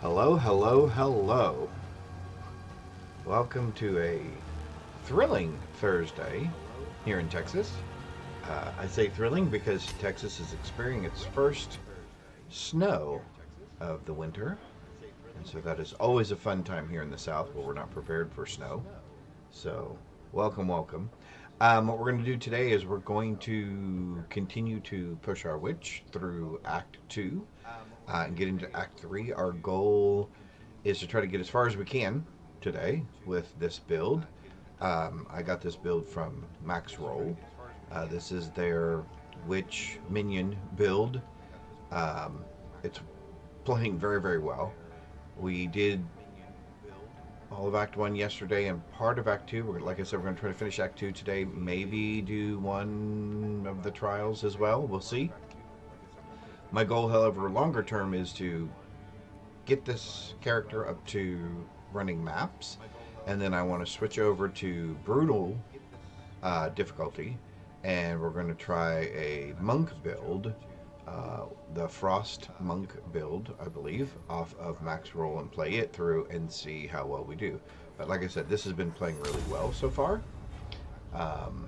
Hello, hello, hello. Welcome to a thrilling Thursday here in Texas. I say thrilling because Texas is experiencing its first snow of the winter. And so that is always a fun time here in the South where we're not prepared for snow. So welcome, welcome. What we're going to do today is we're going to continue to push our witch through Act 2 and get into Act 3. Our goal is to try to get as far as we can today with this build. I got this build from Max Roll. This is their witch minion build. It's playing very, very well. We did all of Act 1 yesterday and part of Act 2. Like I said, we're going to try to finish Act 2 today. Maybe do one of the trials as well. We'll see. My goal, however, longer term is to get this character up to running maps. And then I want to switch over to brutal difficulty. And we're going to try a monk build. The Frost Monk build, I believe, off of Max Roll and play it through and see how well we do. But like I said, this has been playing really well so far. And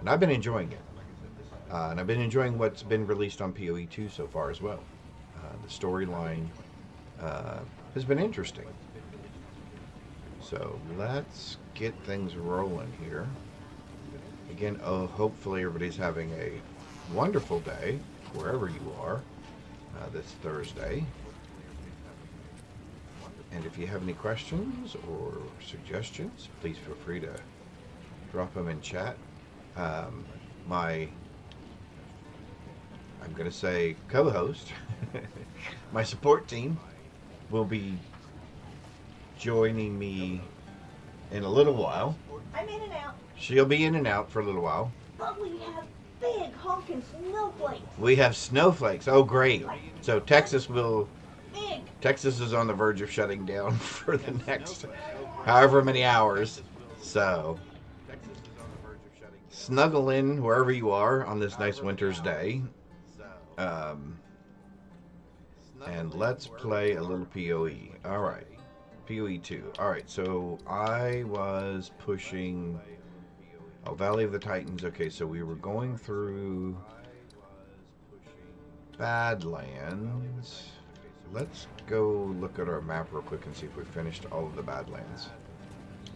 I've been enjoying it. And I've been enjoying what's been released on PoE 2 so far as well. The storyline has been interesting. So let's get things rolling here. Again, hopefully everybody's having a wonderful day wherever you are this Thursday. And if you have any questions or suggestions, please feel free to drop them in chat. I'm going to say co-host, my support team will be joining me in a little while. I'm in and out. She'll be in and out for a little while. But we have big honking snowflakes. We have snowflakes. Oh, great. So Texas is on the verge of shutting down for the next however many hours. So snuggle in wherever you are on this nice winter's day. And let's play a little PoE. All right. PoE 2. All right. So I was pushing... Oh, Valley of the Titans. Okay, so we were going through Badlands. Let's go look at our map real quick and see if we finished all of the Badlands.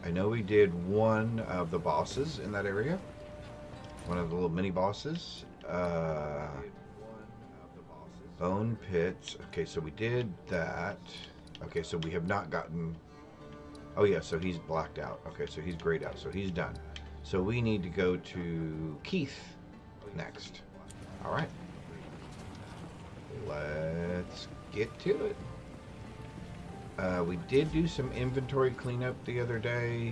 I know we did one of the bosses in that area. One of the little mini bosses. Bone Pits. Okay, so we did that. Okay, so we have not gotten... Oh yeah, so he's blacked out. Okay, so he's grayed out. So he's done. So we need to go to Keith next. All right. Let's get to it. We did do some inventory cleanup the other day.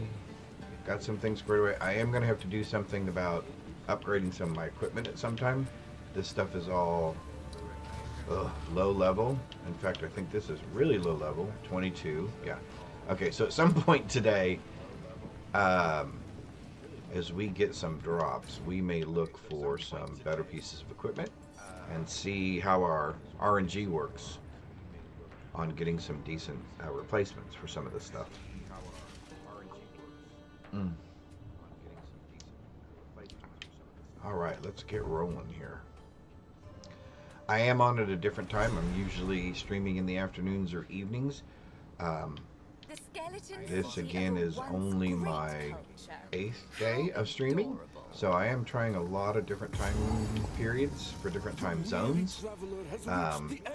Got some things squared away. I am going to have to do something about upgrading some of my equipment at some time. This stuff is all low level. In fact, I think this is really low level. 22. Yeah. Okay, so at some point today... as we get some drops, we may look for some better pieces of equipment and see how our RNG works on getting some decent replacements for some of this stuff. All right, let's get rolling here. I am on at a different time. I'm usually streaming in the afternoons or evenings. This again is only my 8th day of streaming, so I am trying a lot of different time periods for different time zones,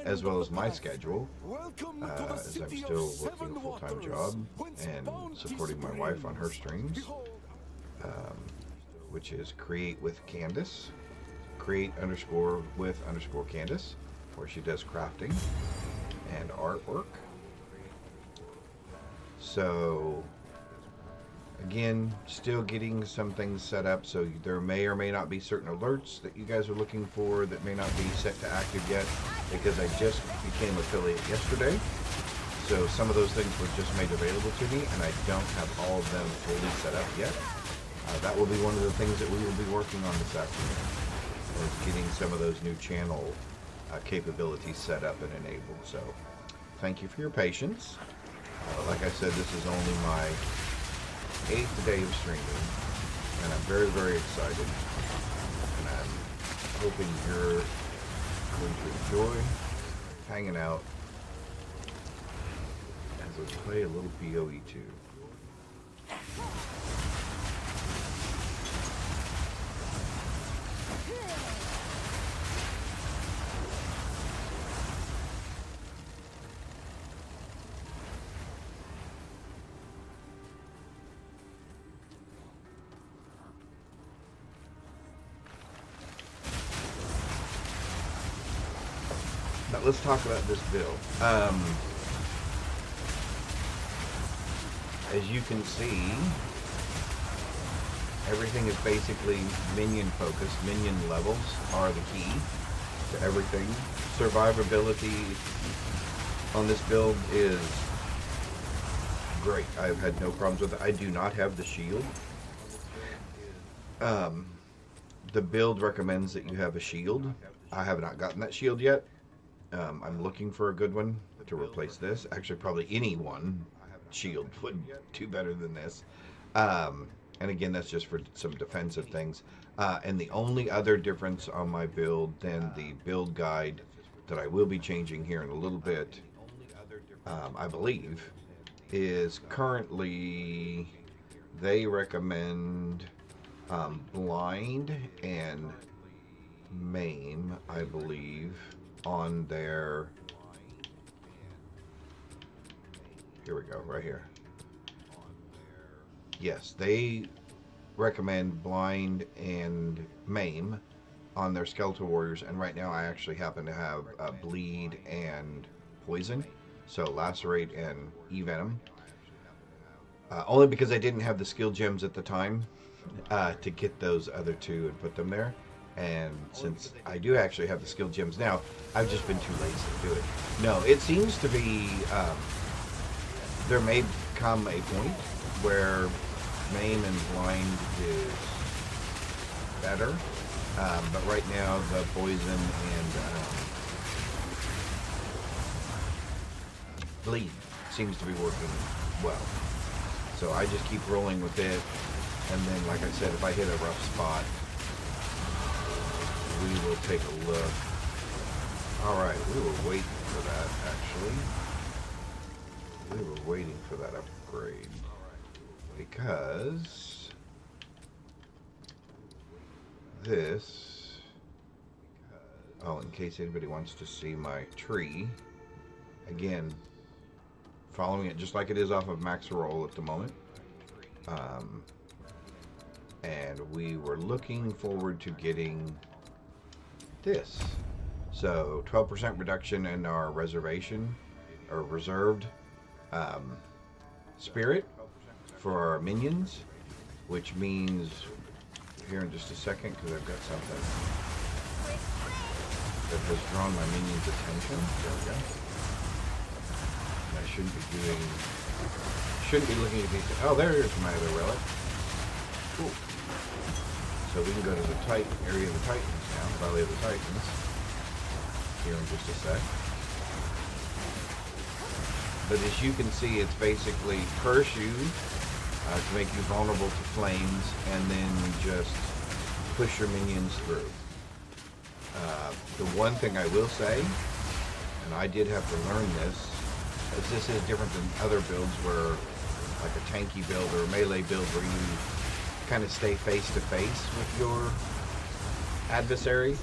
as well as my schedule, as I'm still working a full-time job and supporting my wife on her streams, which is Create with Candace, Create_with_Candace, where she does crafting and artwork. So, again, still getting some things set up, so there may or may not be certain alerts that you guys are looking for that may not be set to active yet, because I just became affiliate yesterday, so some of those things were just made available to me, and I don't have all of them fully set up yet. That will be one of the things that we will be working on this afternoon, is getting some of those new channel capabilities set up and enabled. So, thank you for your patience. Like I said, this is only my 8th day of streaming, and I'm very, very excited, and I'm hoping you're going to enjoy hanging out as we play a little PoE 2. But let's talk about this build. As you can see, everything is basically minion focused. Minion levels are the key to everything. Survivability on this build is great. I've had no problems with it. I do not have the shield. The build recommends that you have a shield. I have not gotten that shield yet. I'm looking for a good one to replace this. Actually, probably any one shield would do better than this. And again, that's just for some defensive things. And the only other difference on my build than the build guide that I will be changing here in a little bit, I believe, is currently they recommend blind and maim, I believe, on their, here we go, right here. Yes, they recommend blind and maim on their skeletal warriors, and right now I actually happen to have bleed and poison, so lacerate and e-venom. Only because I didn't have the skill gems at the time to get those other two and put them there. And since I do actually have the skill gems now, I've just been too lazy to do it. No, it seems to be, there may come a point where maim and blind is better. But right now the poison and bleed seems to be working well. So I just keep rolling with it. And then, like I said, if I hit a rough spot, we will take a look. Alright, we were waiting for that, actually. We were waiting for that upgrade. Because this... Oh, in case anybody wants to see my tree. Again, following it just like it is off of Max Roll at the moment. And we were looking forward to getting this. So 12% reduction in our reservation or reserved spirit for our minions, which means here in just a second, because I've got something that has drawn my minions' attention. There we go. And I shouldn't be looking at these. Oh, there's my other relic. Cool. So we can go to the area of the Titans now, Valley of the Titans, here in just a sec. But as you can see, it's basically curse you to make you vulnerable to flames, and then just push your minions through. The one thing I will say, and I did have to learn this, is this is different than other builds where, like a tanky build or a melee build, where you kind of stay face to face with your adversary.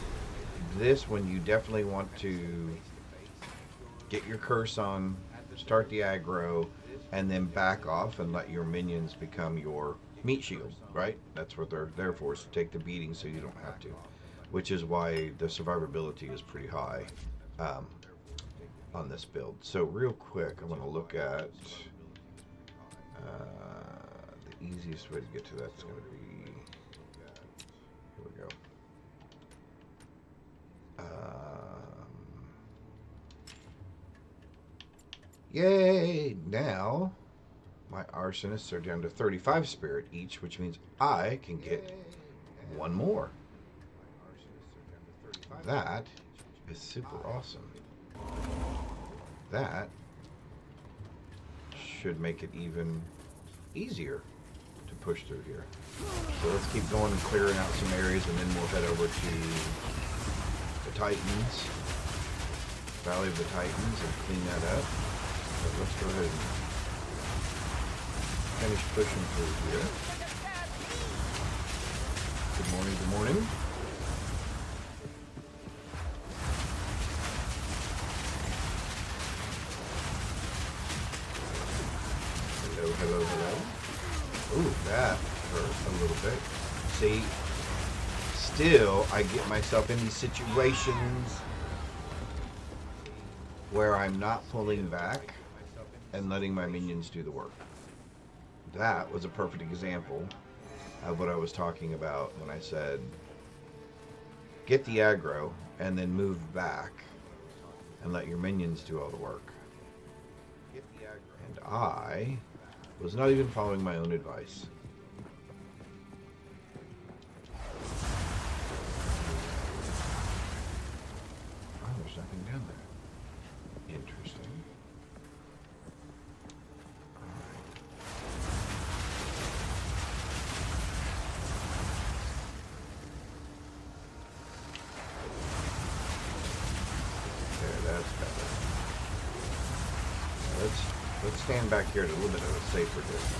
This one you definitely want to get your curse on, start the aggro, and then back off and let your minions become your meat shield, right? That's what they're there for, is to take the beating so you don't have to. Which is why the survivability is pretty high on this build. So real quick, I'm going to look at the easiest way to get to that's going to be, here we go. Yay! Now my arsonists are down to 35 spirit each, which means I can get one more. That is super awesome. That should make it even easier to push through here. So let's keep going and clearing out some areas, and then we'll head over to the Titans, Valley of the Titans, and clean that up. So let's go ahead and finish pushing through here. Good morning, good morning. Hello, hello. Ooh, that hurt a little bit. See, still, I get myself in these situations where I'm not pulling back and letting my minions do the work. That was a perfect example of what I was talking about when I said get the aggro and then move back and let your minions do all the work. And I was not even following my own advice. Oh, there's nothing down there. Interesting. Let's stand back here at a little bit of a safer distance.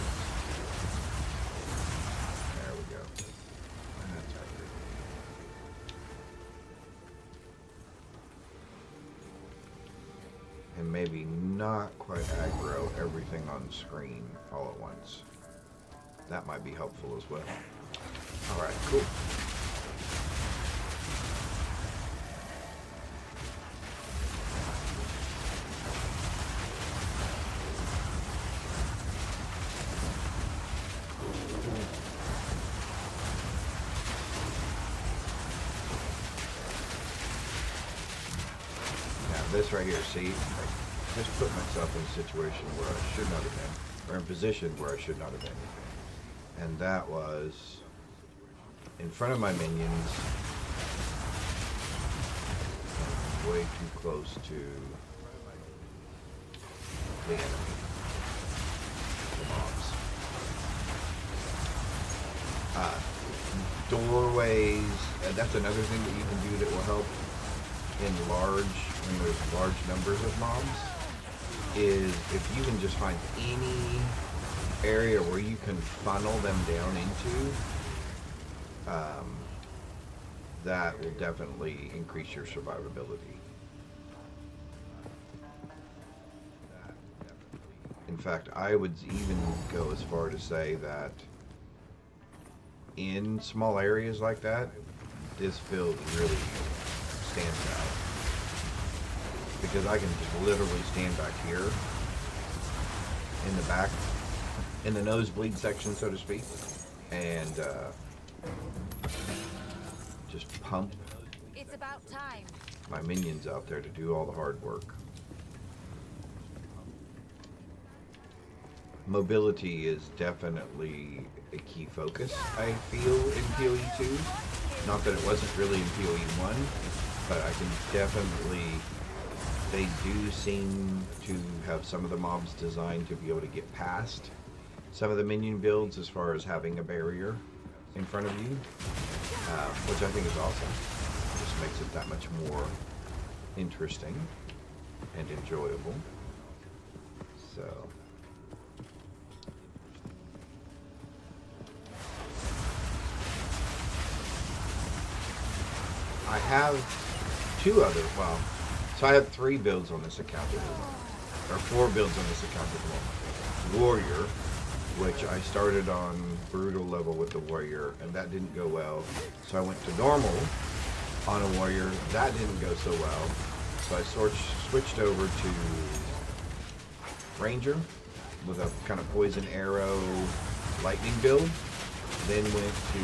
There we go. That's better. And maybe not quite aggro everything on screen all at once. That might be helpful as well. Alright, cool. This right here, see, I just put myself in a situation where I should not have been, or in a position where I should not have been. And that was in front of my minions, way too close to the enemy, the mobs. Doorways, that's another thing that you can do that will help when there's large numbers of mobs, is if you can just find any area where you can funnel them down into, that will definitely increase your survivability. In fact, I would even go as far to say that in small areas like that, this build really stands out. Because I can just literally stand back here in the back, in the nosebleed section, so to speak, and just pump it's about time. my minions out there to do all the hard work. Mobility is definitely a key focus, I feel, in PoE 2. Not that it wasn't really in PoE 1, but I can definitely... They do seem to have some of the mobs designed to be able to get past some of the minion builds as far as having a barrier in front of you, which I think is awesome. It just makes it that much more interesting and enjoyable. So... I have two other, so I have 3 builds on this account at the moment, or 4 builds on this account at the moment. Warrior, which I started on brutal level with the warrior, and that didn't go well. So I went to normal on a warrior, that didn't go so well. So I switched over to ranger with a kind of poison arrow lightning build, then went to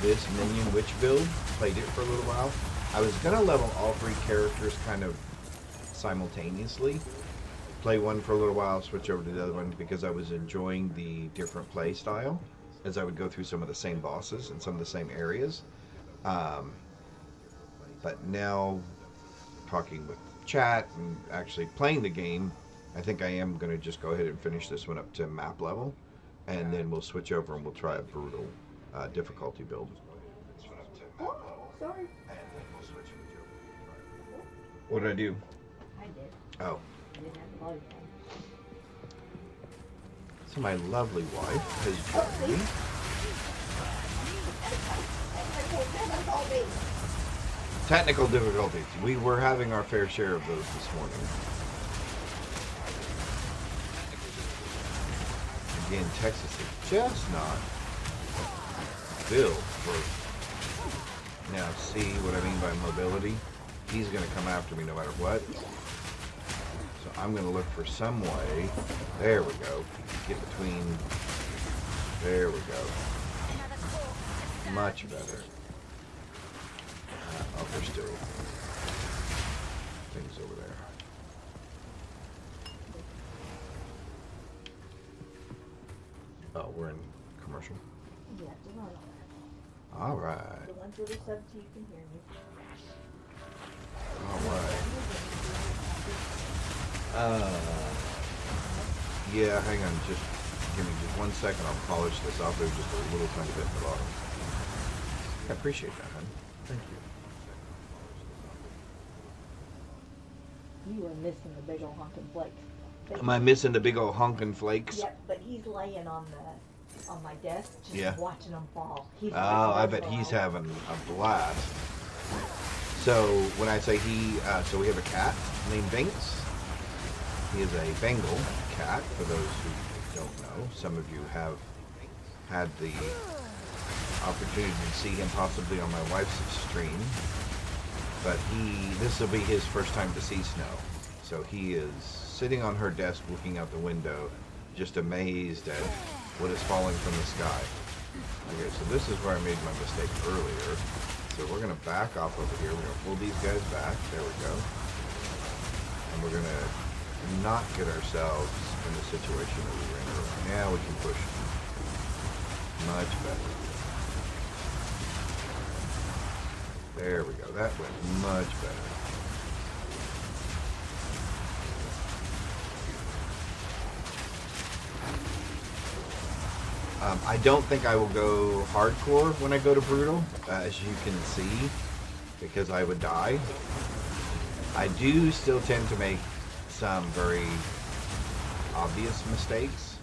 this minion witch build, played it for a little while. I was gonna level all 3 characters kind of simultaneously, play one for a little while, switch over to the other one, because I was enjoying the different play style as I would go through some of the same bosses and some of the same areas. But now, talking with chat and actually playing the game, I think I am gonna just go ahead and finish this one up to map level, and then we'll switch over and we'll try a brutal difficulty build. Oh, sorry. What did I do? I did. Oh. I didn't have the volume on. So my lovely wife has joined me. Technical difficulties. We were having our fair share of those this morning. Again, Texas is just not built for... Now, see what I mean by mobility? He's going to come after me no matter what. So I'm going to look for some way. There we go. Get between. There we go. Much better. Oh, there's still things over there. Oh, we're in commercial? You have to run on that. All right. The ones that are sub to you can hear me. All right. Yeah, hang on. Just give me just 1 second. I'll polish this off. There's just a little tiny bit in the bottom. I appreciate that, hon. Thank you. You were missing the big old honking flakes. Am I missing the big old honking flakes? Yep, but he's laying on my desk, just watching them fall. Oh, I bet he's having a blast. So when I say he, so we have a cat named Binks. He is a Bengal cat, for those who don't know. Some of you have had the opportunity to see him possibly on my wife's stream. But this will be his first time to see snow. So he is sitting on her desk looking out the window, just amazed at what is falling from the sky. Okay, so this is where I made my mistake earlier. So we're going to back off over here. We're going to pull these guys back. There we go. And we're going to not get ourselves in the situation that we were in earlier. Now we can push much better. There we go. That went much better. I don't think I will go hardcore when I go to brutal, as you can see, because I would die. I do still tend to make some very obvious mistakes,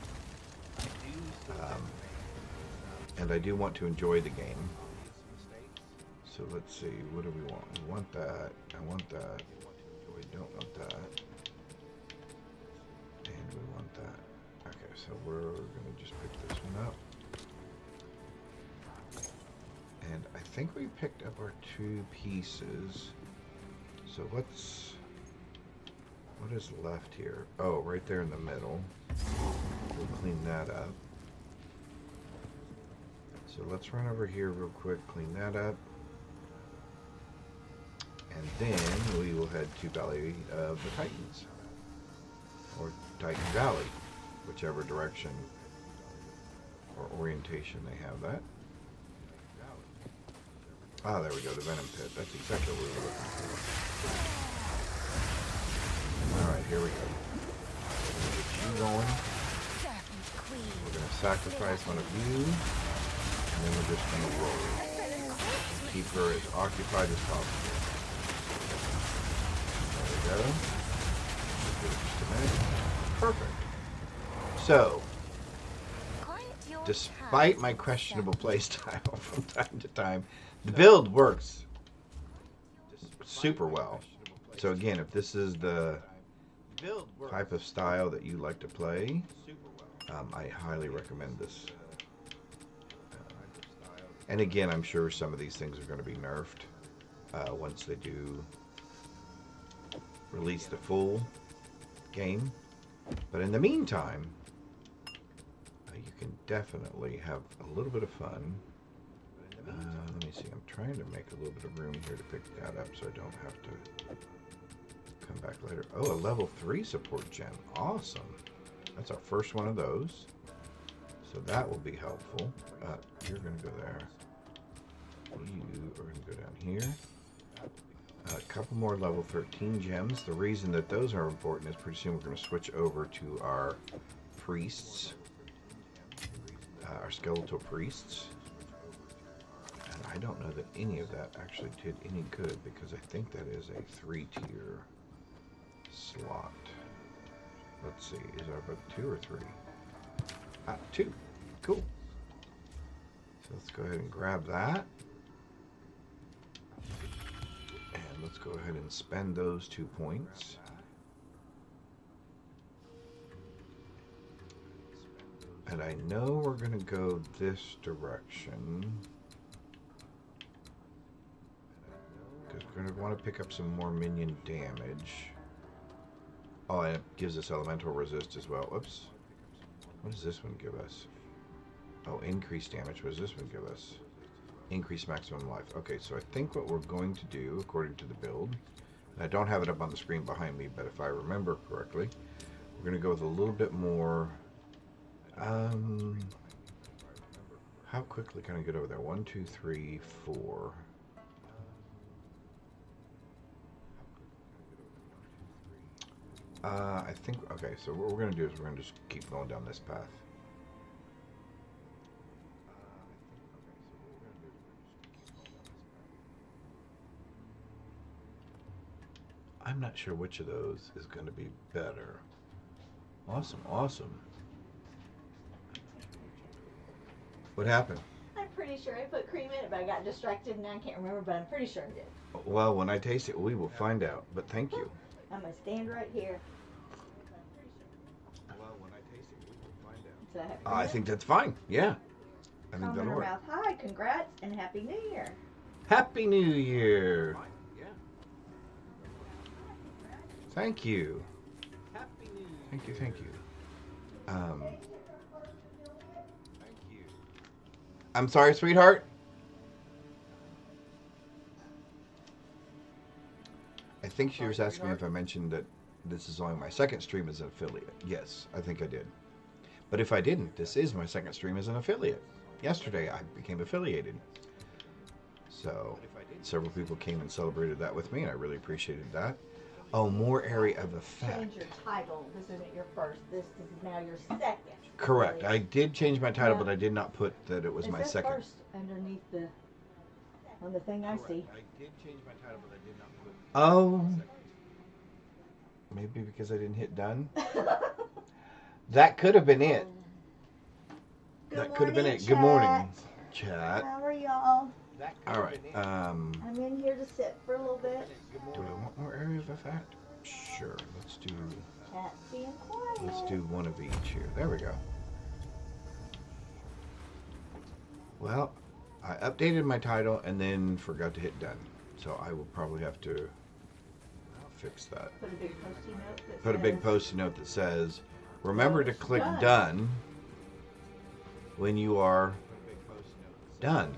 and I do want to enjoy the game. So let's see, what do we want? We want that, I want that, we don't want that, and we want that. Okay, so we're going to just pick this one up. And I think we picked up our 2 pieces. So what is left here? Oh, right there in the middle. We'll clean that up. So let's run over here real quick, clean that up. And then we will head to Valley of the Titans. Or Titan Valley, whichever direction or orientation they have that. Ah, there we go, the Venom Pit. That's exactly what we were looking for. Alright, here we go. We're going to get you going. We're going to sacrifice one of you. And then we're just going to roll. Keep her as occupied as possible. There we go. Give it just a minute. Perfect. So, despite my questionable playstyle from time to time, the build works super well. So again, if this is the type of style that you like to play, I highly recommend this. And again, I'm sure some of these things are going to be nerfed once they do release the full game. But in the meantime, you can definitely have a little bit of fun. Let me see, I'm trying to make a little bit of room here to pick that up so I don't have to come back later. Oh, a level 3 support gem. Awesome. That's our first one of those. So that will be helpful. You're going to go there. You are going to go down here. A couple more level 13 gems. The reason that those are important is pretty soon we're going to switch over to our priests. Our skeletal priests. And I don't know that any of that actually did any good because I think that is a 3-tier slot. Let's see, is our book 2 or 3? 2. Cool. So let's go ahead and grab that. And let's go ahead and spend those 2 points. And I know we're going to go this direction. Because we're going to want to pick up some more minion damage. Oh, and it gives us elemental resist as well. Oops. What does this one give us? Oh, increased damage. What does this one give us? Increased maximum life. Okay, so I think what we're going to do, according to the build, and I don't have it up on the screen behind me, but if I remember correctly, we're going to go with a little bit more... how quickly can I get over there? 1, 2, 3, 4. I think, okay, so what we're going to do is we're going to just keep going down this path. I'm not sure which of those is going to be better. Awesome, awesome. What happened? I'm pretty sure I put cream in it, but I got distracted and I can't remember, but I'm pretty sure I did. Well, when I taste it, we will find out, but thank you. I'm going to stand right here. Well, when I taste it, we will find out. So I think that's fine, yeah. I think Calm in that'll her work. mouth. Hi, congrats, and Happy New Year. Happy New Year! Thank you. Happy New Year. Thank you, thank you. Thank you. I'm sorry, sweetheart. I think she was asking me if I mentioned that this is only my second stream as an affiliate. Yes, I think I did. But if I didn't, this is my second stream as an affiliate. Yesterday, I became affiliated. So, several people came and celebrated that with me, and I really appreciated that. Oh, more area of effect. Change your title. This isn't your first. This is now your second. Correct. I did change my title, Yeah. but I did not put that it was my says second. first underneath the on the thing I see. I did change my title, but I did not put. Oh. Maybe because I didn't hit done. That could have been it. That could have been it. Good morning, chat. How are y'all? All right. I'm in here to sit for a little bit. Do I want more area of effect? Sure. Let's do. Chat's being quiet. Let's do one of each here. There we go. Well, I updated my title and then forgot to hit done. So I will probably have to fix that. Put a big post-it note that Put a big says, post-it note that says, remember to click Done. done when you are done.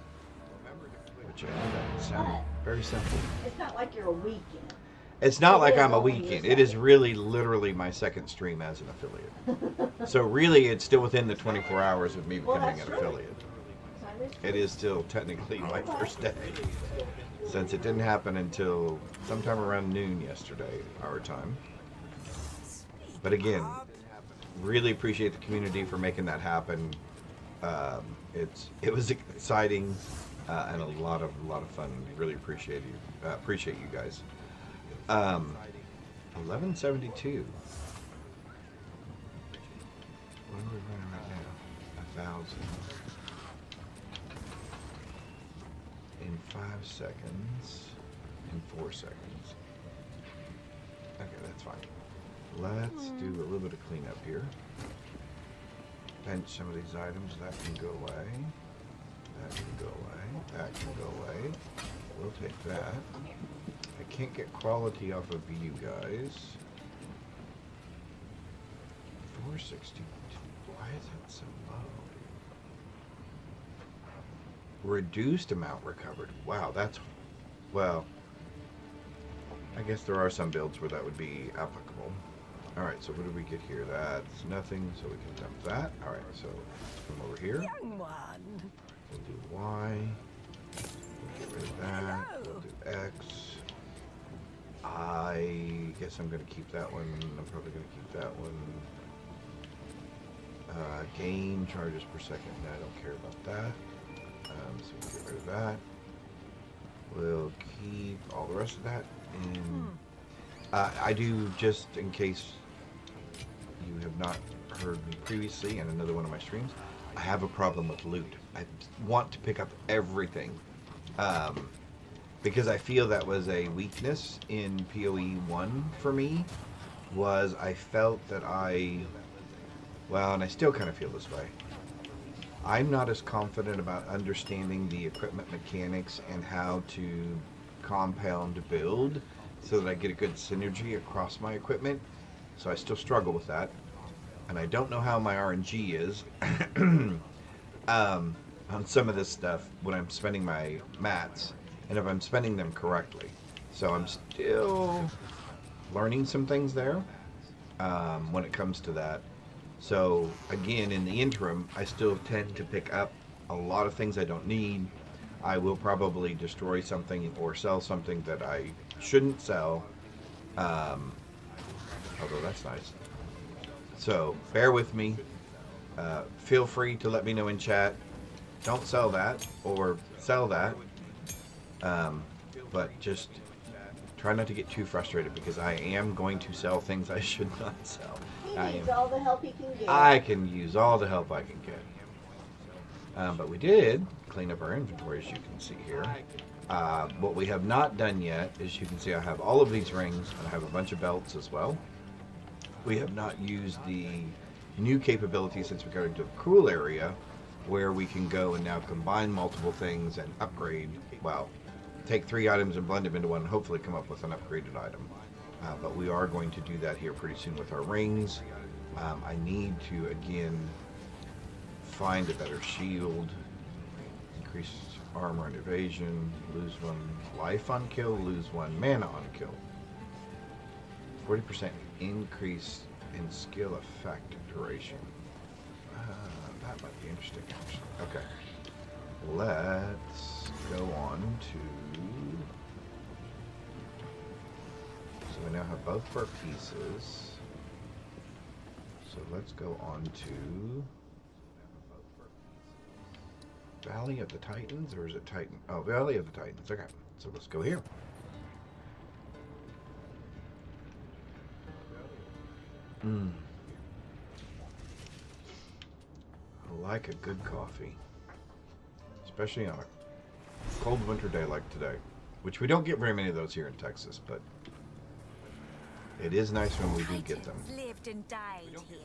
Which I know that sounds very simple. It's not like you're a weekend. It's not It like is I'm a only your weekend. It is really literally my second stream as an affiliate. So really it's still within the 24 hours of me Well, becoming that's an true. affiliate. It is still technically my first day, since it didn't happen until sometime around noon yesterday, our time. But again, really appreciate the community for making that happen. It was exciting and a lot of fun. Really appreciate you guys. 1172. What are we running right now? 1,000. In 5 seconds. In 4 seconds. Okay, that's fine. Let's do a little bit of cleanup here. Bench some of these items. That can go away. That can go away. That can go away. We'll take that. I can't get quality off of you guys. 462. Why is that so low? Reduced amount recovered. Wow, that's... Well, I guess there are some builds where that would be applicable. Alright, so what do we get here? That's nothing, so we can dump that. Alright, so let's come over here. We'll do Y. We'll get rid of that. We'll do X. I guess I'm going to keep that one. I'm probably going to keep that one. Gain charges per second. No, I don't care about that. So we'll get rid of that. We'll keep all the rest of that in. I do, just in case you have not heard me previously in another one of my streams, I have a problem with loot. I want to pick up everything. Because I feel that was a weakness in PoE 1 for me, was I felt that I Well, and I still kind of feel this way. I'm not as confident about understanding the equipment mechanics and how to compound build so that I get a good synergy across my equipment. So I still struggle with that. And I don't know how my RNG is on some of this stuff when I'm spending my mats and if I'm spending them correctly. So I'm still learning some things there when it comes to that. So again, in the interim, I still tend to pick up a lot of things I don't need. I will probably destroy something or sell something that I shouldn't sell. Although that's nice. So bear with me. Feel free to let me know in chat. Don't sell that or sell that. But just try not to get too frustrated because I am going to sell things I should not sell. He needs all the help he can get. I can use all the help I can get. But we did clean up our inventory, as you can see here. What we have not done yet is you can see I have all of these rings and I have a bunch of belts as well. We have not used the new capability since we got into the cool area where we can go and now combine multiple things and upgrade. Well, take 3 items and blend them into one and hopefully come up with an upgraded item. But we are going to do that here pretty soon with our rings. I need to, again, find a better shield. Increase armor and evasion. Lose 1 life on kill. Lose 1 mana on kill. 40% increase in skill effect duration. That might be interesting, actually. Okay. Let's go on to... So we now have both of our pieces. So let's go on to Valley of the Titans, or is it Titan? Oh, Valley of the Titans. Okay, so let's go here. I like a good coffee, especially on a cold winter day like today, which we don't get very many of those here in Texas, but it is nice when we do get them. Lived and died here.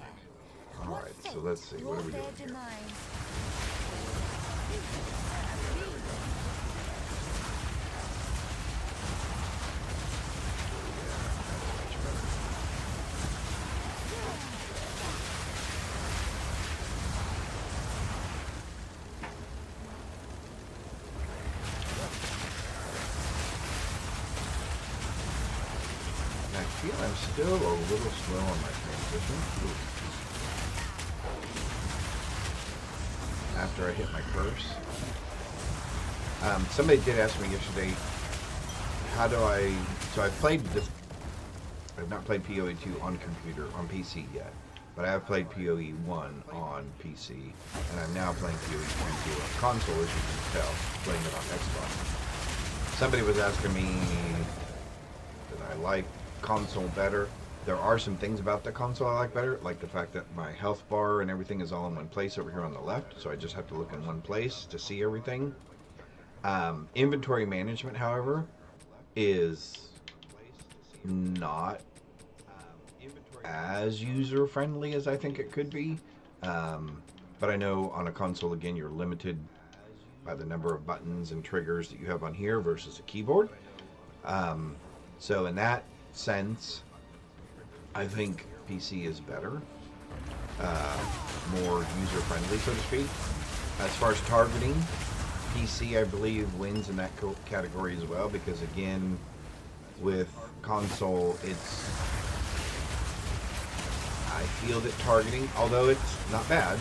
All right, so let's see. What are we doing here? I feel I'm still a little slow on my transition. After I hit my curse. Somebody did ask me yesterday, how do I... So I've played this... I've not played PoE 2 on computer, on PC yet. But I have played PoE 1 on PC. And I'm now playing PoE 2 on console, as you can tell, playing it on Xbox. Somebody was asking me, did I like console better? There are some things about the console I like better, like the fact that my health bar and everything is all in one place over here on the left, so I just have to look in one place to see everything. Inventory management, however, is not as user-friendly as I think it could be. But I know on a console, again, you're limited by the number of buttons and triggers that you have on here versus a keyboard. So in that sense, I think PC is better, more user-friendly, so to speak. As far as targeting, PC, I believe, wins in that category as well, because again, with console, it's... I feel that targeting, although it's not bad,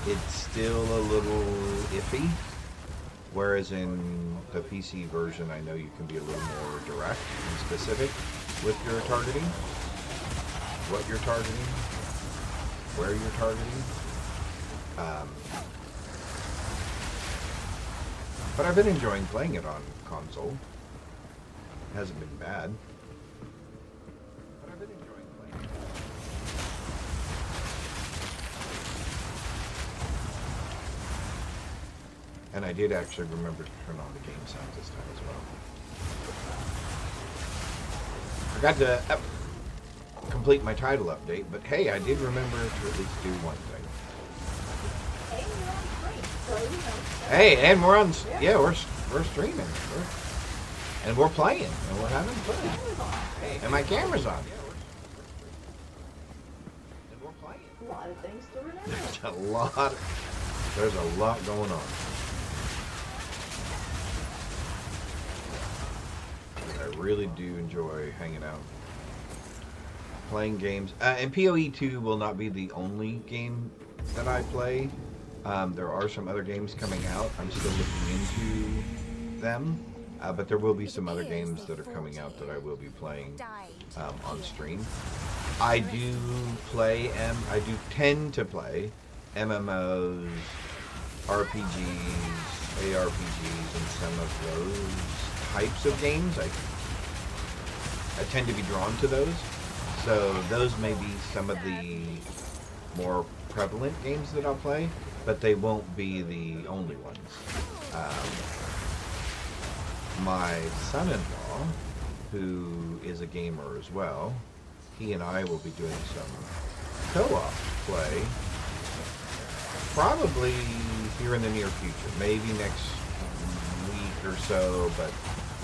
it's still a little iffy. Whereas in the PC version, I know you can be a little more direct and specific with your targeting. What you're targeting, where you're targeting. But I've been enjoying playing it on console. It hasn't been bad. But I've been enjoying playing it. And I did actually remember to turn on the game sound this time as well. Forgot to complete my title update, but hey, I did remember to at least do one thing. Hey, you're on screen, so you know. Hey, and we're on. Yeah, we're streaming, and we're playing, and we're having fun. Camera's on. And my camera's on. And we're playing. A lot of things to remember. There's a lot going on. I really do enjoy hanging out, playing games. And PoE 2 will not be the only game that I play. There are some other games coming out. I'm still looking into them. But there will be some other games that are coming out that I will be playing on stream. I do tend to play MMOs, RPGs, ARPGs, and some of those types of games. I tend to be drawn to those. So those may be some of the more prevalent games that I'll play, but they won't be the only ones. My son-in-law, who is a gamer as well, he and I will be doing some co-op play probably here in the near future, maybe next week or so, but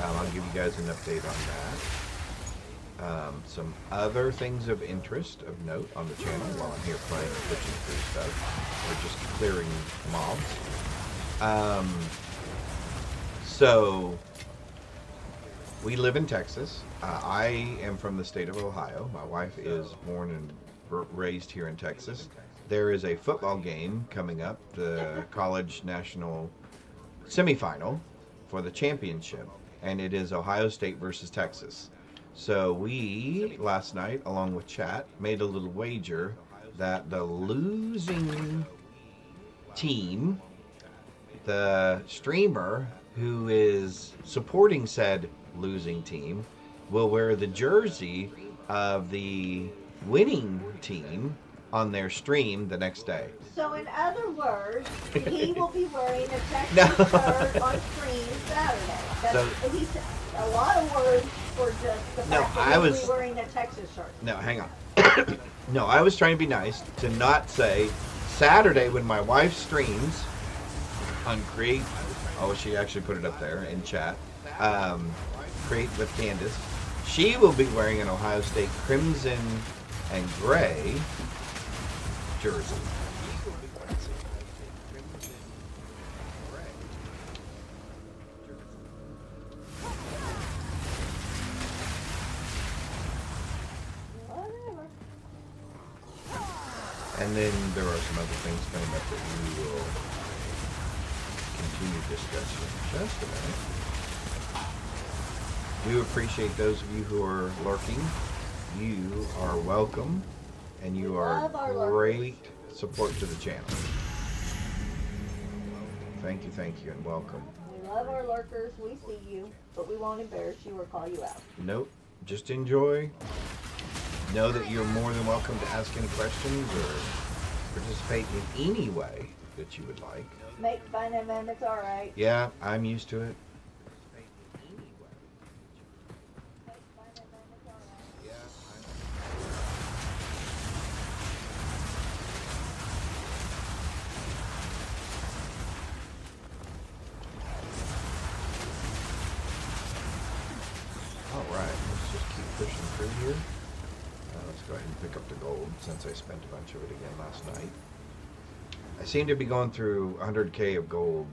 I'll give you guys an update on that. Some other things of interest, of note on the channel while I'm here playing and pushing through stuff, or just clearing mobs. So, we live in Texas. I am from the state of Ohio. My wife is born and raised here in Texas. There is a football game coming up, the college national semifinal for the championship, and it is Ohio State versus Texas. So we, last night, along with chat, made a little wager that the losing team, the streamer who is supporting said losing team, will wear the jersey of the winning team on their stream the next day. So in other words, he will be wearing a Texas shirt on stream Saturday. He's a lot of words for just the fact that he'll be wearing a Texas shirt. No, hang on. No, I was trying to be nice to not say Saturday when my wife streams on Create. Oh, she actually put it up there in chat. Create with Candace. She will be wearing an Ohio State crimson and gray jersey. Whatever. And then there are some other things coming up that we will continue discussing in just a minute. We appreciate those of you who are lurking. You are welcome, and you are great support to the channel. Thank you, and welcome. We love our lurkers. We see you, but we won't embarrass you or call you out. Nope. Just enjoy. Know that you're more than welcome to ask any questions or participate in any way that you would like. Make fun of them. It's all right. Yeah, I'm used to it. Pick up the gold since I spent a bunch of it again last night. I seem to be going through 100k of gold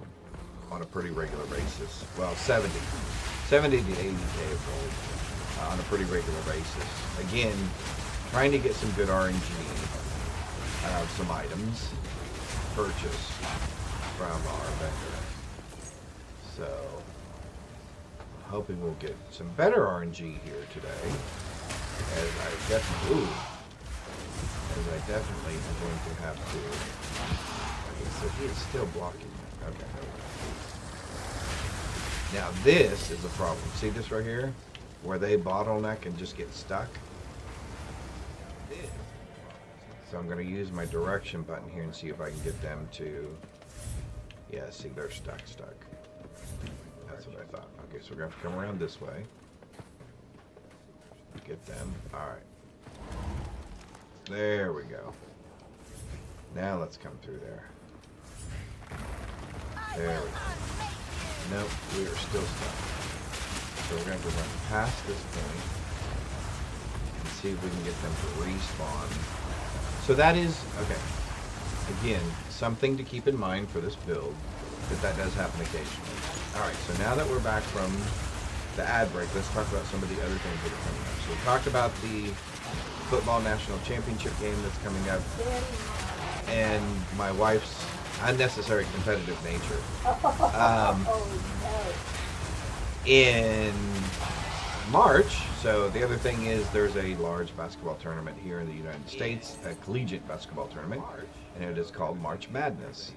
on a pretty regular basis. Well, 70 to 80k of gold on a pretty regular basis. Again, trying to get some good RNG of some items purchased from our vendor. So, hoping we'll get some better RNG here today. As I definitely am going to have to. Okay, so he is still blocking that. Okay. Now this is a problem. See this right here? Where they bottleneck and just get stuck? So I'm going to use my direction button here and see if I can get them to... Yeah, see, they're stuck. That's what I thought. Okay, so we're going to have to come around this way. Get them. Alright. There we go. Now let's come through there. There we go. Nope, we are still stuck. So we're going to run past this point and see if we can get them to respawn. So that is, okay, again, something to keep in mind for this build, that does happen occasionally. Alright, so now that we're back from the ad break, let's talk about some of the other things that are coming up. So we talked about the football national championship game that's coming up, and my wife's unnecessary competitive nature. In March, so the other thing is there's a large basketball tournament here in the United States, a collegiate basketball tournament, and it is called March Madness.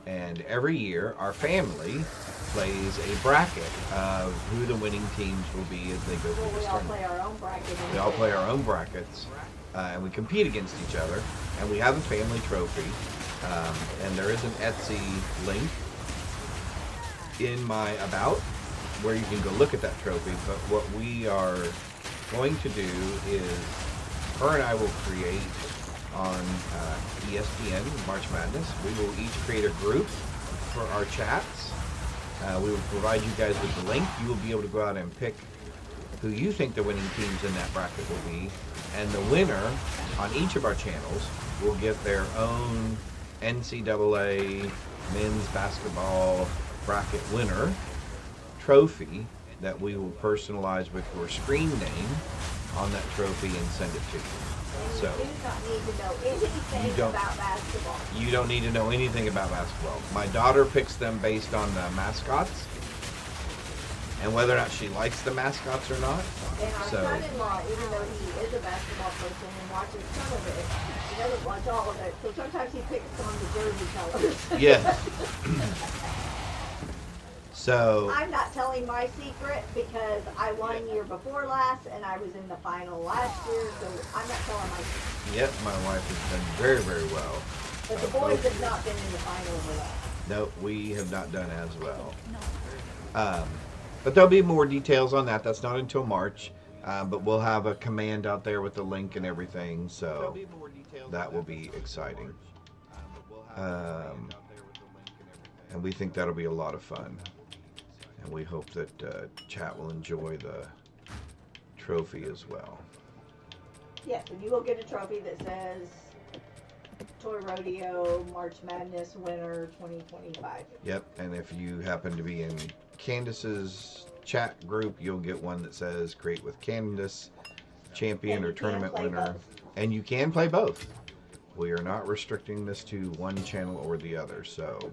And every year, our family plays a bracket of who the winning teams will be as they go through this tournament. We all play our own bracket. We all play our own brackets, and we compete against each other, and we have a family trophy. And there is an Etsy link in my About where you can go look at that trophy. But what we are going to do is her and I will create on ESPN March Madness. We will each create a group for our chats. We will provide you guys with the link. You will be able to go out and pick who you think the winning teams in that bracket will be. And the winner on each of our channels will get their own NCAA men's basketball bracket winner trophy that we will personalize with your screen name on that trophy and send it to you. So you do not need to know anything about basketball. You don't need to know anything about basketball. My daughter picks them based on the mascots and whether or not she likes the mascots or not. And our son-in-law, even though he is a basketball person and watches some of it, he doesn't watch all of it. So sometimes he picks on the jersey colors. Yes. So I'm not telling my secret because I won year before last and I was in the final last year, so I'm not telling my secret. Yep, my wife has done very, very well. But the boys have not been in the final with us. Nope, we have not done as well. But there'll be more details on that. That's not until March. But we'll have a command out there with the link and everything, so that will be exciting. And we think that'll be a lot of fun. And we hope that chat will enjoy the trophy as well. Yes, and you will get a trophy that says Toy Rodeo March Madness Winner 2025. Yep, and if you happen to be in Candace's chat group, you'll get one that says Create with Candace, Champion or Tournament Winner. Both. And you can play both. We are not restricting this to one channel or the other, so...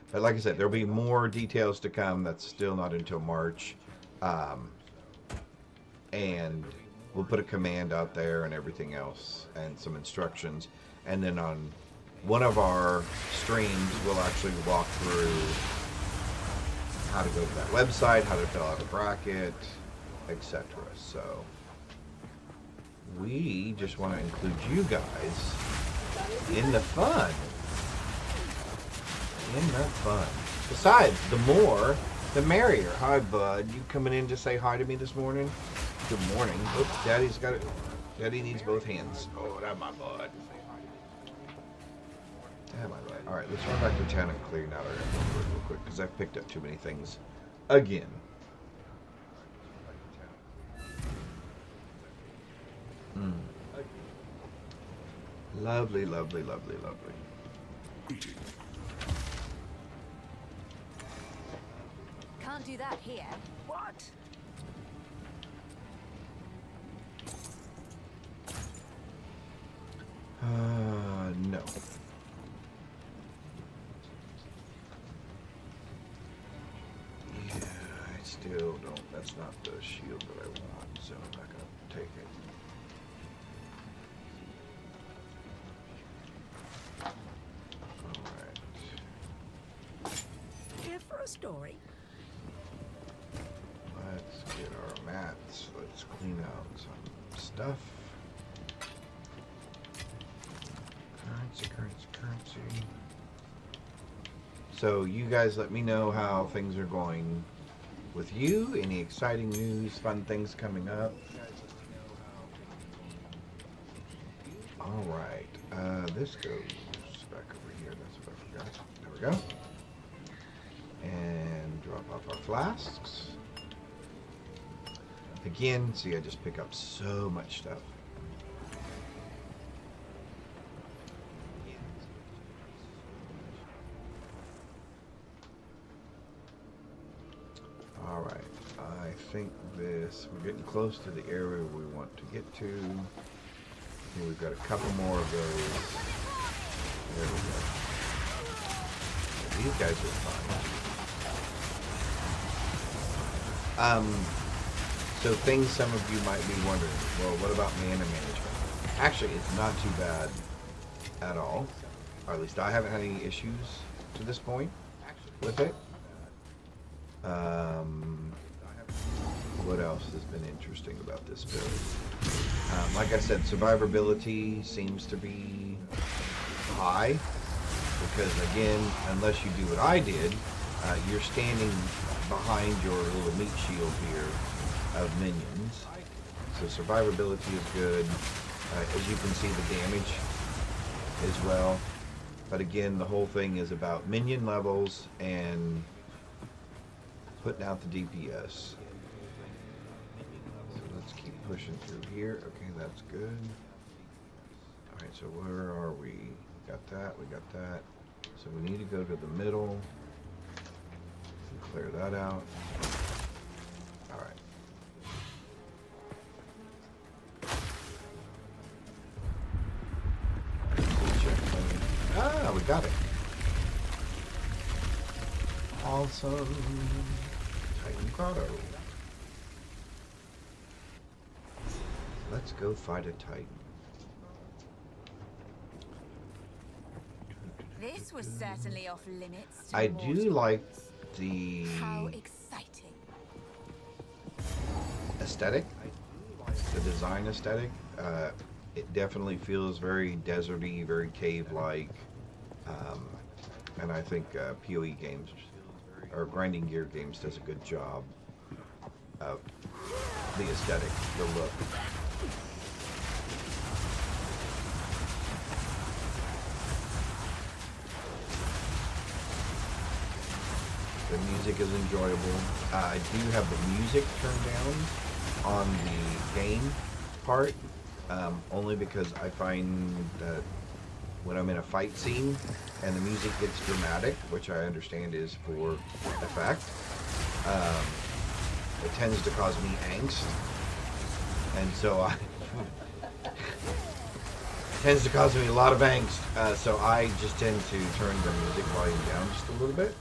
But like I said, there'll be more details to come. That's still not until March. And we'll put a command out there and everything else and some instructions. And then on one of our streams, we'll actually walk through how to go to that website, how to fill out a bracket, etc. So we just want to include you guys in the fun. Besides, the more, the merrier. Hi, bud. You coming in to say hi to me this morning? Good morning. Oops, Daddy's got it. Daddy needs both hands. Oh, that's my bud. That's my bud. All right, let's run back to town and clean out our inventory real quick because I've picked up too many things again. Lovely, lovely, lovely, lovely. Can't do that here. What? No. Yeah, I still don't. That's not the shield that I want, so I'm not gonna take it. Here for a story. Let's get our mats. Let's clean out some stuff. Currency. So you guys let me know how things are going with you. Any exciting news, fun things coming up. All right. This goes back over here. That's what I forgot. There we go. And drop off our flasks. Again, see, I just pick up so much stuff. All right. I think we're getting close to the area we want to get to. Here we've got a couple more of those. There we go. These guys are fun. So things some of you might be wondering, well, what about mana management? Actually, it's not too bad at all. Or at least I haven't had any issues to this point with it. What else has been interesting about this build? Like I said, survivability seems to be high because, again, unless you do what I did, you're standing behind your little meat shield here of minions. So survivability is good. As you can see, the damage as well. But again, the whole thing is about minion levels and putting out the DPS. So let's keep pushing through here. Okay, that's good. Alright, so where are we? We got that, we got that. So we need to go to the middle and clear that out. Alright. Ah, we got it. Awesome. Titan Grotto. Let's go fight a Titan. This was certainly off limits. I do like the How exciting. aesthetic, the design aesthetic. It definitely feels very deserty, very cave-like, and I think PoE games or Grinding Gear games does a good job of the aesthetic, the look. The music is enjoyable. I do have the music turned down on the game part, only because I find that when I'm in a fight scene and the music gets dramatic, which I understand is for effect, it tends to cause me angst, and so it tends to cause me a lot of angst, so I just tend to turn the music volume down just a little bit.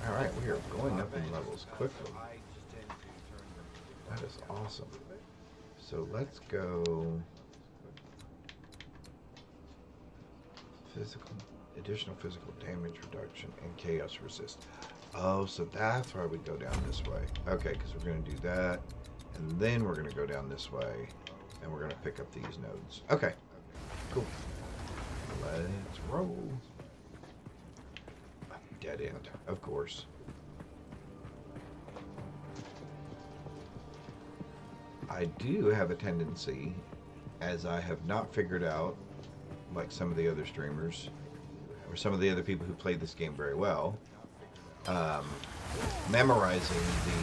Alright, we are going up in levels quickly. That is awesome. So let's go additional physical damage reduction and chaos resist. Oh, so that's why we go down this way. Okay, because we're going to do that, and then we're going to go down this way, and we're going to pick up these nodes. Okay, cool. Let's roll. Dead end, of course. I do have a tendency, as I have not figured out, like some of the other streamers, or some of the other people who play this game very well, memorizing the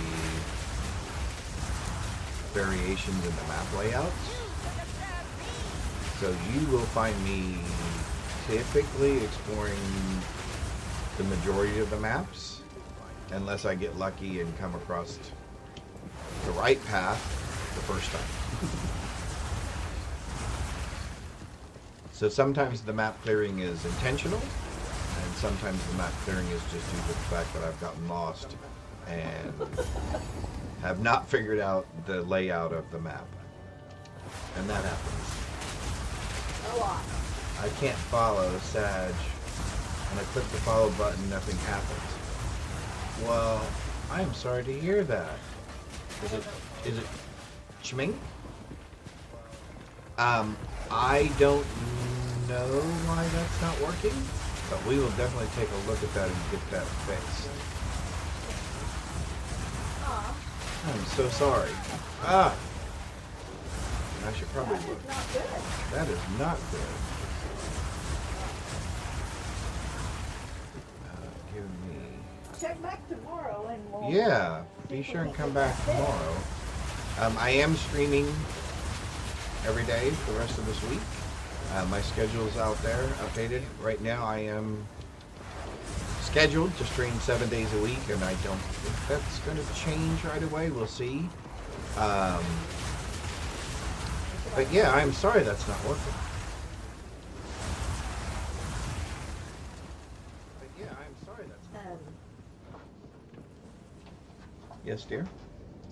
variations in the map layouts. So you will find me typically exploring the majority of the maps, unless I get lucky and come across the right path the first time. So sometimes the map clearing is intentional, and sometimes the map clearing is just due to the fact that I've gotten lost and have not figured out the layout of the map. And that happens. A lot. I can't follow Sag. When I click the follow button, nothing happens. Well, I'm sorry to hear that. Is it Chmink? I don't know why that's not working, but we will definitely take a look at that and get that fixed. Aw. I'm so sorry. Ah! I should probably That look. is not good. That is not good. Give me. Check back tomorrow and we'll... Yeah, be sure and come back tomorrow. I am streaming every day for the rest of this week. My schedule's out there, updated. Right now I am scheduled to stream 7 days a week, and I don't think that's going to change right away. We'll see. But yeah, I'm sorry that's not working. But yeah, I'm sorry that's not Yes, dear?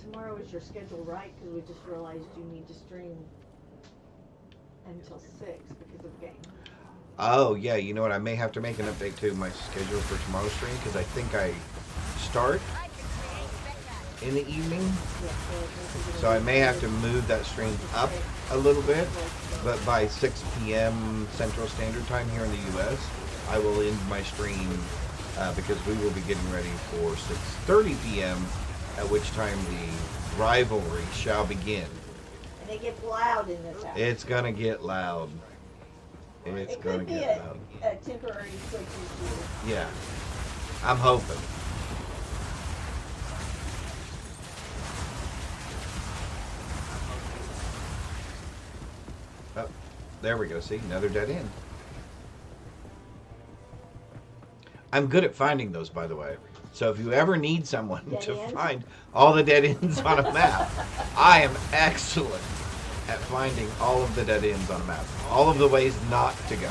Tomorrow is your schedule, right? Because we just realized you need to stream until 6 because of game. Oh, yeah, you know what? I may have to make an update to my schedule for tomorrow's stream, because I think I start in the evening. So I may have to move that stream up a little bit. But by 6 p.m. Central Standard Time here in the U.S., I will end my stream because we will be getting ready for 6:30 p.m., at which time the rivalry shall begin. And it gets loud in this house. It's going to get loud. It's It going could to be get loud. a temporary switch issue. Yeah. I'm hoping. Oh, there we go. See, another dead end. I'm good at finding those, by the way. So if you ever need someone Dead to ends? find all the dead ends on a map, I am excellent at finding all of the dead ends on a map. All of the ways not to go.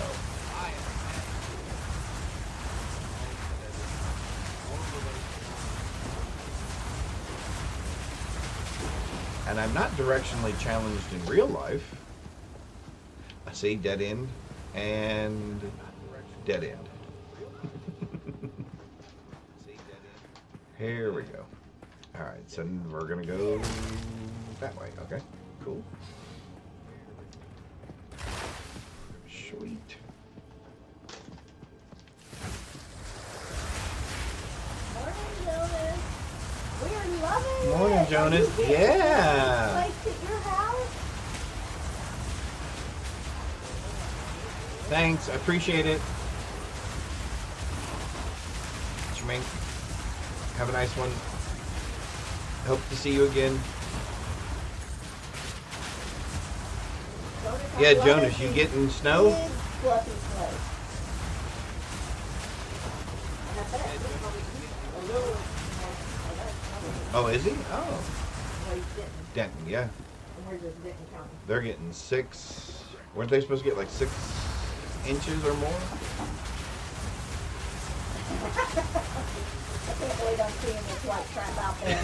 And I'm not directionally challenged in real life. I see dead end and dead end. Here we go. All right, so we're gonna go that way. Okay, cool. Sweet. Morning, Jonas. We are loving Morning, it. Jonas. Are you getting Yeah. lights at your house? Thanks, I appreciate it. Jermaine, have a nice one. Hope to see you again. Jonas, Yeah, I love Jonas, it. you getting snow? Big, fluffy snow. And I bet a little. Oh, is he? Oh, No, he's Denton. Denton, yeah. And we're just Denton County. They're getting 6. Weren't they supposed to get like 6 inches or more? I can't believe I'm seeing this white crap out there.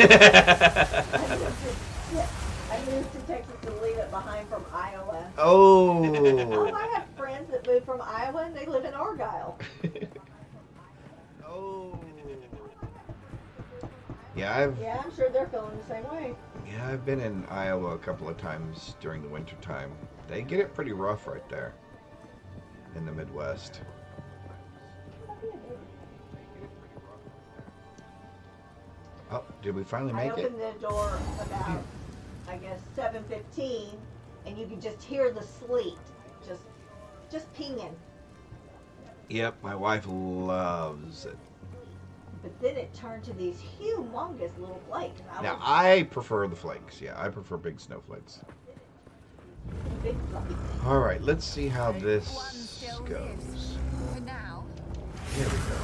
I moved to Texas to leave it behind from Iowa. Oh. I have friends that moved from Iowa and they live in Argyle. Oh. Yeah, Yeah, I'm sure they're feeling the same way. I've been in Iowa a couple of times during the winter time. They get it pretty rough right there in the Midwest. Oh, did we finally I make it? opened the door about, I guess, 7:15, and you could just hear the sleet just pinging. Yep, my wife loves it. But then it turned to these humongous little flakes. Now, I prefer the flakes. Yeah, I prefer big snowflakes. Big fluffy things. All right, let's see how One this still goes. lives. For now. Here we go.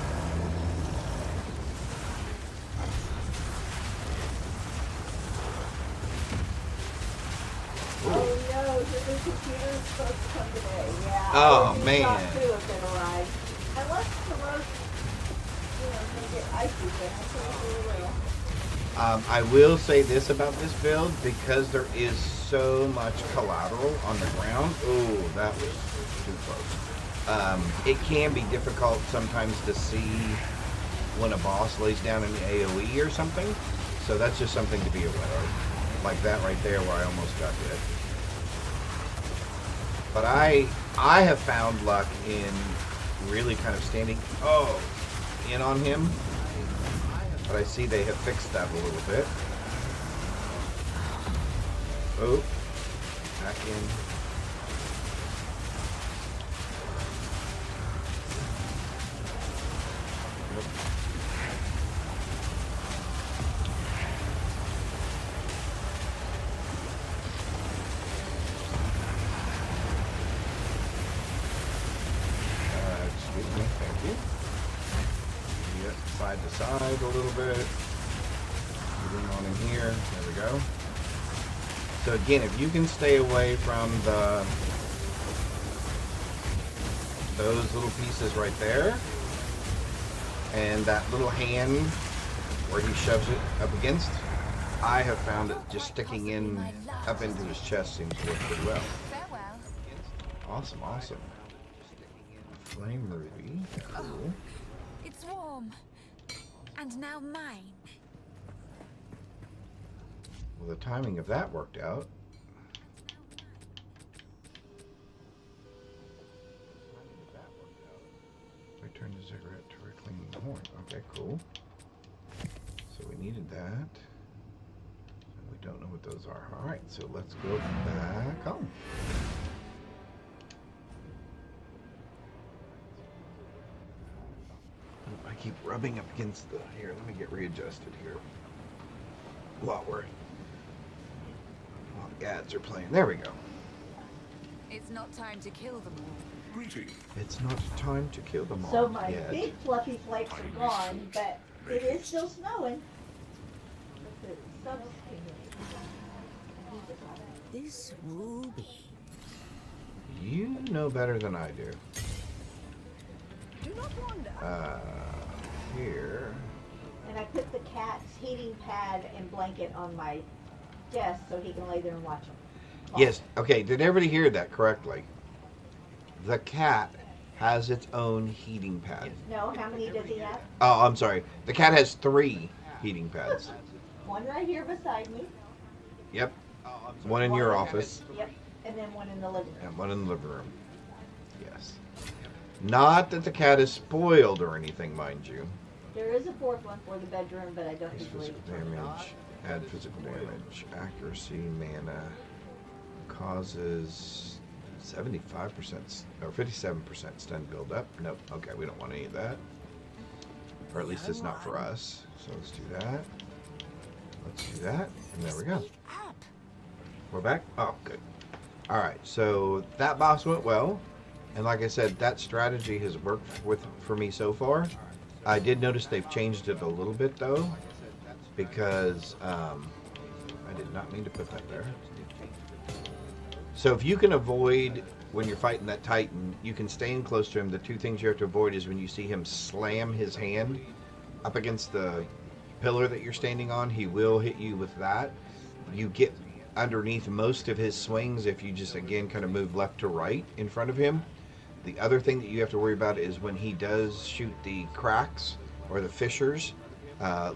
Oh no, the new computer is supposed to come today. Yeah. Oh, I man. thought two of them arrived. Unless the roast, gonna get icy, then I think it will. I will say this about this build, because there is so much collateral on the ground. Oh, that was too close. It can be difficult sometimes to see when a boss lays down an AoE or something. So that's just something to be aware of. Like that right there where I almost got hit. But I have found luck in really kind of standing in on him. But I see they have fixed that a little bit. Oh. back in. Nope. Excuse me, thank you. Yep, side to side a little bit. Moving on in here. There we go. So again, if you can stay away from those little pieces right there, and that little hand where he shoves it up against, I have found it just sticking in up into his chest seems to work pretty well. Farewell. Awesome, awesome. Flame ruby, cool. Oh, it's warm. And now mine. Well, the timing of that worked out. Return the cigarette to reclaim the horn. Okay, cool. So we needed that. And we don't know what those are. Alright, so let's go back home. I keep rubbing up against the... Here, let me get readjusted here. While the ads are playing. There we go. It's not time to kill them all. Greetings. It's not time to kill them all So my yet. big fluffy flakes are gone, but it is still snowing. But the sun's This ruby. You know better than I do. Do not wander. Here. And I put the cat's heating pad and blanket on my desk so he can lay there and watch them. Yes, okay, did everybody hear that correctly? The cat has its own heating pad. No, how many does he have? Oh, I'm sorry. The cat has 3 heating pads. One right here beside me. Yep. One in your office Yep. And then one in the living room. and one in the living room. Yes. Not that the cat is spoiled or anything, mind you. There is a fourth one for the bedroom, but I don't Increase usually physical turn it on. damage. Add physical damage. Accuracy, mana. Causes 75% or 57% stun buildup. Nope. Okay, we don't want any of that. Or at least it's not for us. So let's do that. Let's do that. And there we go. Up. We're back? Oh, good. Alright, so that boss went well. And like I said, that strategy has worked for me so far. I did notice they've changed it a little bit though. Because I did not mean to put that there. So if you can avoid, when you're fighting that Titan, you can stay in close to him. The 2 things you have to avoid is when you see him slam his hand up against the pillar that you're standing on, he will hit you with that. You get underneath most of his swings if you just, again, kind of move left to right in front of him. The other thing that you have to worry about is when he does shoot the cracks or the fissures,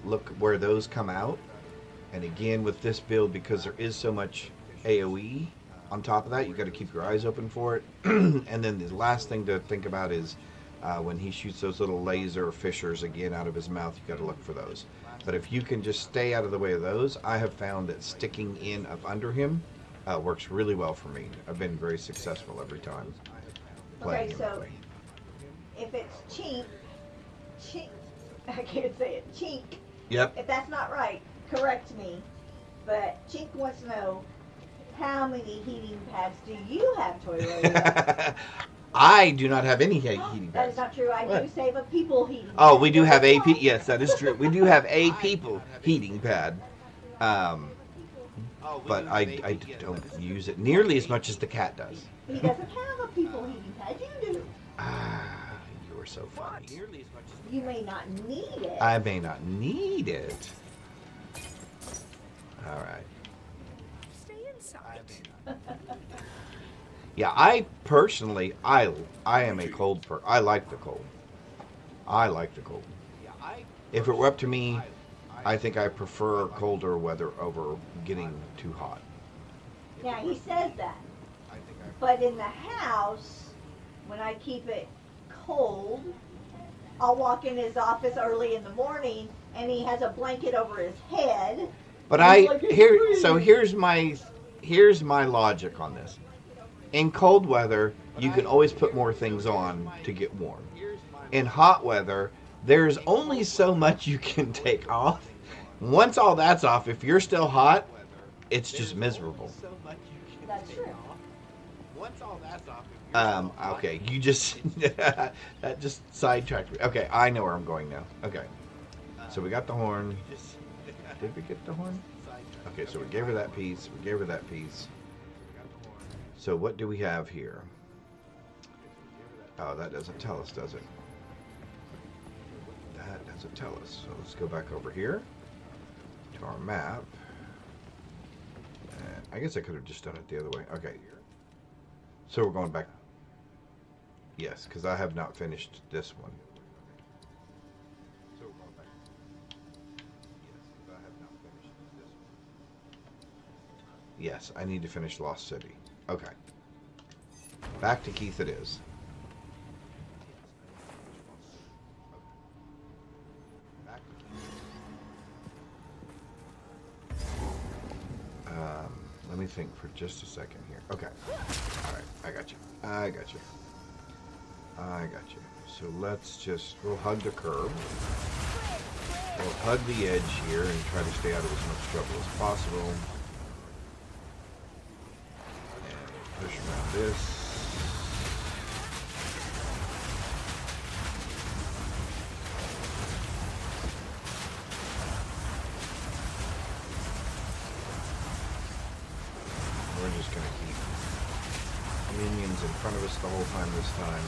look where those come out. And again, with this build, because there is so much AoE, on top of that, you've got to keep your eyes open for it. And then the last thing to think about is when he shoots those little laser fissures again out of his mouth, you've got to look for those. But if you can just stay out of the way of those, I have found that sticking in up under him works really well for me. I've been very successful every time playing him that way. If it's chink, I can't say it, chink. Yep. If that's not right, correct me. But Chink wants to know, how many heating pads do you have, toyrodeo? I do not have any heating That is pads. not true. I do save a people heating pad. Oh, we do have a yes, that is true. We do have a people heating pad, but I don't use it nearly as much as the cat does. He doesn't have a people heating pad. You do. You are so funny. You may not need it. I may not need it. All right. Stay inside. Yeah, I personally, I am a cold person. I like the cold. I like the cold. If it were up to me, I think I prefer colder weather over getting too hot. Now, he says that. But in the house, when I keep it cold, I'll walk in his office early in the morning, and he has a blanket over his head. But It's like it's freezing. here's my logic on this. In cold weather, you can always put more things on to get warm. In hot weather, there's only so much you can take off. Once all that's off, if you're still hot, it's just miserable. That's true. Okay, you just that just sidetracked me. Okay, I know where I'm going now. Okay, so we got the horn. Did we get the horn? Okay, so we gave her that piece. We gave her that piece. So what do we have here? Oh, that doesn't tell us, does it? That doesn't tell us. So let's go back over here to our map. I guess I could have just done it the other way. Okay. So we're going back. Yes, because I have not finished this one. So we're going back. Yes, because I have not finished this one. Yes, I need to finish Lost City. Okay. Back to Keith it is. Let me think for just a second here. Okay. Alright, I got you. I got you. I got you. So we'll hug the curb. We'll hug the edge here and try to stay out of as much trouble as possible. And push around this. We're just going to keep minions in front of us the whole time this time.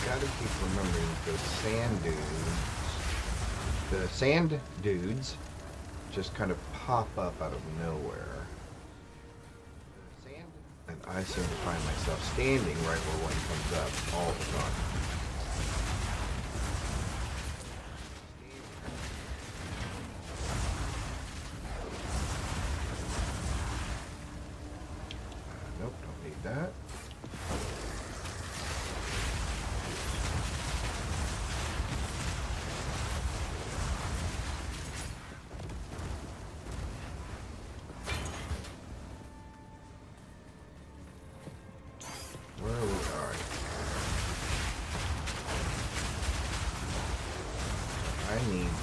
Gotta keep remembering the sand dudes just kind of pop up out of nowhere. And I seem to find myself standing right where one comes up all the time. Nope, don't need that.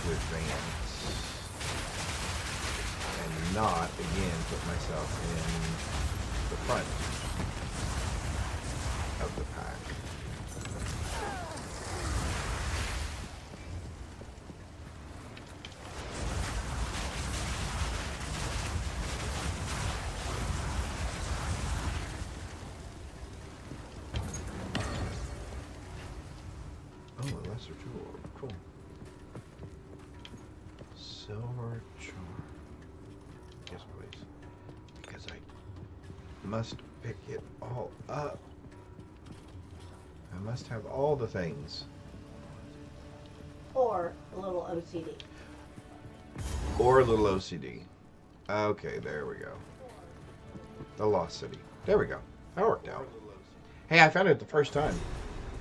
Advance and not again put myself in the front of the pack. Oh, a lesser jewel. Cool. Silver charm. Yes, please. Because I must pick it all up. I must have all the things. Or a little OCD. Or a little OCD. Okay, there we go. The Lost City. There we go. That worked out. Hey, I found it the first time.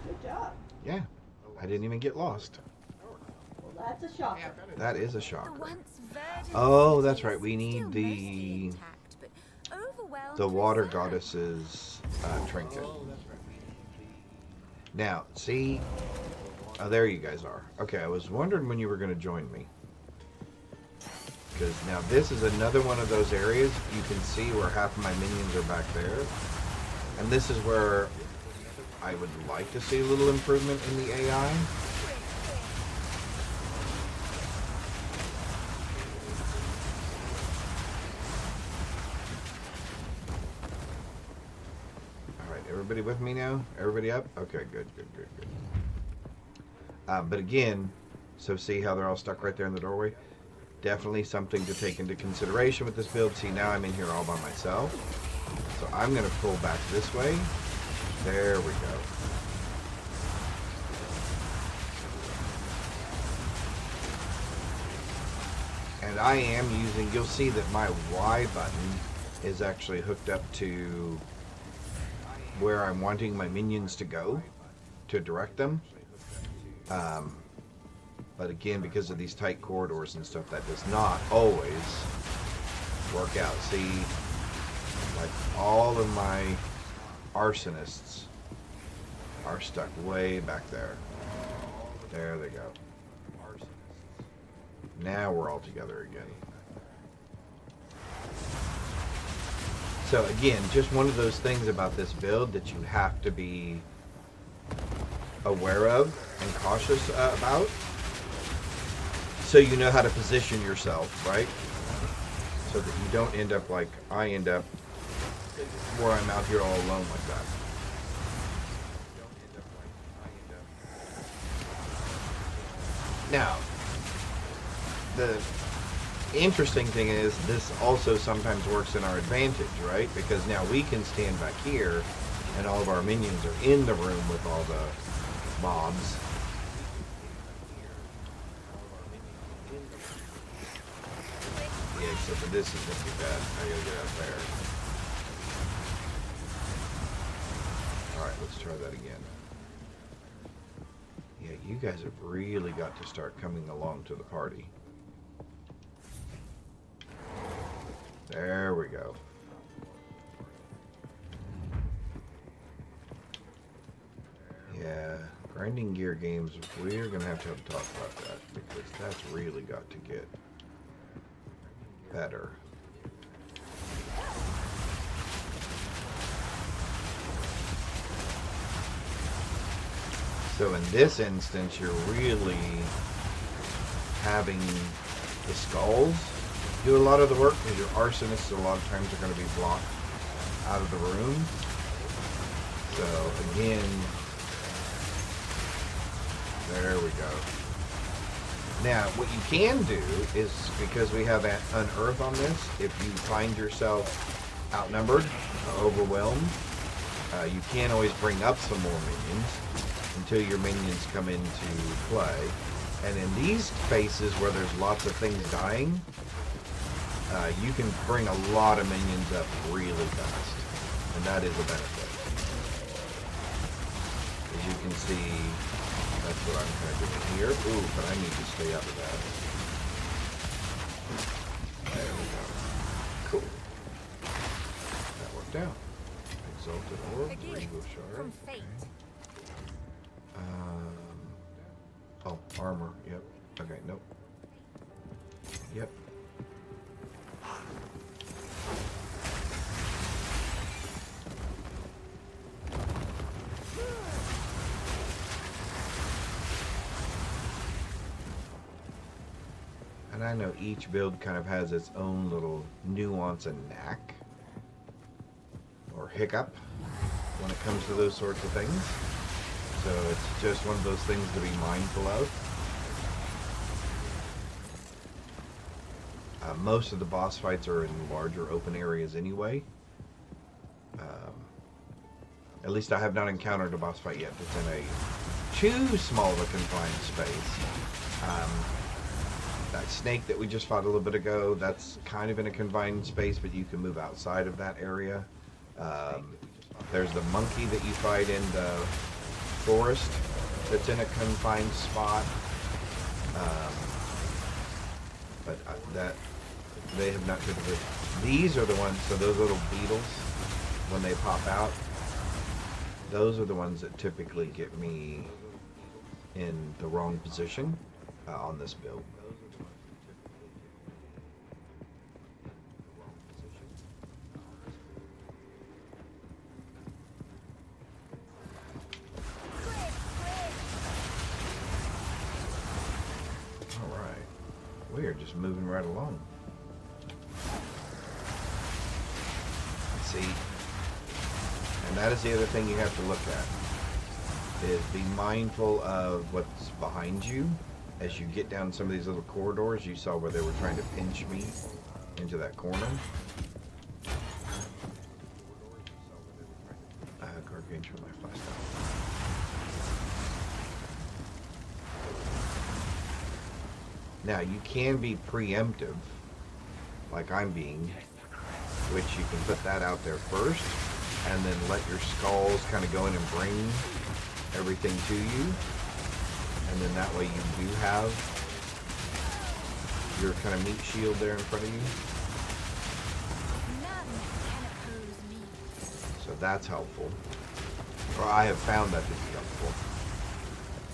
Good job. Yeah. I didn't even get lost. That's a shocker. That is a shocker. Oh, that's right. We need the water goddess's trinket. Now, see? Oh, there you guys are. Okay, I was wondering when you were going to join me. Because now this is another one of those areas. You can see where half of my minions are back there. And this is where I would like to see a little improvement in the AI. Everybody with me now? Everybody up? Okay, good. But again, so see how they're all stuck right there in the doorway? Definitely something to take into consideration with this build. See, now I'm in here all by myself. So I'm going to pull back this way. There we go. And I am using, you'll see that my Y button is actually hooked up to where I'm wanting my minions to go to direct them. But again, because of these tight corridors and stuff, that does not always work out. See, like all of my arsonists are stuck way back there. There they go. Now we're all together again. So again, just one of those things about this build that you have to be aware of and cautious about, so you know how to position yourself, right? So that you don't end up like I end up, where I'm out here all alone like that. Now, the interesting thing is this also sometimes works in our advantage, right? Because now we can stand back here and all of our minions are in the room with all the mobs. Yeah, except for this is going to be bad. I gotta get out there. Alright, let's try that again. Yeah, you guys have really got to start coming along to the party. There we go. Yeah, grinding gear games, we're going to have a talk about that because that's really got to get better. So in this instance, you're really having the skulls do a lot of the work because your arsonists a lot of times are going to be blocked out of the room. So again, there we go. Now, what you can do is, because we have an unearth on this, if you find yourself outnumbered or overwhelmed, you can always bring up some more minions until your minions come into play. And in these spaces where there's lots of things dying, you can bring a lot of minions up really fast, and that is a benefit. As you can see, that's what I'm kind of doing here. Ooh, but I need to stay out of that. There we go. Cool. That worked out. Exalted Orb, Rainbow Shard. From fate. Oh, armor. Yep. Okay, nope. Yep. And I know each build kind of has its own little nuance and knack or hiccup when it comes to those sorts of things. So it's just one of those things to be mindful of. Most of the boss fights are in larger open areas anyway. At least I have not encountered a boss fight yet that's in a too small of a confined space. That snake that we just fought a little bit ago, that's kind of in a confined space, but you can move outside of that area. There's the monkey that you fight in the forest that's in a confined spot. But that they have not typically. These are the ones, so those little beetles, when they pop out, those are the ones that typically get me in the wrong position on this build. We are just moving right along. See, and that is the other thing you have to look at. is be mindful of what's behind you. As you get down some of these little corridors, you saw where they were trying to pinch me into that corner. Carcage for my flashlight. Now, you can be preemptive, like I'm being, which you can put that out there first, and then let your skulls kind of go in and bring everything to you. And then that way you do have your kind of meat shield there in front of you. None can oppose me. So that's helpful. Or I have found that to be helpful.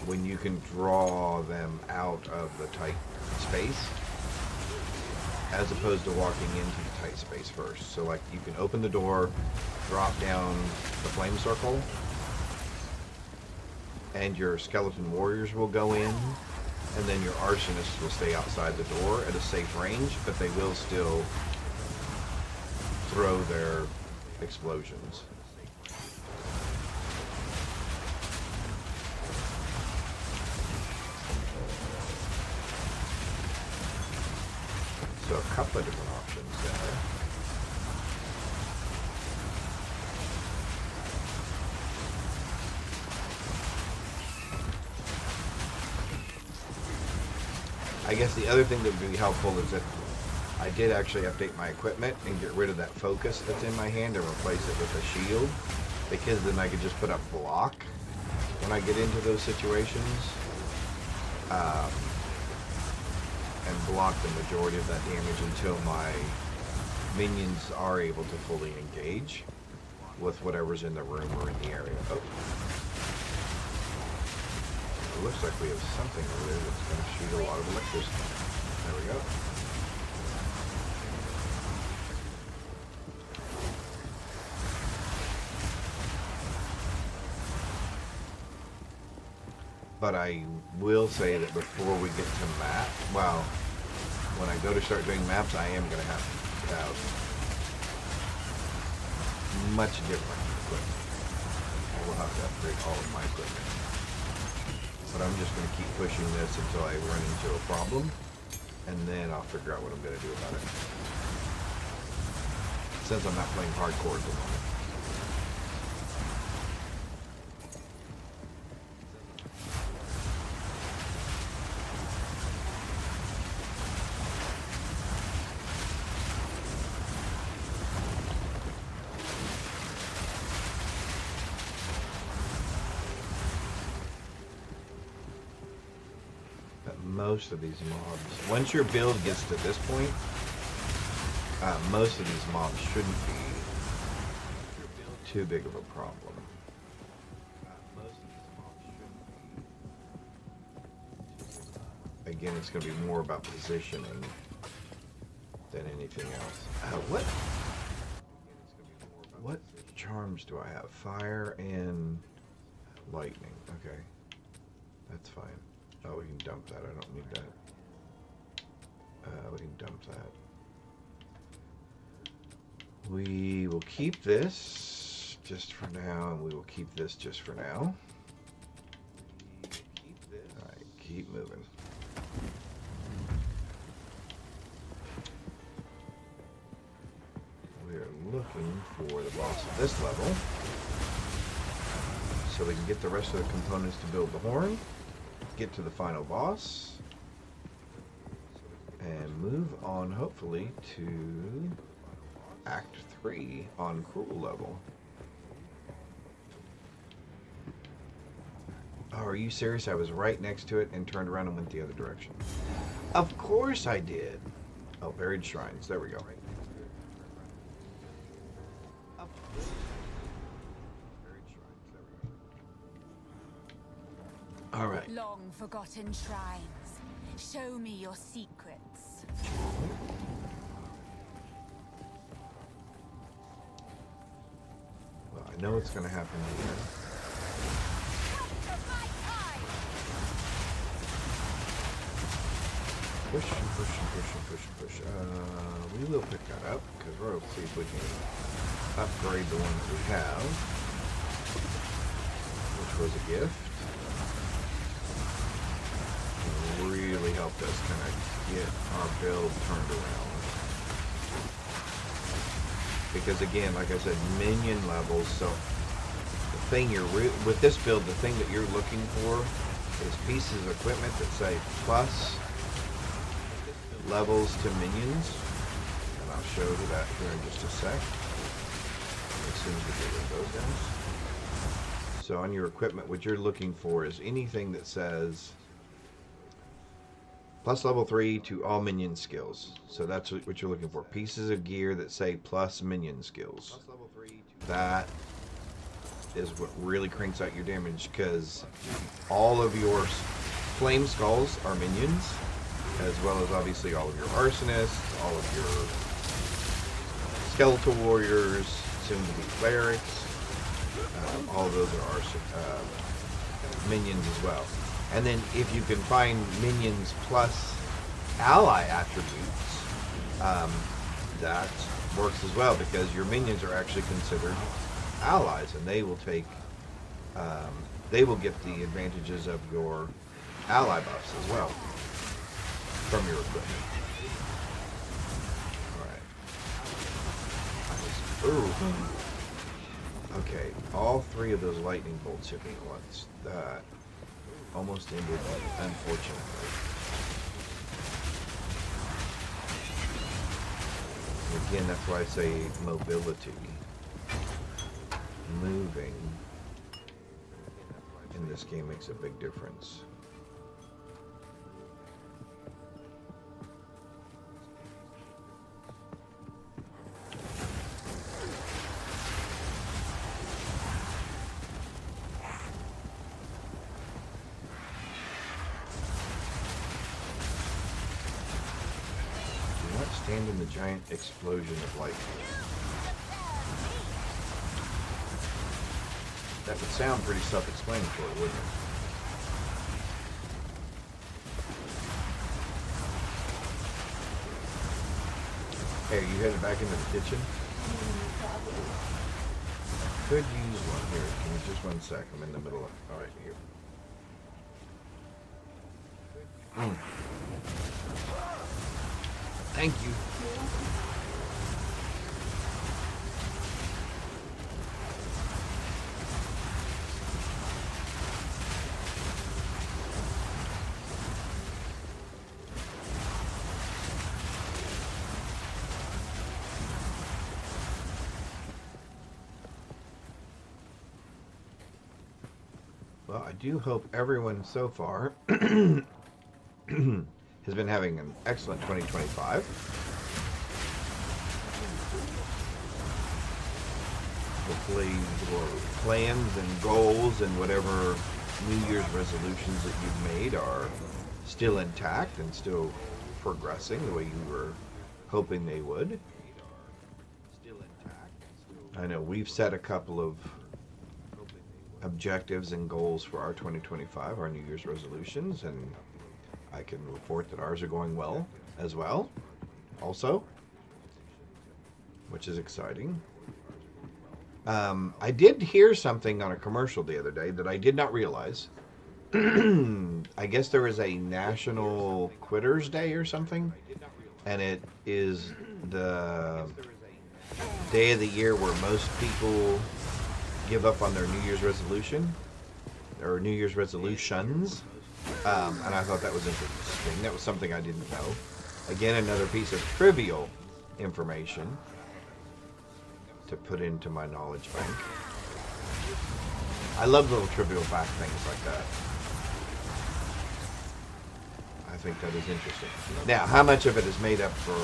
When you can draw them out of the tight space, as opposed to walking into the tight space first. So like you can open the door, drop down the flame circle, and your skeleton warriors will go in, and then your arsonists will stay outside the door at a safe range, but they will still throw their explosions. So a couple of different options there. I guess the other thing that would be helpful is that I did actually update my equipment and get rid of that focus that's in my hand and replace it with a shield, because then I could just put a block when I get into those situations and block the majority of that damage until my minions are able to fully engage with whatever's in the room or in the area. Oh. It looks like we have something over there that's going to shoot a lot of electricity. There we go. But I will say that before we get to map, well, when I go to start doing maps, I am going to have much different equipment. I will have to upgrade all of my equipment. But I'm just going to keep pushing this until I run into a problem, and then I'll figure out what I'm going to do about it. Since I'm not playing hardcore at the moment. Most of these mobs, once your build gets to this point, most of these mobs shouldn't be too big of a problem. Again, it's going to be more about positioning than anything else. What charms do I have? Fire and lightning. Okay, that's fine. Oh, we can dump that. I don't need that. We can dump that. We will keep this just for now, and we will keep this just for now. Alright, keep moving. We are looking for the boss at this level, so we can get the rest of the components to build the horn. Get to the final boss and move on, hopefully, to Act 3 on Cruel level. Oh, are you serious? I was right next to it and turned around and went the other direction. Of course I did. Oh, buried shrines. There we go. All right. Long forgotten shrines. Show me your secrets. Well, I know what's going to happen here. Push and push and push and push and push. We will pick that up because we'll see if we can upgrade the one that we have. Which which was a gift. It really helped us kind of get our build turned around. Because again, like I said, minion levels, so the thing with this build, the thing that you're looking for is pieces of equipment that say plus levels to minions. And I'll show you that here in just a sec. As soon as we get rid of those guys. So on your equipment, what you're looking for is anything that says plus level 3 to all minion skills. So that's what you're looking for. Pieces of gear that say plus minion skills. That is what really cranks out your damage, because all of your flame skulls are minions, as well as obviously all of your arsonists, all of your skeletal warriors, soon to be clerics. All of those are minions as well. And then if you can find minions plus ally attributes, that works as well, because your minions are actually considered allies, and they will take, they will get the advantages of your ally buffs as well from your equipment. Alright. Ooh. Okay, all 3 of those lightning bolts hit me at once. That almost ended, unfortunately. Again, that's why I say mobility. Moving in this game makes a big difference. Stand in the giant explosion of lightning. That would sound pretty self-explanatory, wouldn't it? Hey, are you headed back into the kitchen? Could use one here. Give me just 1 sec. I'm in the middle of... Alright, here. Thank you. Well, I do hope everyone so far has been having an excellent 2025. Hopefully your plans and goals and whatever New Year's resolutions that you've made are still intact and still progressing the way you were hoping they would. I know we've set a couple of objectives and goals for our 2025, our New Year's resolutions, and I can report that ours are going well as well, also, which is exciting. I did hear something on a commercial the other day that I did not realize. I guess there is a National Quitters Day or something, and it is the day of the year where most people give up on their New Year's resolution, or New Year's resolutions. And I thought that was interesting. That was something I didn't know. Again, another piece of trivial information to put into my knowledge bank. I love little trivial fact things like that. I think that is interesting. Now, how much of it is made up for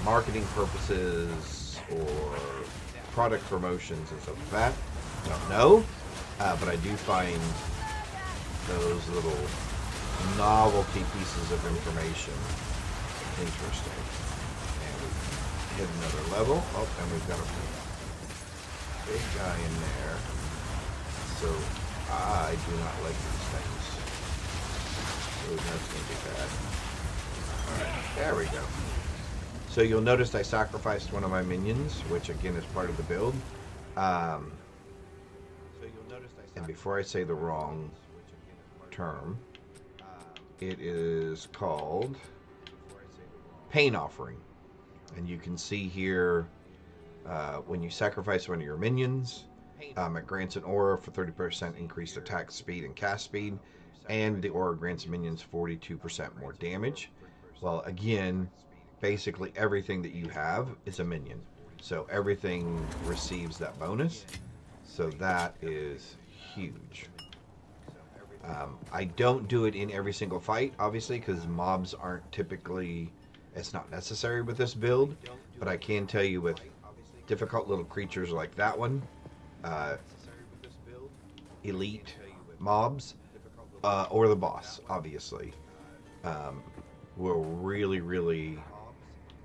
marketing purposes or product promotions and stuff like that, I don't know. But I do find those little novelty pieces of information interesting. And we hit another level. Oh, and we've got a big guy in there. So I do not like these things. So that's going to be bad. Alright, there we go. So you'll notice I sacrificed one of my minions, which again is part of the build. So you'll notice I And before I say the wrong term, it is called Pain Offering. And you can see here when you sacrifice one of your minions, it grants an aura for 30% increased attack speed and cast speed, and the aura grants minions 42% more damage. Well, again, basically everything that you have is a minion, so everything receives that bonus. So that is huge. I don't do it in every single fight, obviously, because mobs aren't typically, it's not necessary with this build, but I can tell you with difficult little creatures like that one, elite mobs, or the boss, obviously, will really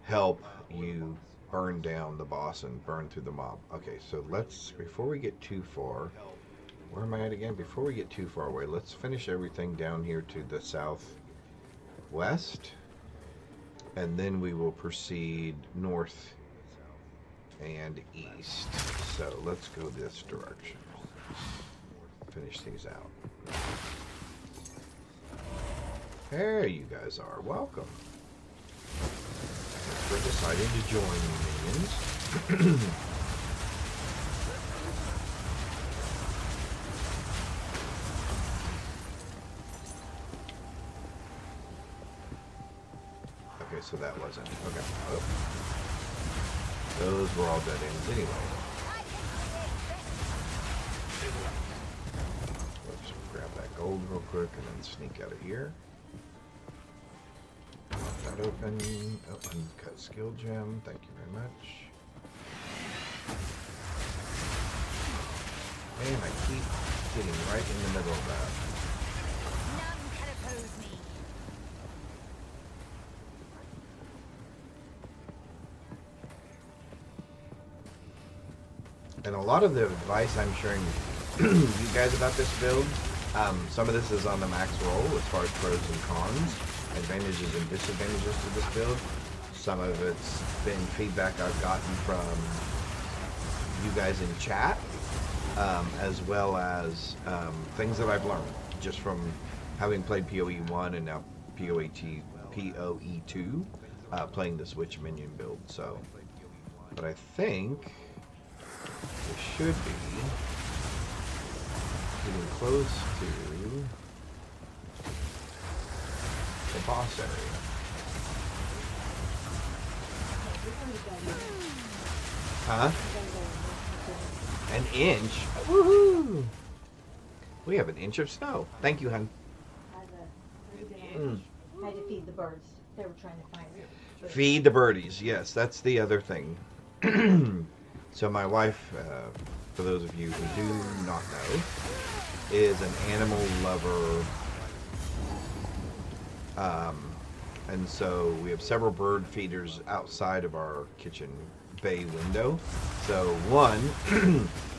help you burn down the boss and burn through the mob. Okay, so let's, before we get too far, where am I at again? Before we get too far away, let's finish everything down here to the southwest, and then we will proceed north and east. So let's go this direction. Finish these out. There you guys are. Welcome. Thanks for deciding to join me, minions. Okay, so that wasn't. Okay. Oh. Those were all dead ends anyway. Let's grab that gold real quick and then sneak out of here. Pop that open. Oh, uncut skill gem. Thank you very much. And I keep getting right in the middle of that. None can oppose me. And a lot of the advice I'm sharing with you guys about this build, some of this is on the max roll as far as pros and cons, advantages and disadvantages to this build. Some of it's been feedback I've gotten from you guys in chat, as well as things that I've learned just from having played PoE 1 and now PoE 2, playing the Switch minion build. So, but I think we should be getting close to the boss area. Huh? An inch? Woohoo! We have an inch of snow. Thank you, hon. I had to feed the birds. They were trying to find it. Feed the birdies. Yes, that's the other thing. So my wife, for those of you who do not know, is an animal lover. And so we have several bird feeders outside of our kitchen bay window. So one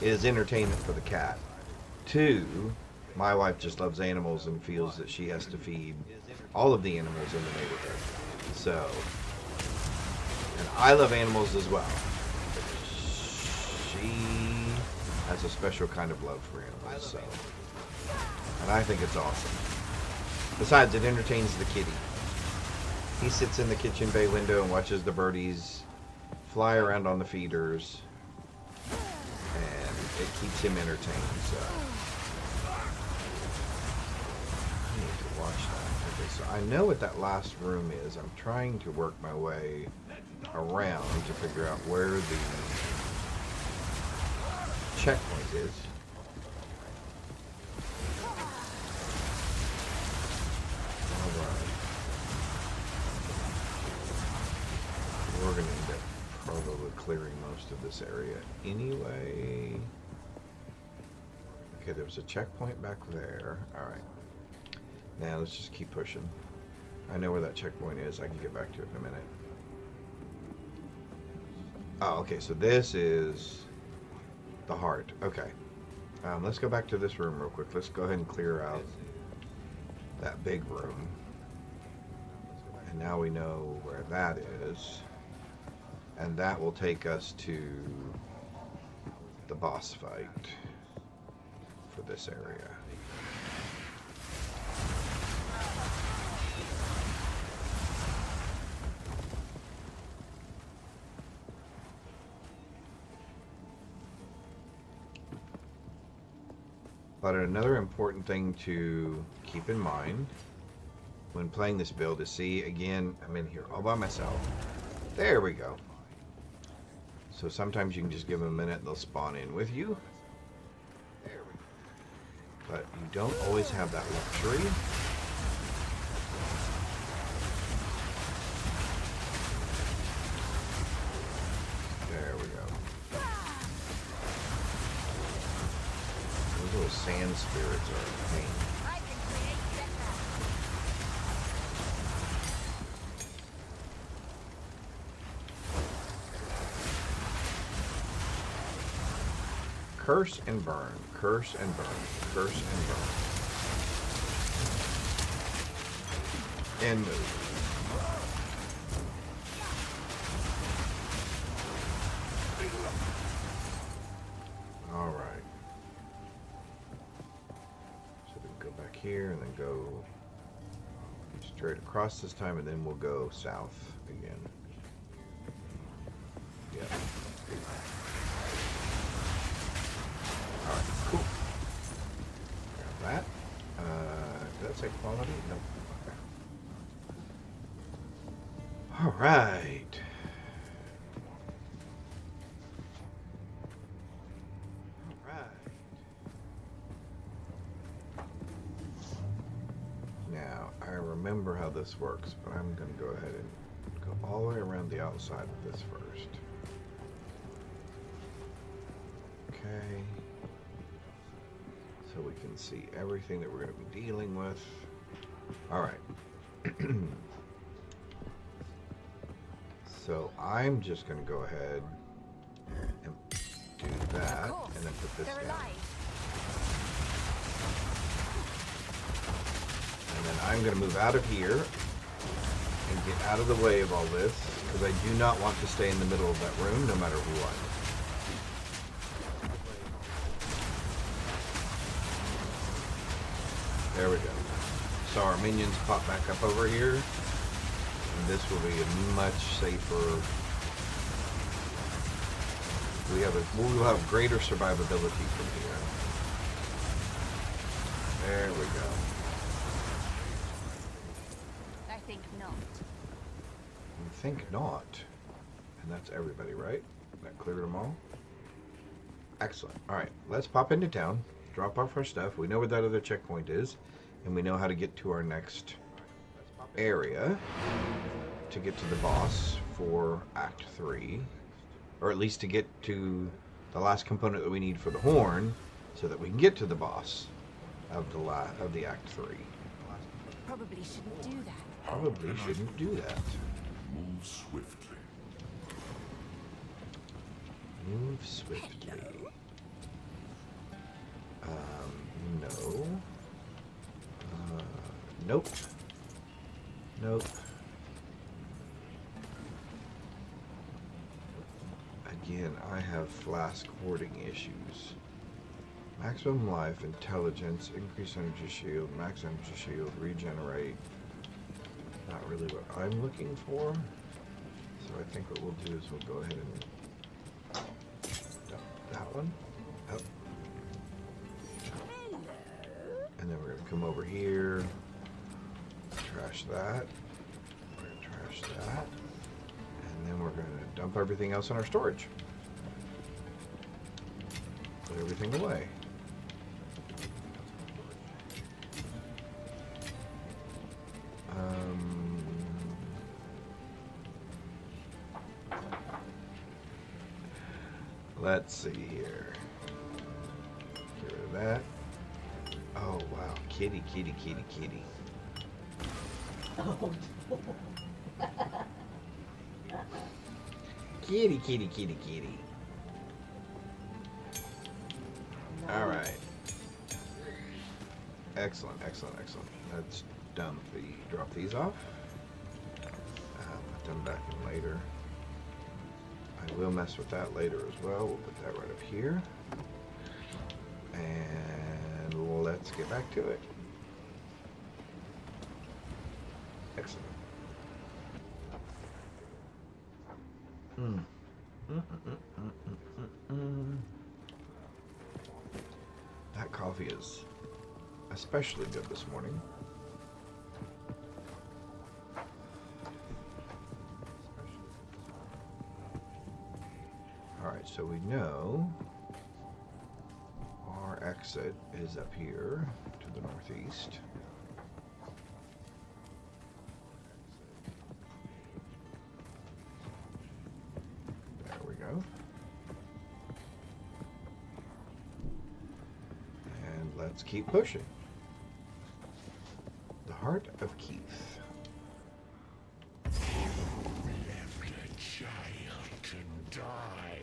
is entertainment for the cat. Two, my wife just loves animals and feels that she has to feed all of the animals in the neighborhood. So, and I love animals as well. She has a special kind of love for animals, so, and I think it's awesome. Besides, it entertains the kitty. He sits in the kitchen bay window and watches the birdies fly around on the feeders, and it keeps him entertained, so. I need to watch that. Okay, so I know what that last room is. I'm trying to work my way around to figure out where the checkpoint is. Alright. We're going to end up probably clearing most of this area anyway. Okay, there was a checkpoint back there. Alright. Now let's just keep pushing. I know where that checkpoint is. I can get back to it in a minute. Oh, okay, so this is the heart. Okay. Let's go back to this room real quick. Let's go ahead and clear out that big room. And now we know where that is. And that will take us to the boss fight. for this area. But another important thing to keep in mind when playing this build is, see, again, I'm in here all by myself. There we go. So sometimes you can just give them a minute and they'll spawn in with you. But you don't always have that luxury. There we go. Those little sand spirits are a pain. Curse and burn, curse and burn, curse and burn. And move. All right. So we can go back here and then go straight across this time, and then we'll go south again. Yeah. Alright, cool. Grab that. Did that say quality? No. Okay. Alright. Alright. Now, I remember how this works, but I'm going to go ahead and go all the way around the outside of this first. Okay. So we can see everything that we're going to be dealing with. All right. So I'm just going to go ahead and do that, and then put this down. And then I'm going to move out of here and get out of the way of all this, because I do not want to stay in the middle of that room no matter what. There we go. So our minions pop back up over here, and this will be a much safer. We'll have greater survivability from here. There we go. I think not. You think not? And that's everybody, right? That cleared them all? Excellent. All right, let's pop into town, drop off our stuff. We know where that other checkpoint is, and we know how to get to our next area to get to the boss for Act 3. Or at least to get to the last component that we need for the horn, so that we can get to the boss of the Act 3. Probably shouldn't do that. Probably shouldn't do that. Move swiftly. Move swiftly. No. Nope. Nope. Again, I have flask hoarding issues. Maximum life, intelligence, increase energy shield, max energy shield, regenerate. Not really what I'm looking for. So I think what we'll do is we'll go ahead and dump that one. Up. And then we're going to come over here, trash that, we're going to trash that, and then we're going to dump everything else in our storage. Put everything away. Let's see here. Get rid of that. Oh wow, kitty, kitty, kitty, kitty. Oh, Kitty, kitty, kitty, kitty. All right. Excellent, excellent, excellent. Let's drop these off. Put them back in later. I will mess with that later as well. We'll put that right up here. And well, let's get back to it. Excellent. That coffee is especially good this morning. Alright, so we know our exit is up here to the northeast. There we go. And let's keep pushing. The Heart of Keith. Left a child to die.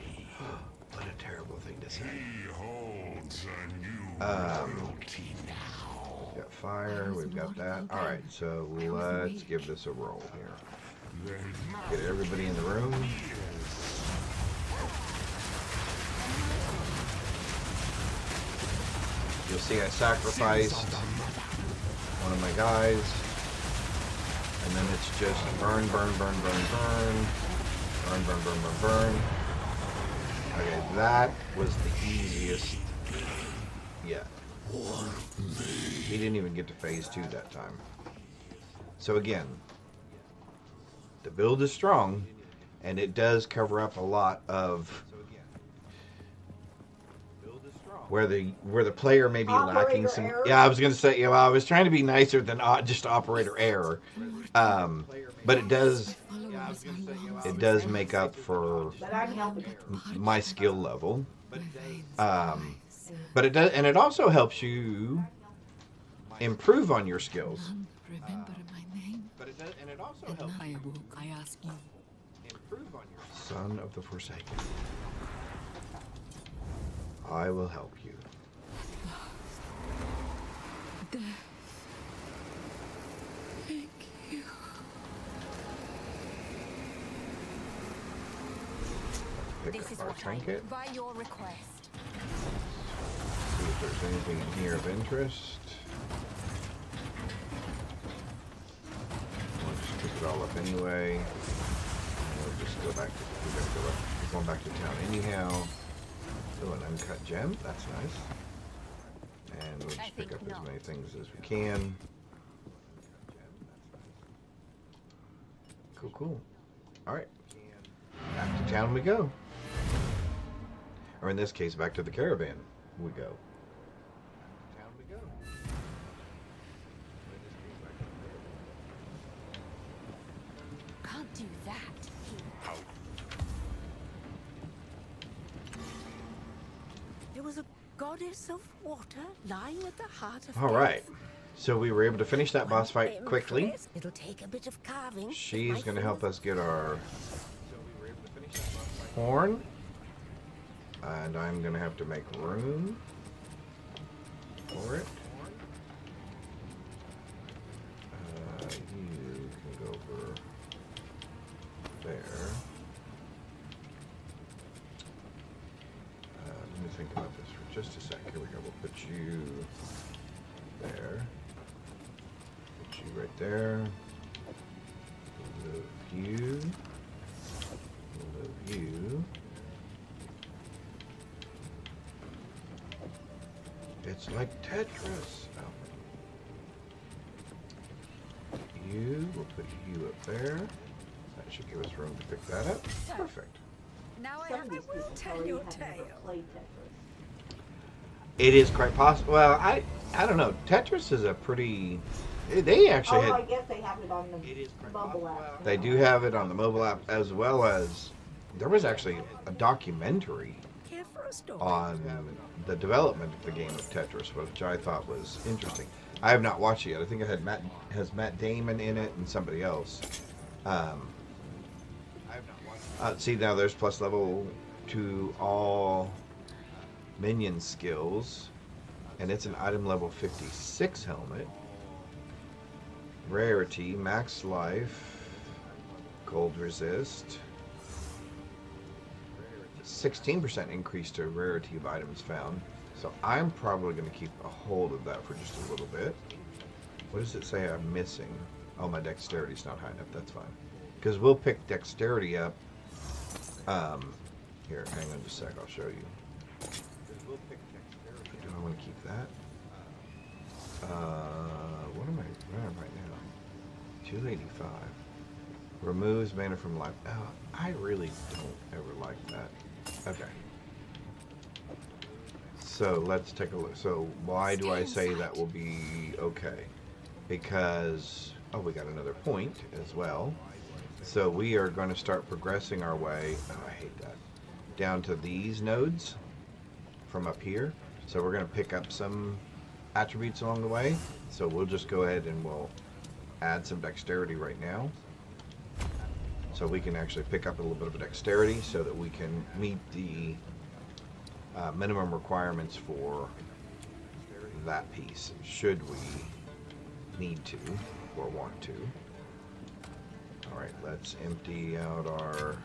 What a terrible thing to say. He holds a new royalty now. We've got fire, we've got that. Alright, so let's give this a roll here. Get everybody in the room. You'll see I sacrificed one of my guys. And then it's just burn, burn, burn, burn, burn. Burn, burn, burn, burn, burn. Okay, that was the easiest yet. He didn't even get to phase 2 that time. So again, the build is strong, and it does cover up a lot of where the player may be lacking some. Error. Yeah, I was going to say. Yeah, well, I was trying to be nicer than just operator error, but it does. It does make up for But I'm helping. my skill level. But it does, and it also helps you improve on your skills. Remember my name. But it does, and it also And helps I awoke, I ask you. improve on your Son of the Forsaken. I will help you. Thank you. Pick This is up our what I trinket. by your request. See if there's anything in here of interest. We'll just pick it all up anyway. And we'll just go back to, we're going back to town anyhow. Oh, an uncut gem. That's nice. And we'll just pick up as many things as we can. Cool, cool. Alright. Back to town we go. Or in this case, back to the caravan we go. Town we go. Can't do that. There was a goddess of water lying at the heart of All right. So we were able to finish that boss fight death. quickly. It'll take a bit of carving. She's going to help us get our horn. And I'm going to have to make room for it. You can go over there. Let me think about this for just a sec. Here we go. We'll put you there. Put you right there. Move you. Move you. It's like Tetris. Oh. You, we'll put you up there. That should give us room to pick that up. Perfect. Now I Some have of these to people tell probably your have never tale. played Tetris. It is quite possible. Well, I don't know. Tetris is a pretty. They actually Oh, I had. guess they have it on the mobile app. They do have it on the mobile app as well as. There was actually a documentary Here for a story. on the development of the game of Tetris, which I thought was interesting. I have not watched it yet. I think it had Matt Damon in it and somebody else. See, now there's plus level to all minion skills, and it's an item level 56 helmet. Rarity, max life, cold resist. 16% increase to rarity of items found. So I'm probably going to keep a hold of that for just a little bit. What does it say I'm missing? Oh, my dexterity's not high enough. That's fine. Because we'll pick dexterity up. Here, hang on just a sec. I'll show you. Do I want to keep that? What am I right now? 285. Removes mana from life. Oh, I really don't ever like that. Okay. So let's take a look. So why do I say that will be okay? Because, oh, we got another point as well. So we are going to start progressing our way, oh, I hate that, down to these nodes from up here. So we're going to pick up some attributes along the way. So we'll just go ahead and we'll add some dexterity right now. So we can actually pick up a little bit of a dexterity so that we can meet the minimum requirements for that piece, should we need to or want to. Alright, let's empty out our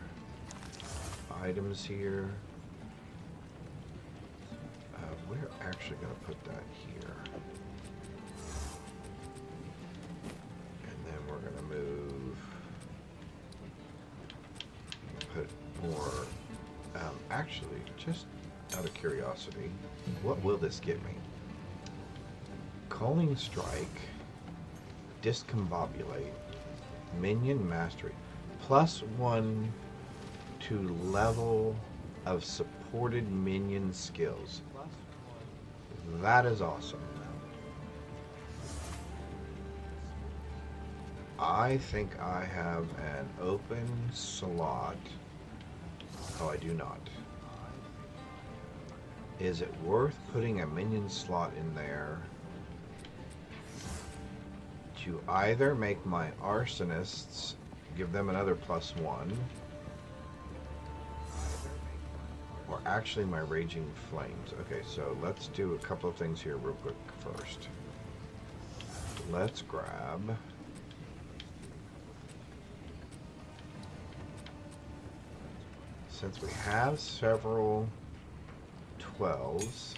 items here. We're actually going to put that here. And then we're going to move, put more, actually, just out of curiosity, what will this get me? Calling Strike, Discombobulate, Minion Mastery, +1 to level of supported minion skills. That is awesome. I think I have an open slot. Oh, I do not. Is it worth putting a minion slot in there to either make my arsonists, give them another +1, or actually my raging flames? Okay, so let's do a couple of things here real quick first. Let's grab since we have several 12s,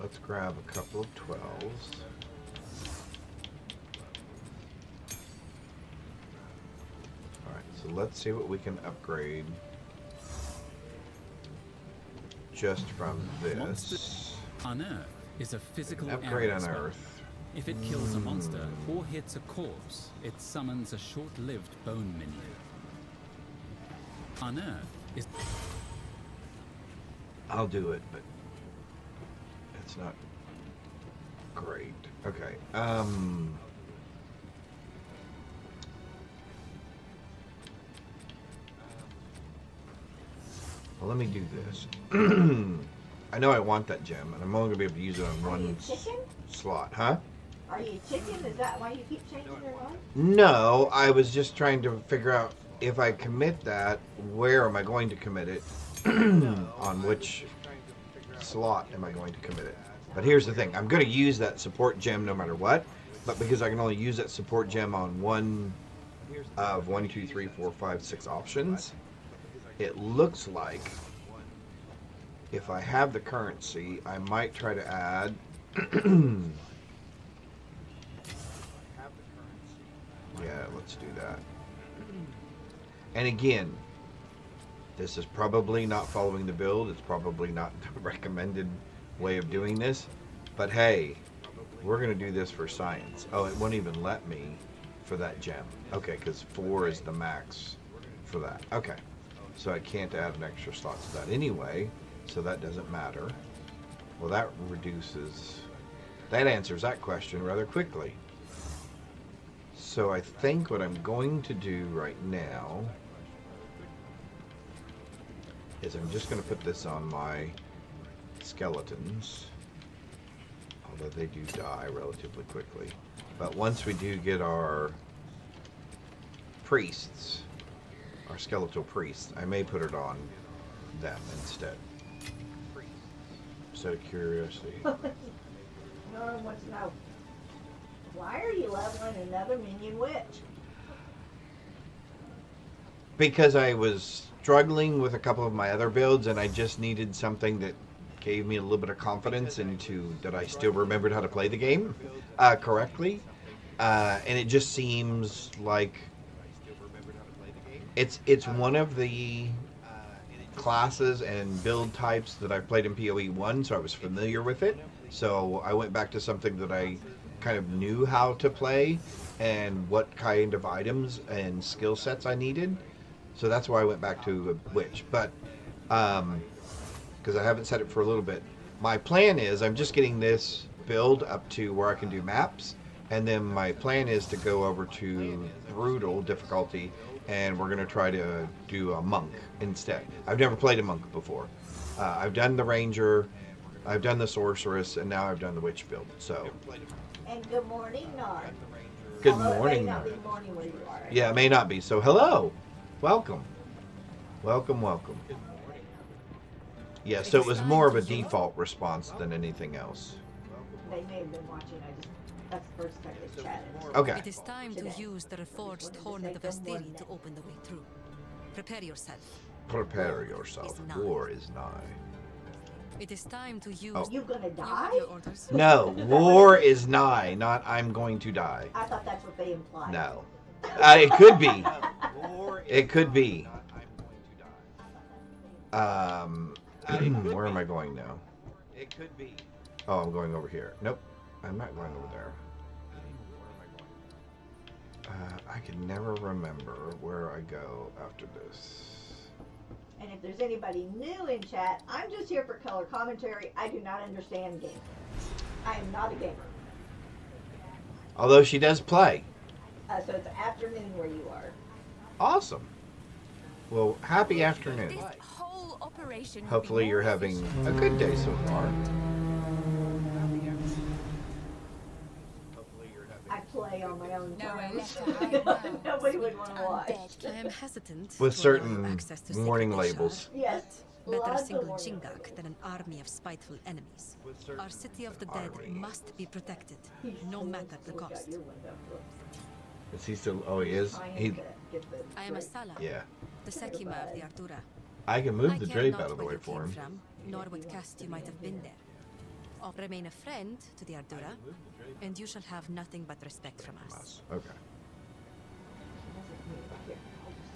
let's grab a couple of 12s. Alright, so let's see what we can upgrade just from this. Unearth is a physical Upgrade area spell. Unearth. If it kills a monster or hits a corpse, it summons a short-lived bone minion. Unearth is... I'll do it, but it's not great. Okay. Well, let me do this. I know I want that gem, and I'm only gonna be able to use it on one slot, huh? Are you chicken? Is that why you keep changing your mind? No, I was just trying to figure out if I commit that, where am I going to commit it? On which slot am I going to commit it? But here's the thing, I'm going to use that support gem no matter what, but because I can only use that support gem on one of 1, 2, 3, 4, 5, 6 options, it looks like if I have the currency, I might try to add yeah, let's do that. And again, this is probably not following the build. It's probably not the recommended way of doing this. But hey, we're going to do this for science. Oh, it won't even let me for that gem. Okay, because 4 is the max for that. Okay, so I can't add an extra slot to that anyway, so that doesn't matter. Well, that reduces... That answers that question rather quickly. So I think what I'm going to do right now is I'm just going to put this on my skeletons, although they do die relatively quickly. But once we do get our priests, our skeletal priests, I may put it on them instead. So curiosity. No one wants to know. Why are you leveling another minion witch? Because I was struggling with a couple of my other builds and I just needed something that gave me a little bit of confidence into that I still remembered how to play the game correctly. And it just seems like it's one of the classes and build types that I've played in PoE 1, so I was familiar with it. So I went back to something that I kind of knew how to play and what kind of items and skill sets I needed. So that's why I went back to Witch. But because I haven't set it for a little bit, my plan is I'm just getting this build up to where I can do maps, and then my plan is to go over to brutal difficulty, and we're going to try to do a monk instead. I've never played a monk before. I've done the ranger, I've done the sorceress, and now I've done the witch build. So. And good morning, Nard. Good Although morning, it may not Nard. be morning where you are. Yeah, it may not be. So hello, welcome, welcome, welcome. Yeah, so it was more of a default response than anything else. They may have been watching. That's the first time they chatted. Okay. It is time to use the reforged horn of the Vestiri to open the way through. Prepare yourself. Prepare yourself. War is nigh. It is time to use. Oh. You gonna You die? have your orders. No, war is nigh, not I'm going to die. I thought that's what they implied. No. It could be. It could be. Where am I going now? It could be. Oh, I'm going over here. Nope. I'm not going over there. I can never remember where I go after this. And if there's anybody new in chat, I'm just here for color commentary. I do not understand gaming. I am not a gamer. Although she does play. So it's afternoon where you are. Awesome. Well, happy afternoon. This whole operation will be Hopefully you're more having efficient. a good day so far. I play on my own Nowhere terms. left to hide now. Nobody would want to watch. Undead. I am hesitant With to certain allow access to warning secret labels. Yes. Better a lots of single warning Jingak labels. than an army of spiteful enemies. Our city of the dead Army. must be protected, He's no still matter the look out cost. your window. Whoops. Is he still? Oh, he is. Trying He. to get the I am a break. Sala, Yeah. the Sekima of the Ardura. I can I move the care drape not out of the where way you for came him. from, nor what caste you might have been there. Or remain a friend to the Ardura, and you shall have nothing but respect from us. Okay.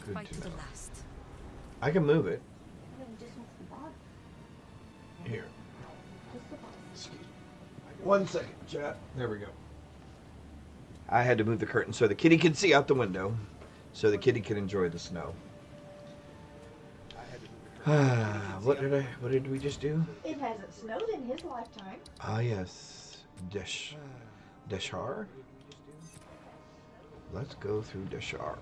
Good Fight to to the know. last. I can move it. No, he just wants the bottom. Here. Just the bottom. Excuse me. 1 second, chat. There we go. I had to move the curtain so the kitty could see out the window, so the kitty could enjoy the snow. What did we just do? It hasn't snowed in his lifetime. Ah, yes. Deshar? Let's go through Deshar.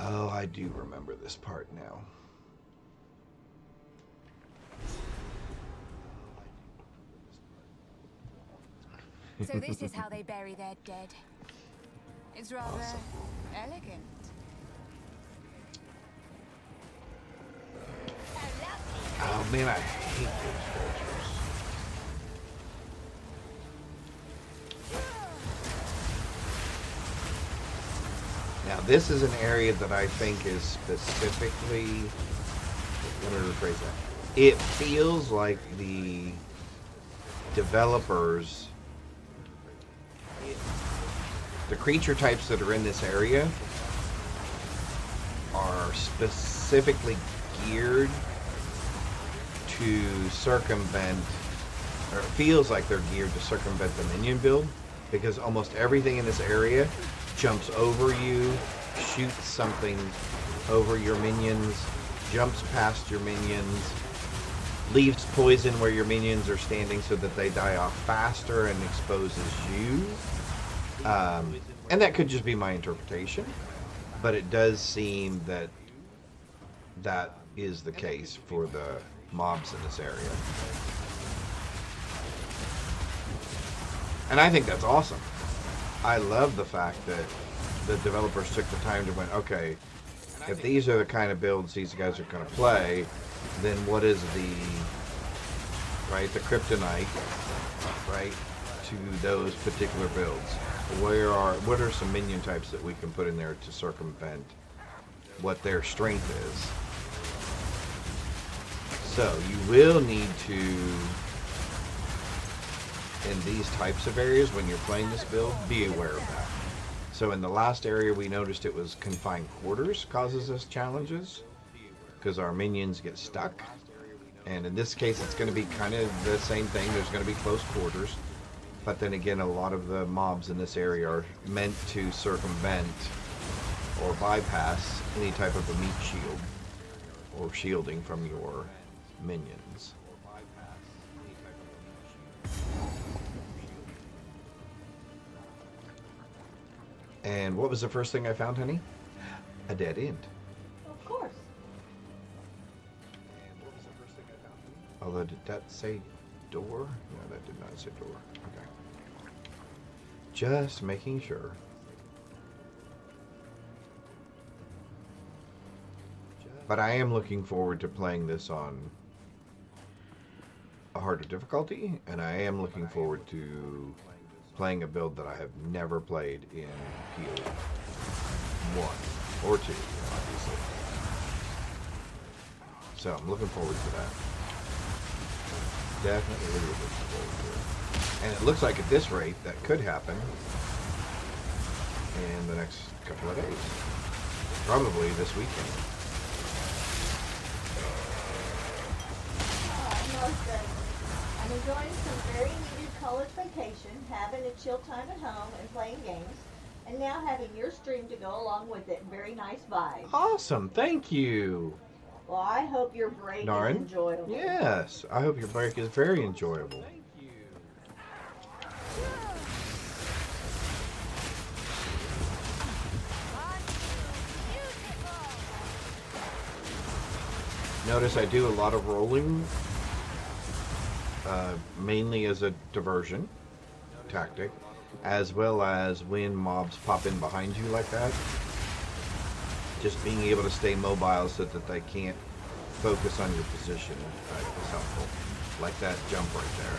Oh, I do remember this part now. So this is how they bury their dead. It's rather Awesome. elegant. Oh man, I hate those vultures. Now this is an area that I think is specifically, let me rephrase that. It feels like the developers, the creature types that are in this area are specifically geared to circumvent, or it feels like they're geared to circumvent the minion build, because almost everything in this area jumps over you, shoots something over your minions, jumps past your minions, leaves poison where your minions are standing so that they die off faster and exposes you. And that could just be my interpretation, but it does seem that that is the case for the mobs in this area. And I think that's awesome. I love the fact that the developers took the time to went, okay, if these are the kind of builds these guys are going to play, then what is the kryptonite, right, to those particular builds? What are some minion types that we can put in there to circumvent what their strength is? So you will need to, in these types of areas when you're playing this build, be aware of that. So in the last area we noticed it was confined quarters causes us challenges because our minions get stuck. And in this case it's going to be kind of the same thing. There's going to be close quarters. But then again, a lot of the mobs in this area are meant to circumvent or bypass any type of a meat shield or shielding from your minions. And what was the first thing I found, honey? A dead end. Of course. Although, did that say door? No, that did not say door. Okay. Just making sure. But I am looking forward to playing this on a harder difficulty, and I am looking forward to playing a build that I have never played in PoE 1 or 2, obviously. So I'm looking forward to that. Definitely looking forward to it. And it looks like at this rate that could happen in the next couple of days. Probably this weekend. I'm enjoying some very needed college vacation, having a chill time at home and playing games, and now having your stream to go along with it. Very nice vibe. Awesome, thank you. Well, I hope your break Naren? is enjoyable. Yes, I hope your break is very enjoyable. Notice I do a lot of rolling, mainly as a diversion tactic, as well as when mobs pop in behind you like that. Just being able to stay mobile so that they can't focus on your position is helpful. Like that jump right there.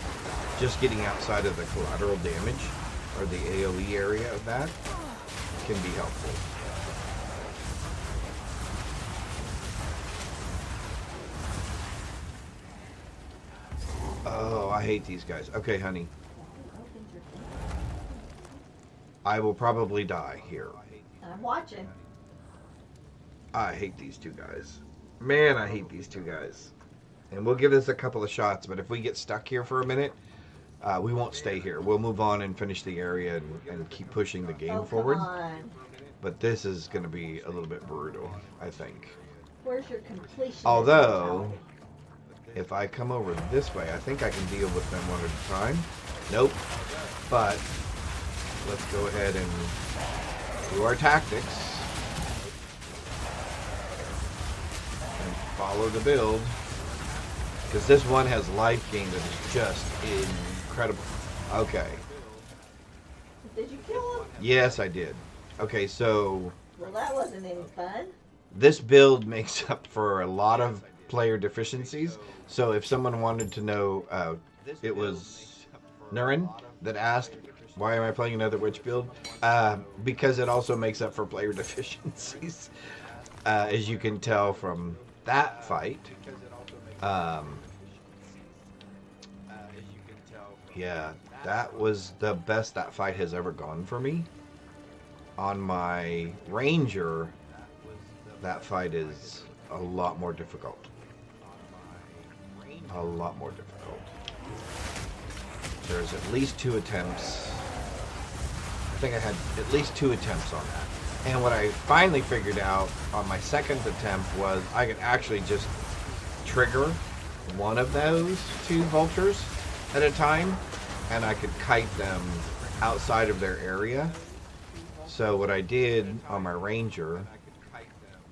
Just getting outside of the collateral damage or the AoE area of that can be helpful. Oh, I hate these guys. Okay, honey. I will probably die here. I'm watching. I hate these two guys. Man, I hate these two guys. And we'll give this a couple of shots, but if we get stuck here for a minute, we won't stay here. We'll move on and finish the area and keep pushing the game forward. Come on. But this is going to be a little bit brutal, I think. Where's your completion? Although, if I come over this way, I think I can deal with them one at a time. Nope. But let's go ahead and do our tactics. And follow the build. Because this one has life gain that is just incredible. Okay. Did you kill him? Yes, I did. Okay, so Well, that wasn't any fun. this build makes up for a lot of player deficiencies. So if someone wanted to know, it was Nurin that asked, why am I playing another witch build? Because it also makes up for player deficiencies. As you can tell from that fight. Yeah, that was the best that fight has ever gone for me. On my Ranger, that fight is a lot more difficult. A lot more difficult. There's at least 2 attempts. I think I had at least 2 attempts on that. And what I finally figured out on my second attempt was I could actually just trigger one of those 2 vultures at a time, and I could kite them outside of their area. So what I did on my Ranger,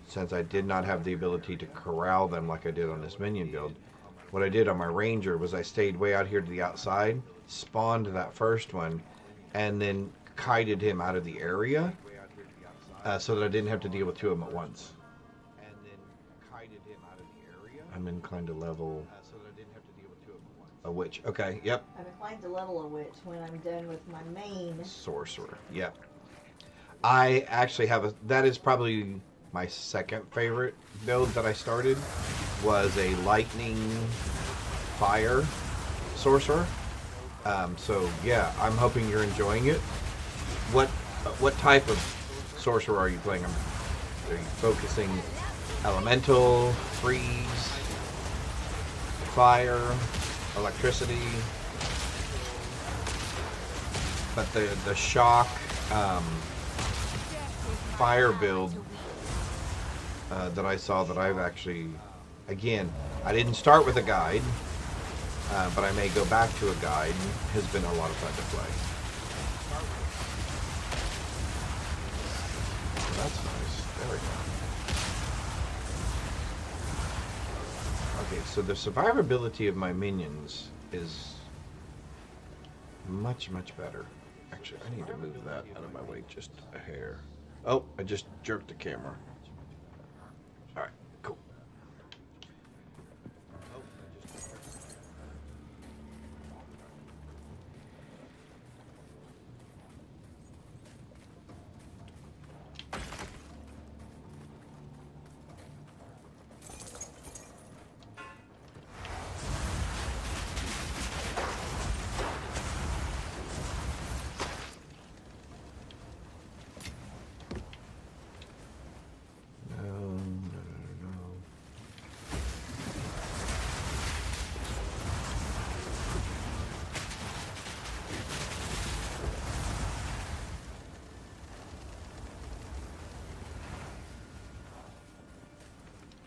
since I did not have the ability to corral them like I did on this minion build, what I did on my Ranger was I stayed way out here to the outside, spawned that first one, and then kited him out of the area so that I didn't have to deal with 2 of them at once. I'm inclined to level a witch. Okay, yep. I'm inclined to level a witch when I'm done with my main. Sorcerer, yep. I actually have that is probably my second favorite build that I started. was a lightning fire sorcerer. So yeah, I'm hoping you're enjoying it. What type of sorcerer are you playing? Are you focusing elemental, freeze, fire, electricity? But the shock fire build that I saw, that I've actually, again, I didn't start with a guide, but I may go back to a guide, has been a lot of fun to play. So that's nice. There we go. Okay, so the survivability of my minions is much, much better. Actually, I need to move that out of my way just a hair. Oh, I just jerked the camera. Alright, cool.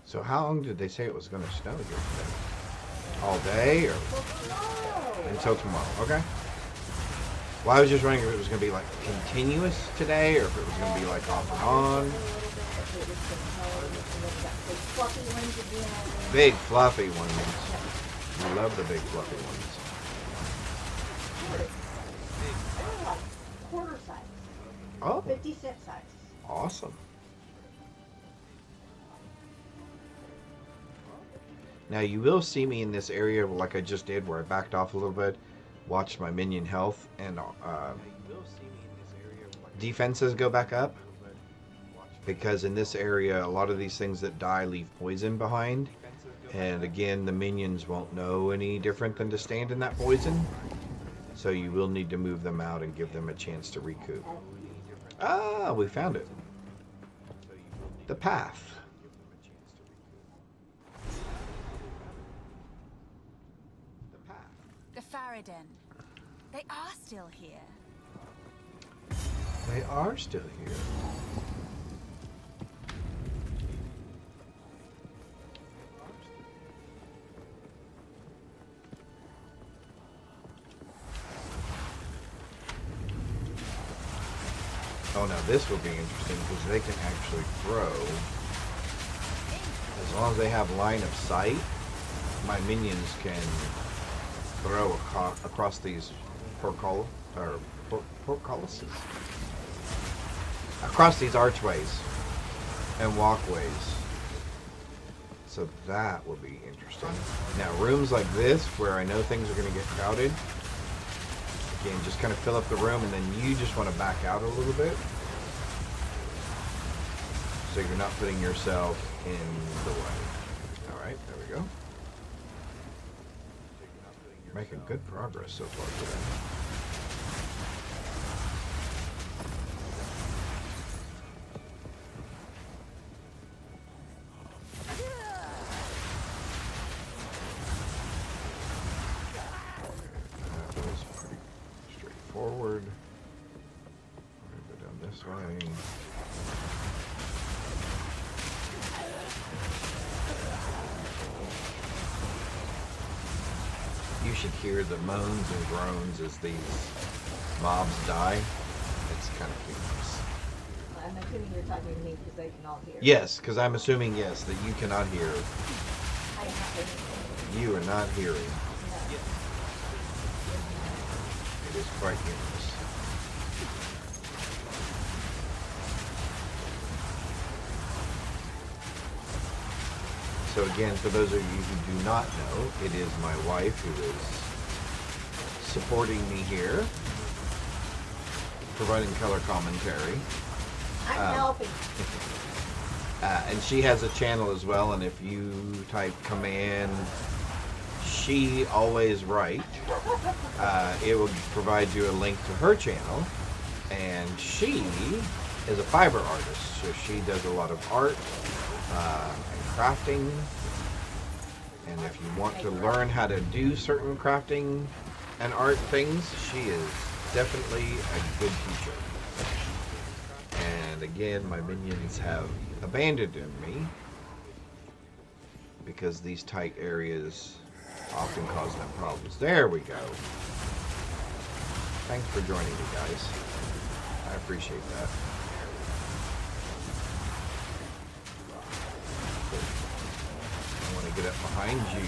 So how long did they say it was going to snow here today? All day or until tomorrow? Okay. Well, I was just wondering if it was going to be like continuous today or if it was going to be like off and on. Big fluffy ones. I love the big fluffy ones. Quarter size. Oh. 50-cent size. Awesome. Now you will see me in this area like I just did, where I backed off a little bit, watched my minion health and defenses go back up, because in this area a lot of these things that die leave poison behind, and again the minions won't know any different than to stand in that poison, so you will need to move them out and give them a chance to recoup. Ah, we found it. The path. The Faradin. They are still here. They are still here. Oh, now this will be interesting because they can actually throw. As long as they have line of sight, my minions can throw across these portcullises, across these archways and walkways. So that will be interesting. Now rooms like this, where I know things are going to get crowded, again, just kind of fill up the room, and then you just want to back out a little bit, so you're not putting yourself in the way. All right, there we go. Making good progress so far today. That was pretty straightforward. We're gonna go down this way. You should hear the moans and groans as these mobs die. It's kind of humorous. I'm assuming you're talking to me because they can all hear. Yes, because I'm assuming, yes, that you cannot hear. I have anything. You are not hearing. No. It is quite humorous. So again, for those of you who do not know, it is my wife who is supporting me here, providing color commentary. I'm helping. And she has a channel as well, and if you type command she always write, it will provide you a link to her channel. And she is a fiber artist, so she does a lot of art and crafting. And if you want to learn how to do certain crafting and art things, she is definitely a good teacher. And again, my minions have abandoned me because these tight areas often cause them problems. There we go. Thanks for joining me, guys. I appreciate that. I want to get up behind you.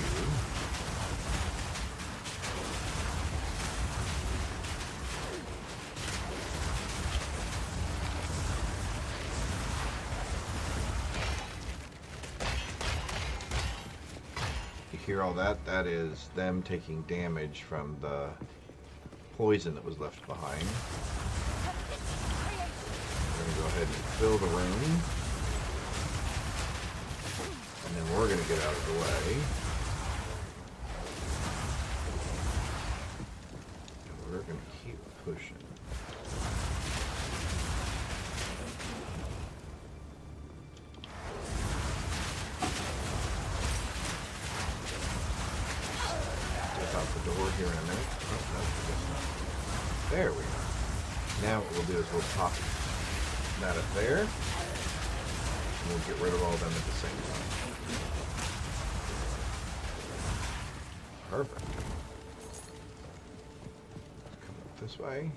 Hear all that? That is them taking damage from the poison that was left behind. We're going to go ahead and fill the room. And then we're going to get out of the way. And we're going to keep pushing. Door here in a minute. Oh, no, there we are. Now what we'll do is we'll pop that up there. And we'll get rid of all of them at the same time. Perfect. Come up this way.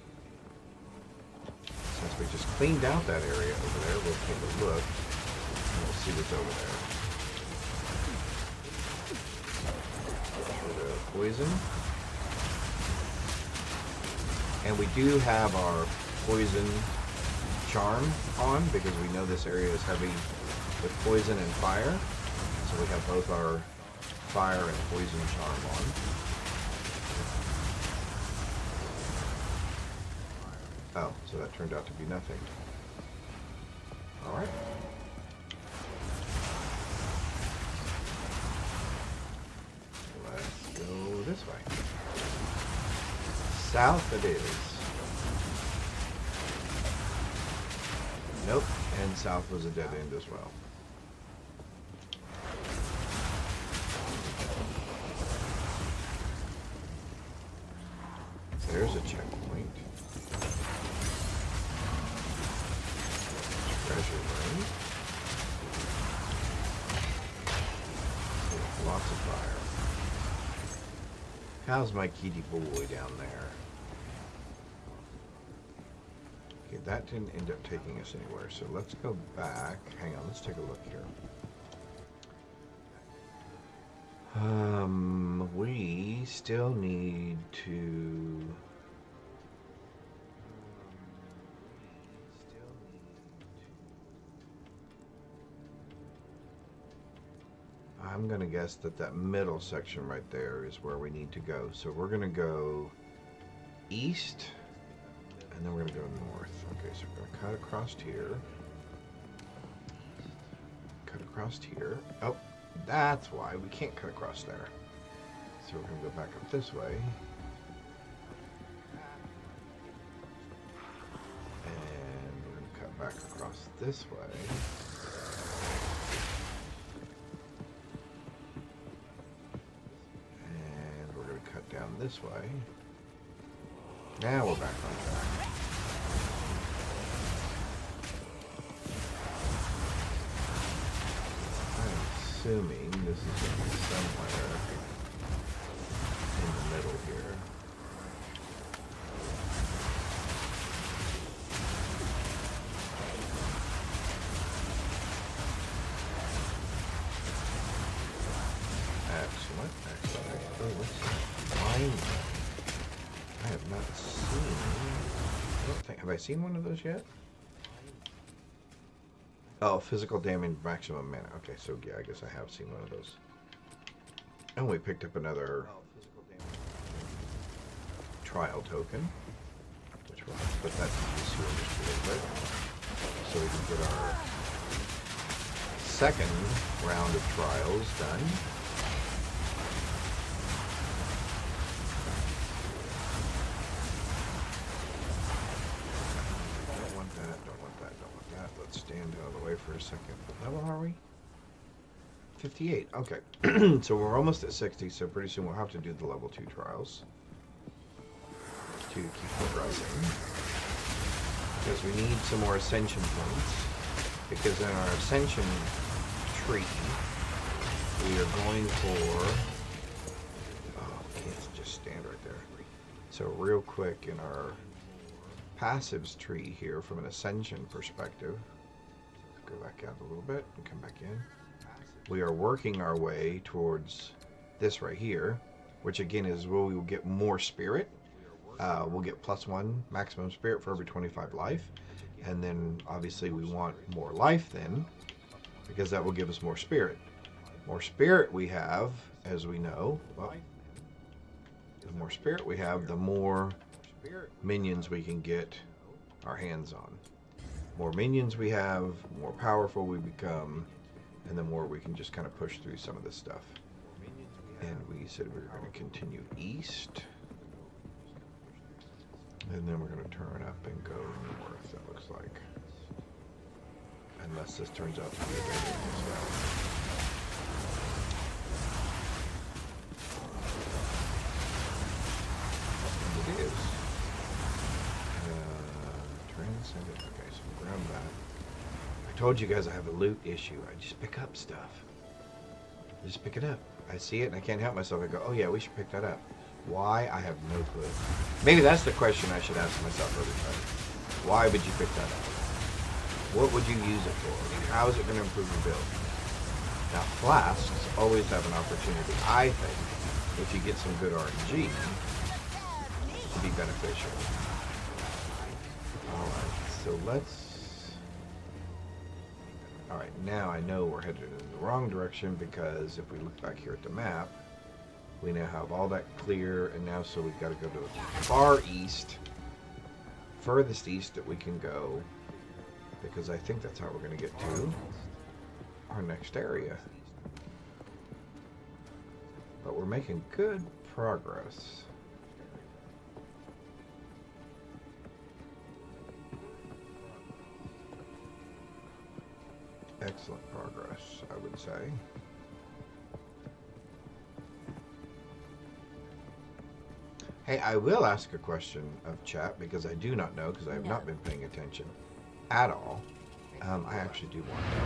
Since we just cleaned out that area over there, we'll take a look and we'll see what's over there. Poison. And we do have our poison charm on because we know this area is heavy with poison and fire. So we have both our fire and poison charm on. Oh, so that turned out to be nothing. Alright. Go this way. South it is. Nope, and south was a dead end as well. There's a checkpoint. Treasure room. Lots of fire. How's my kitty boy down there? Okay, that didn't end up taking us anywhere, so let's go back. Hang on, let's take a look here. We still need to... I'm going to guess that that middle section right there is where we need to go. So we're going to go east, and then we're going to go north. Okay, so we're going to cut across here. Cut across here. Oh, that's why we can't cut across there. So we're going to go back up this way. And we're going to cut back across this way. Down this way. Now we're back on track. I'm assuming this is going to be somewhere in the middle here. Excellent, excellent. Oh, what's that? I have not seen. I don't think. Have I seen one of those yet? Oh, physical damage maximum mana. Okay, so yeah, I guess I have seen one of those. And we picked up another trial token, which we'll have to put that to use here in just a little bit, so we can get our second round of trials done. Don't want that, don't want that, don't want that. Let's stand out of the way for a second. What level are we? 58, okay. So we're almost at 60, so pretty soon we'll have to do the level 2 trials to keep progressing. Because we need some more ascension points. Because in our ascension tree, we are going for... Oh, can't just stand right there. So real quick, in our passives tree here, from an ascension perspective, let's go back out a little bit and come back in. We are working our way towards this right here, which again is where we will get more spirit. We'll get +1 maximum spirit for every 25 life. And then obviously we want more life then, because that will give us more spirit. More spirit we have, as we know, well, the more spirit we have, the more minions we can get our hands on. More minions we have, more powerful we become, and the more we can just kind of push through some of this stuff. And we said we were going to continue east. And then we're going to turn up and go north, that looks like. Unless this turns out to be a better as well. It is. Transcendent. Okay, so we'll grab that. I told you guys I have a loot issue. I just pick up stuff. I just pick it up. I see it and I can't help myself. I go, oh yeah, we should pick that up. Why? I have no clue. Maybe that's the question I should ask myself every time. Why would you pick that up? What would you use it for? I mean, how is it going to improve your build? Now, flasks always have an opportunity, I think, if you get some good RNG, to be beneficial. Alright, so let's... Alright, now I know we're headed in the wrong direction, because if we look back here at the map, we now have all that clear, and now so we've got to go to the far east, furthest east that we can go, because I think that's how we're going to get to our next area. But we're making good progress. Excellent progress, I would say. Hey, I will ask a question of chat because I do not know, because I have not been paying attention at all. I actually do want to know.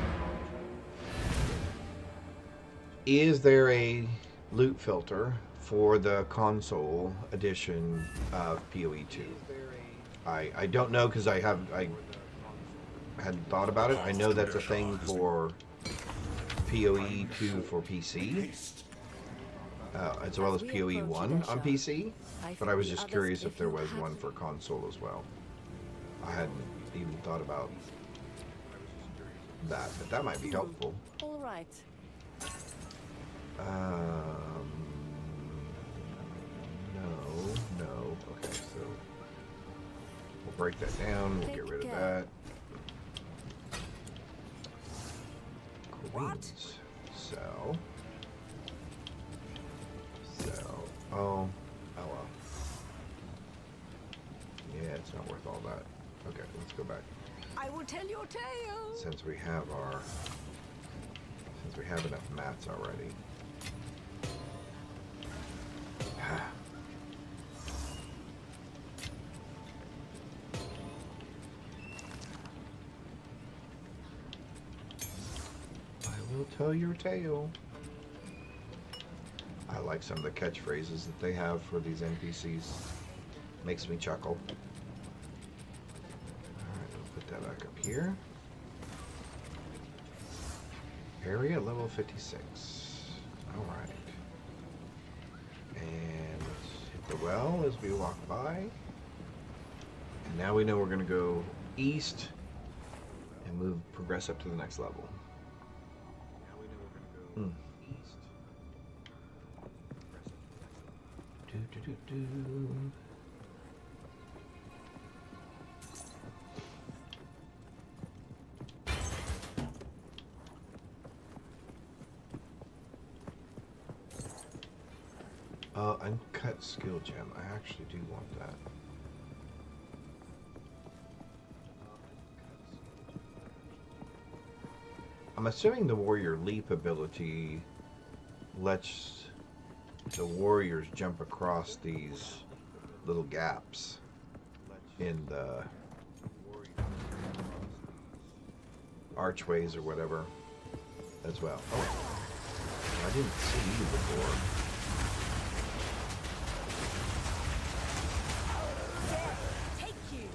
Is there a loot filter for the console edition of PoE 2? I don't know because I hadn't thought about it. I know that's a thing for PoE 2 for PC, as well as PoE 1 on PC. But I was just curious if there was one for console as well. I hadn't even thought about that, but that might be helpful. All right. No. Okay, so we'll break that down. We'll get rid of that. Queens. Sell. Oh well. Yeah, it's not worth all that. Okay, let's go back. I will tell your tale. Since we have enough mats already. I will tell your tale. I like some of the catchphrases that they have for these NPCs. Makes me chuckle. Alright, we'll put that back up here. Area level 56. Alright. And let's hit the well as we walk by. And now we know we're going to go east and progress up to the next level. East. Uncut skill gem. I actually do want that. I'm assuming the warrior leap ability lets the warriors jump across these little gaps in the archways or whatever as well. Oh, I didn't see you before. Take you.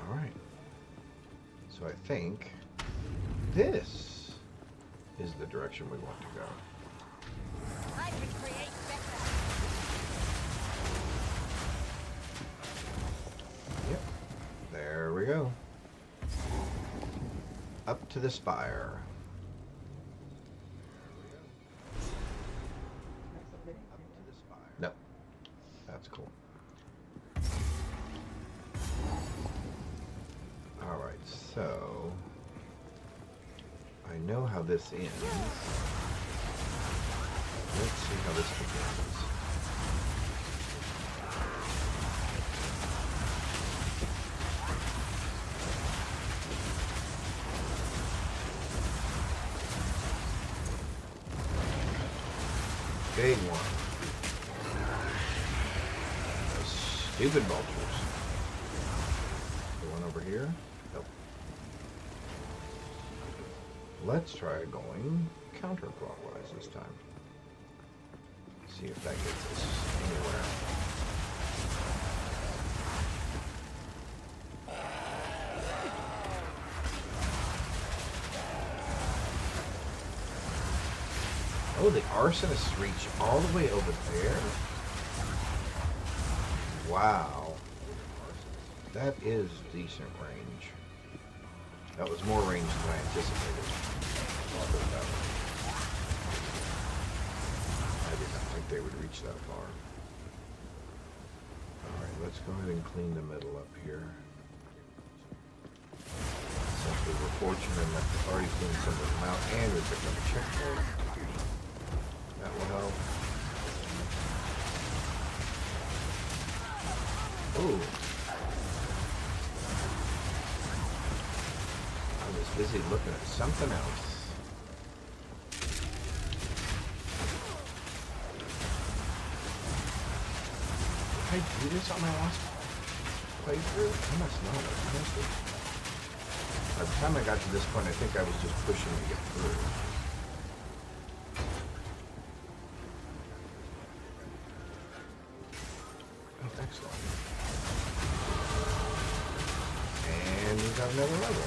All right. So I think this is the direction we want to go. I can create better. Yep. There we go. Up to the spire. Nope. That's cool. Alright, so I know how this ends. Let's see how this begins. Big one. Those stupid vultures. The one over here? Nope. Let's try going counterclockwise this time. See if that gets us anywhere. Oh, the arsonists reach all the way over there? Wow. That is decent range. That was more range than I anticipated. I'll put it that way. I did not think they would reach that far. Alright, let's go ahead and clean the middle up here. Since we were fortunate enough to already clean some of them out and we picked up a checkpoint. That will help. Ooh. I was busy looking at something else. Did I do this on my last playthrough? I must not have. I must have. By the time I got to this point, I think I was just pushing to get through. Oh, excellent. And we got another level.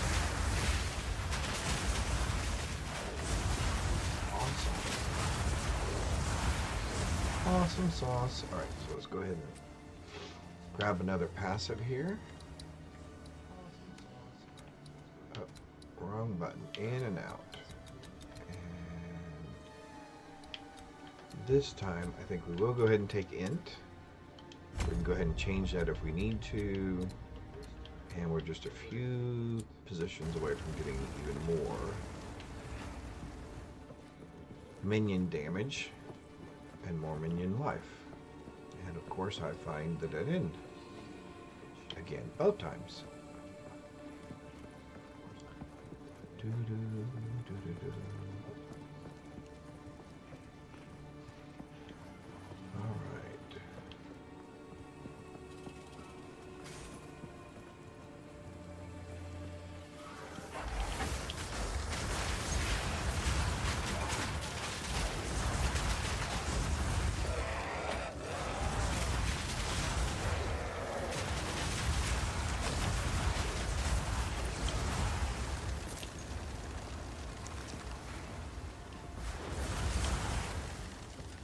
Awesome sauce. Alright, so let's go ahead and grab another passive here. Oh, wrong button. In and out. And this time, I think we will go ahead and take int. We can go ahead and change that if we need to. And we're just a few positions away from getting even more minion damage and more minion life. And of course I find the dead end. Again, both times. Alright.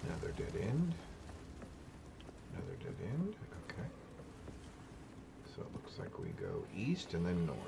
Another dead end. Another dead end. Okay. So it looks like we go east and then north.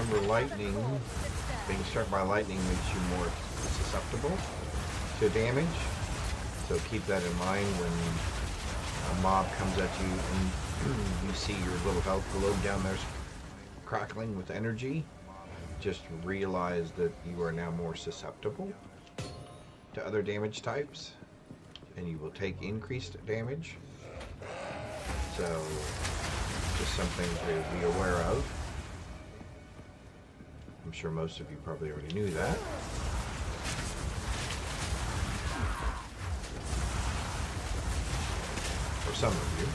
remember lightning, being struck by lightning makes you more susceptible to damage. So keep that in mind when a mob comes at you and you see your little health globe down there crackling with energy. Just realize that you are now more susceptible to other damage types, and you will take increased damage. So, just something to be aware of. I'm sure most of you probably already knew that. Or some of you.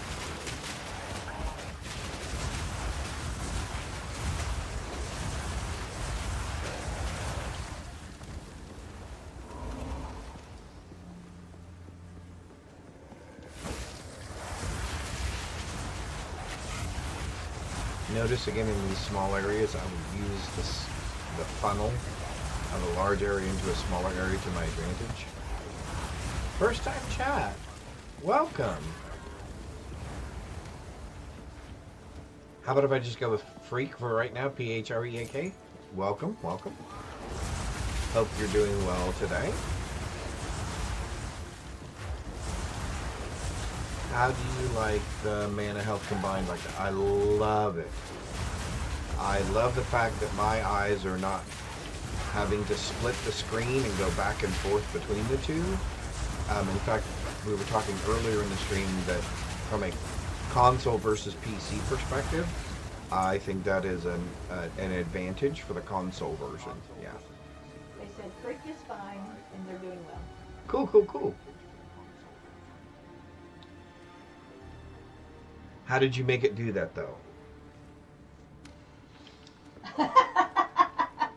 Notice again in these small areas, I will use the funnel of a large area into a smaller area to my advantage. First time chat, welcome. How about if I just go with Freak for right now, P-H-R-E-A-K? Welcome, welcome. Hope you're doing well today. How do you like the mana health combined like that? I love it. I love the fact that my eyes are not having to split the screen and go back and forth between the two. In fact, we were talking earlier in the stream that from a console versus PC perspective, I think that is an advantage for the console version. Yeah. They said Frick is fine and they're doing well. Cool, cool, cool. How did you make it do that, though?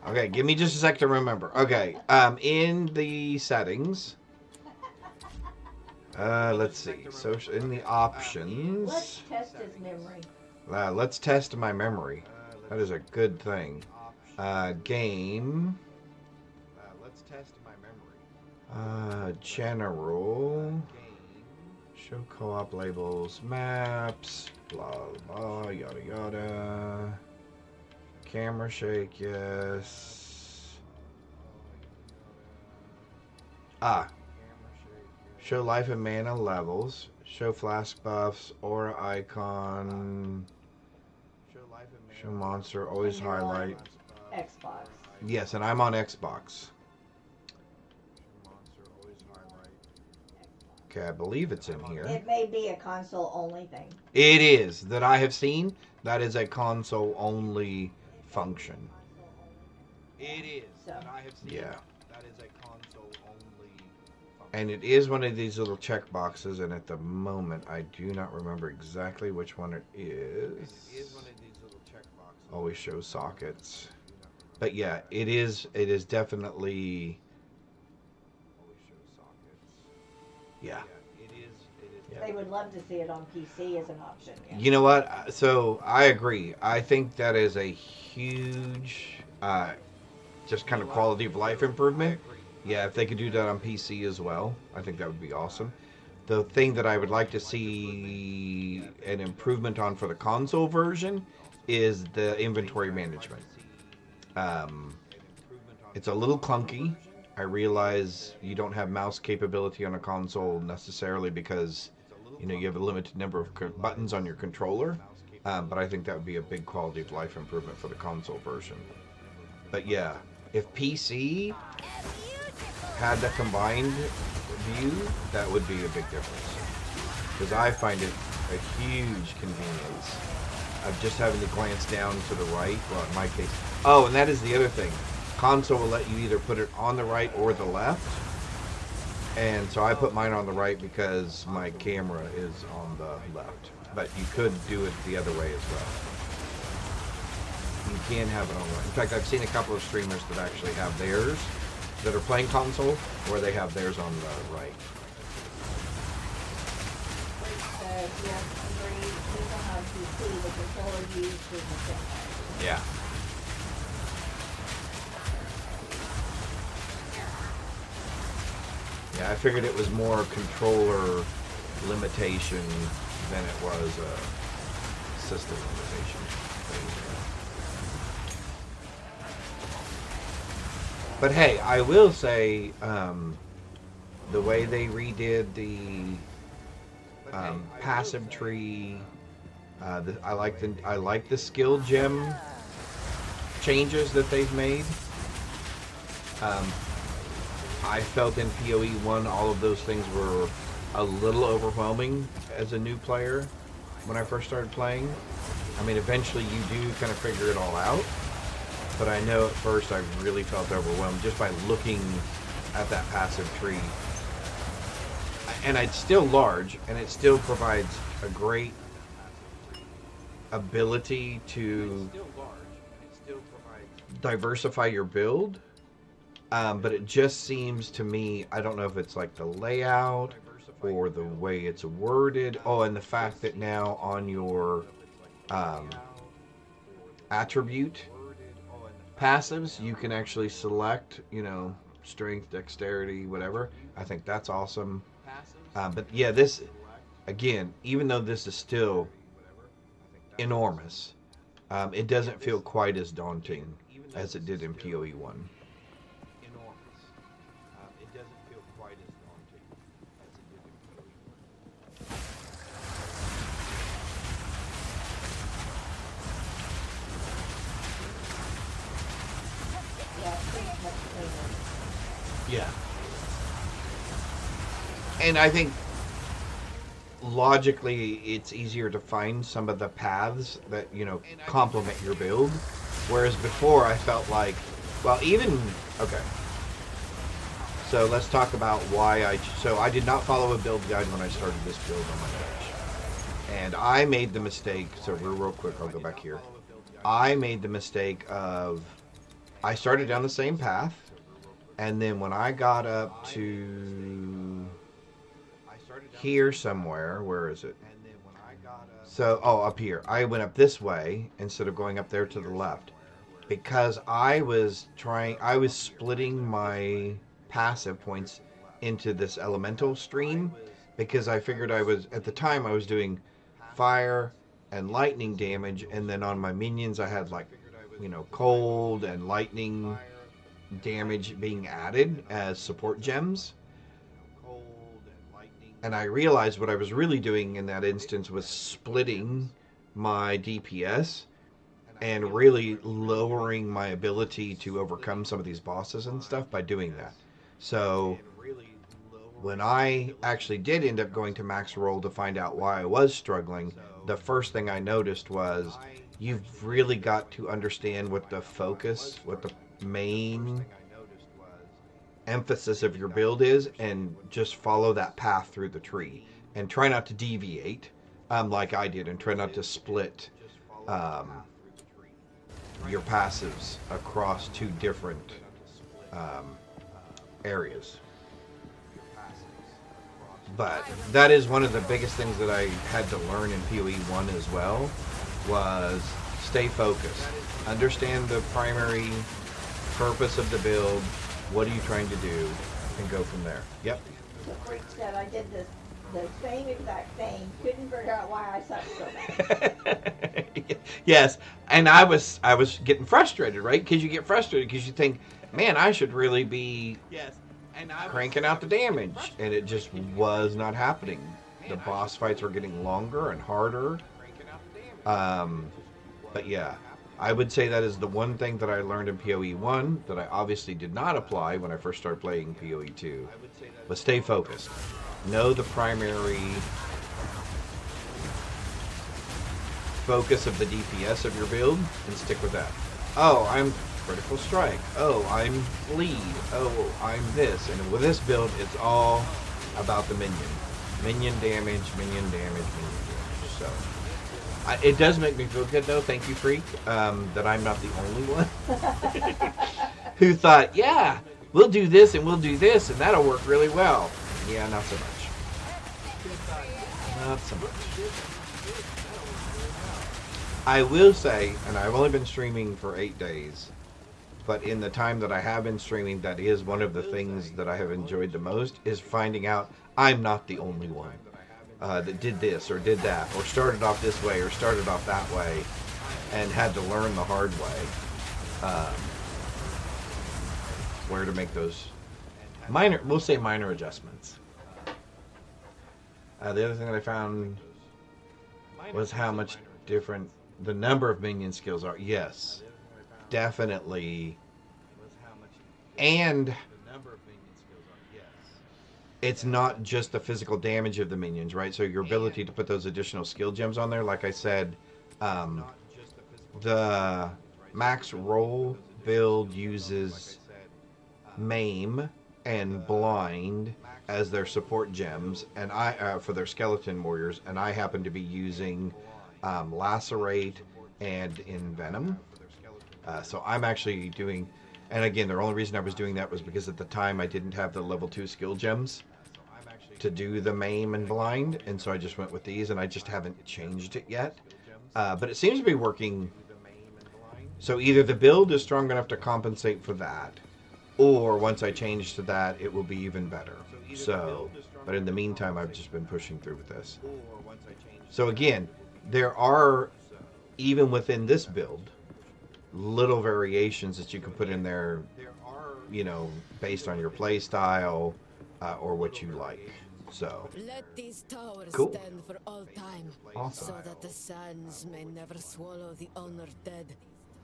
Okay, give me just a sec to remember. Okay, in the settings, let's see. So in the options, Let's test his memory. let's test my memory. That is a good thing. Game. Let's test my memory. General. Show co-op labels, maps, blah blah, yada yada. Camera shake, yes. Show life and mana levels. Show flask buffs, aura icon. Show monster, always And you're on highlight. Xbox. Yes, and I'm on Xbox. Okay, I believe it's in here. It may be a console only thing. It is, that I have seen. That is a console only function. It is, that I have seen. Yeah. That is a console only function. And it is one of these little check boxes, and at the moment I do not remember exactly which one it is. It is one of these little check boxes. Always shows sockets. But yeah, it is definitely. Yeah. They would love to see it on PC as an option. Yeah. You know what? So I agree. I think that is a huge, just kind of quality of life improvement. Yeah, if they could do that on PC as well, I think that would be awesome. The thing that I would like to see an improvement on for the console version is the inventory management. It's a little clunky. I realize you don't have mouse capability on a console necessarily because, you know, you have a limited number of buttons on your controller. But I think that would be a big quality of life improvement for the console version. But yeah, if PC had the combined view, that would be a big difference. Because I find it a huge convenience of just having to glance down to the right. Well, in my case. Oh, and that is the other thing. Console will let you either put it on the right or the left. And so I put mine on the right because my camera is on the left. But you could do it the other way as well. You can have it on the right. In fact, I've seen a couple of streamers that actually have theirs that are playing console, where they have theirs on the right. Yeah. Yeah, I figured it was more controller limitation than it was a system limitation. But hey, I will say, the way they redid the passive tree, I like the skill gem changes that they've made. I felt in PoE 1 all of those things were a little overwhelming as a new player when I first started playing. I mean, eventually you do kind of figure it all out, but I know at first I really felt overwhelmed just by looking at that passive tree. And it's still large, and it still provides a great ability to diversify your build. But it just seems to me, I don't know if it's like the layout or the way it's worded. Oh, and the fact that now on your attribute passives, you can actually select, strength, dexterity, whatever. I think that's awesome. But yeah, this, again, even though this is still enormous, it doesn't feel quite as daunting as it did in PoE 1. Yeah. And I think logically it's easier to find some of the paths that, complement your build. Whereas before I felt like, okay. So let's talk about why I did not follow a build guide when I started this build on my bench. And I made the mistake, so real quick, I'll go back here. I made the mistake of, I started down the same path. And then when I got up to here somewhere, where is it? So, up here. I went up this way instead of going up there to the left. Because I was splitting my passive points into this elemental stream. Because I figured at the time I was doing fire and lightning damage. And then on my minions I had cold and lightning damage being added as support gems. And I realized what I was really doing in that instance was splitting my DPS and really lowering my ability to overcome some of these bosses and stuff by doing that. So when I actually did end up going to max roll to find out why I was struggling, the first thing I noticed was you've really got to understand what the main emphasis of your build is, and just follow that path through the tree and try not to deviate like I did, and try not to split your passives across two different areas. But that is one of the biggest things that I had to learn in PoE 1 as well, was stay focused. Understand the primary purpose of the build, what are you trying to do, and go from there. Yep. The freak said I did the same exact thing, couldn't figure out why I sucked so bad. Yes, and I was getting frustrated, right? Because you get frustrated because you think, man, I should really be cranking out the damage, and it just was not happening. The boss fights were getting longer and harder. But yeah, I would say that is the one thing that I learned in PoE 1 that I obviously did not apply when I first started playing PoE 2, was stay focused. Know the primary focus of the DPS of your build and stick with that. Oh, I'm critical strike. Oh, I'm bleed. Oh, I'm this. And with this build, it's all about the minion. Minion damage, minion damage, minion damage. So it does make me feel good, though. Thank you, Freak, that I'm not the only one who thought, yeah, we'll do this and we'll do this, and that'll work really well. Yeah, not so much. Not so much. I will say, and I've only been streaming for 8 days, but in the time that I have been streaming, that is one of the things that I have enjoyed the most, is finding out I'm not the only one that did this or did that, or started off this way or started off that way, and had to learn the hard way. where to make those minor, we'll say minor adjustments. The other thing that I found was how much different the number of minion skills are. Yes, definitely. And it's not just the physical damage of the minions, right? So your ability to put those additional skill gems on there, like I said, the max roll build uses maim and blind as their support gems, and I for their skeleton warriors, and I happen to be using lacerate and envenom. So I'm actually doing, and again, the only reason I was doing that was because at the time I didn't have the level 2 skill gems to do the maim and blind, and so I just went with these, and I just haven't changed it yet. But it seems to be working. So either the build is strong enough to compensate for that, or once I change to that, it will be even better. So, but in the meantime, I've just been pushing through with this. So again, there are, even within this build, little variations that you can put in there, you know, based on your play style or what you like. So, let these towers cool. stand for all time, Awesome. so that the sands may never swallow the honored dead.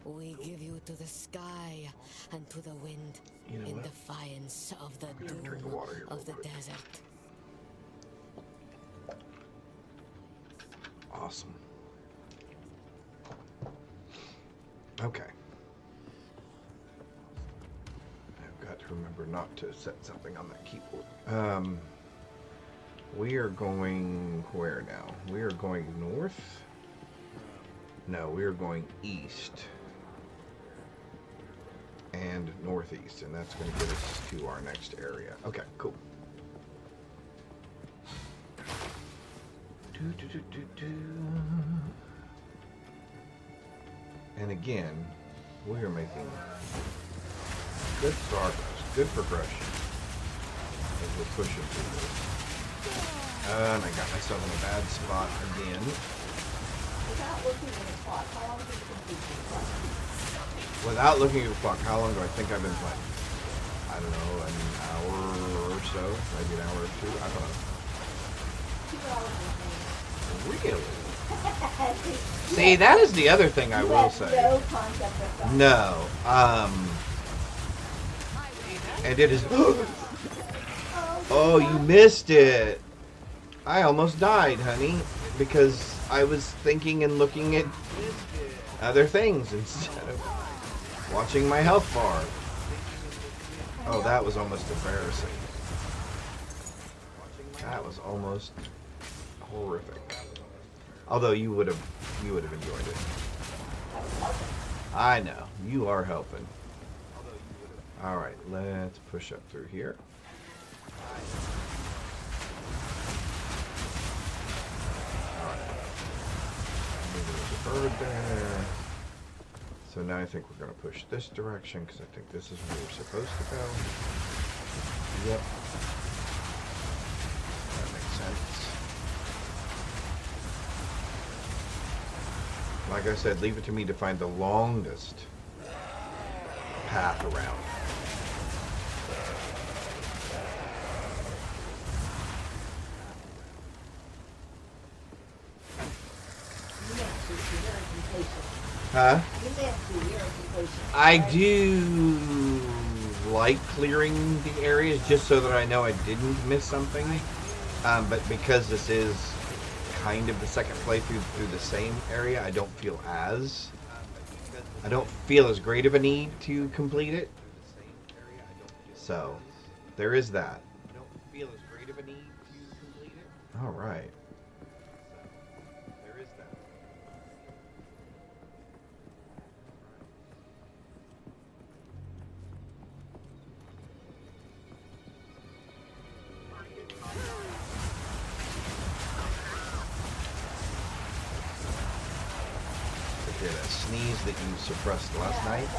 We give you to the sky and to the wind, You know in what? defiance of the Drink doom the water here of the real quick. desert. Awesome. Okay. I've got to remember not to set something on that keyboard. We are going where now? We are going north? No, we are going east and northeast, and that's going to get us to our next area. Okay, cool. And again, we are making good progress, good progression as we're pushing through this. And I got myself in a bad spot again. Without looking at the clock, how long did you complete the clock? Without looking at the clock, how long do I think I've been playing? I don't know, an hour or so, maybe an hour or two, I don't know. 2 hours and Really? See, that is the other thing I will say. No concept of time. No. And it is. Oh, you missed it. I almost died, honey, because I was thinking and looking at other things instead of watching my health bar. Oh, that was almost embarrassing. That was almost horrific. Although you would have enjoyed it. I know, you are helping. All right, let's push up through here. All right, there's a bird there. So now I think we're going to push this direction because I think this is where we're supposed to go. Yep. That makes sense. Like I said, leave it to me to find the longest path around. Huh? I do like clearing the areas just so that I know I didn't miss something. But because this is kind of the second playthrough through the same area, I don't feel as great of a need to complete it. So there is that. All right. That sneeze that you suppressed last night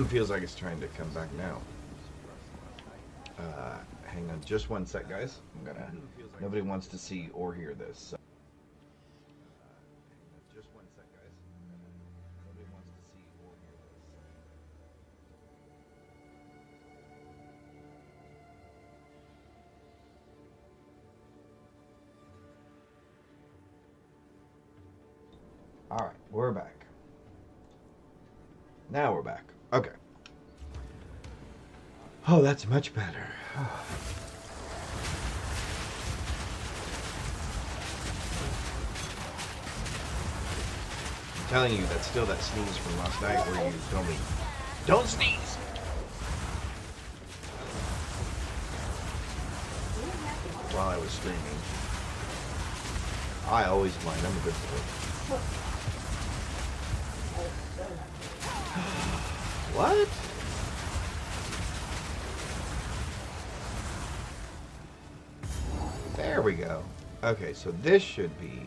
feels like it's trying to come back now. Hang on just one sec, guys. Nobody wants to see or hear this. So. Just one sec, guys. Nobody wants to see or hear this. We're back. Now we're back. Okay. Oh, that's much better. I'm telling you, that's still that sneeze from last night where you told me, don't sneeze! While I was streaming. I always mind. I'm a good sport. What? There we go. Okay, so this should be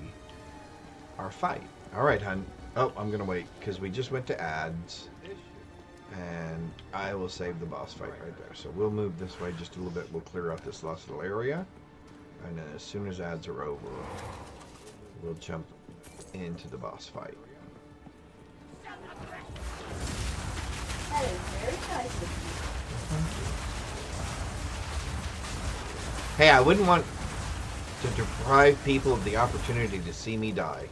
our fight. All right, hon. Oh, I'm going to wait because we just went to ads. And I will save the boss fight right there. So we'll move this way just a little bit. We'll clear out this last little area. And then as soon as ads are over, we'll jump into the boss fight. That is very nice of Hey, I wouldn't want to deprive people of the opportunity to see me die.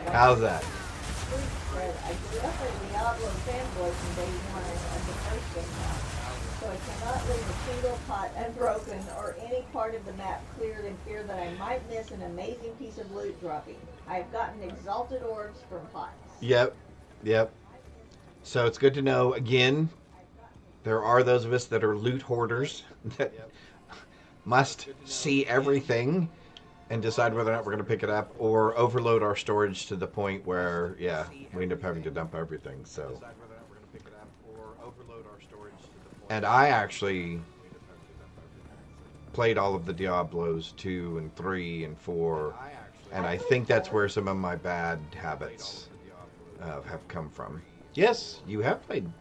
How's that? I grew up a Diablo fanboy from day one of the first game out, so I cannot leave a single pot unbroken or any part of the map cleared in fear that I might miss an amazing piece of loot dropping. I have gotten exalted orbs from pots. Yep. So it's good to know, again, there are those of us that are loot hoarders that must see everything and decide whether or not we're going to pick it up or overload our storage to the point where, yeah, we end up having to dump everything. So, and I actually played all of the Diablos 2 and 3 and 4, and I think that's where some of my bad habits have come from. Yes, you have played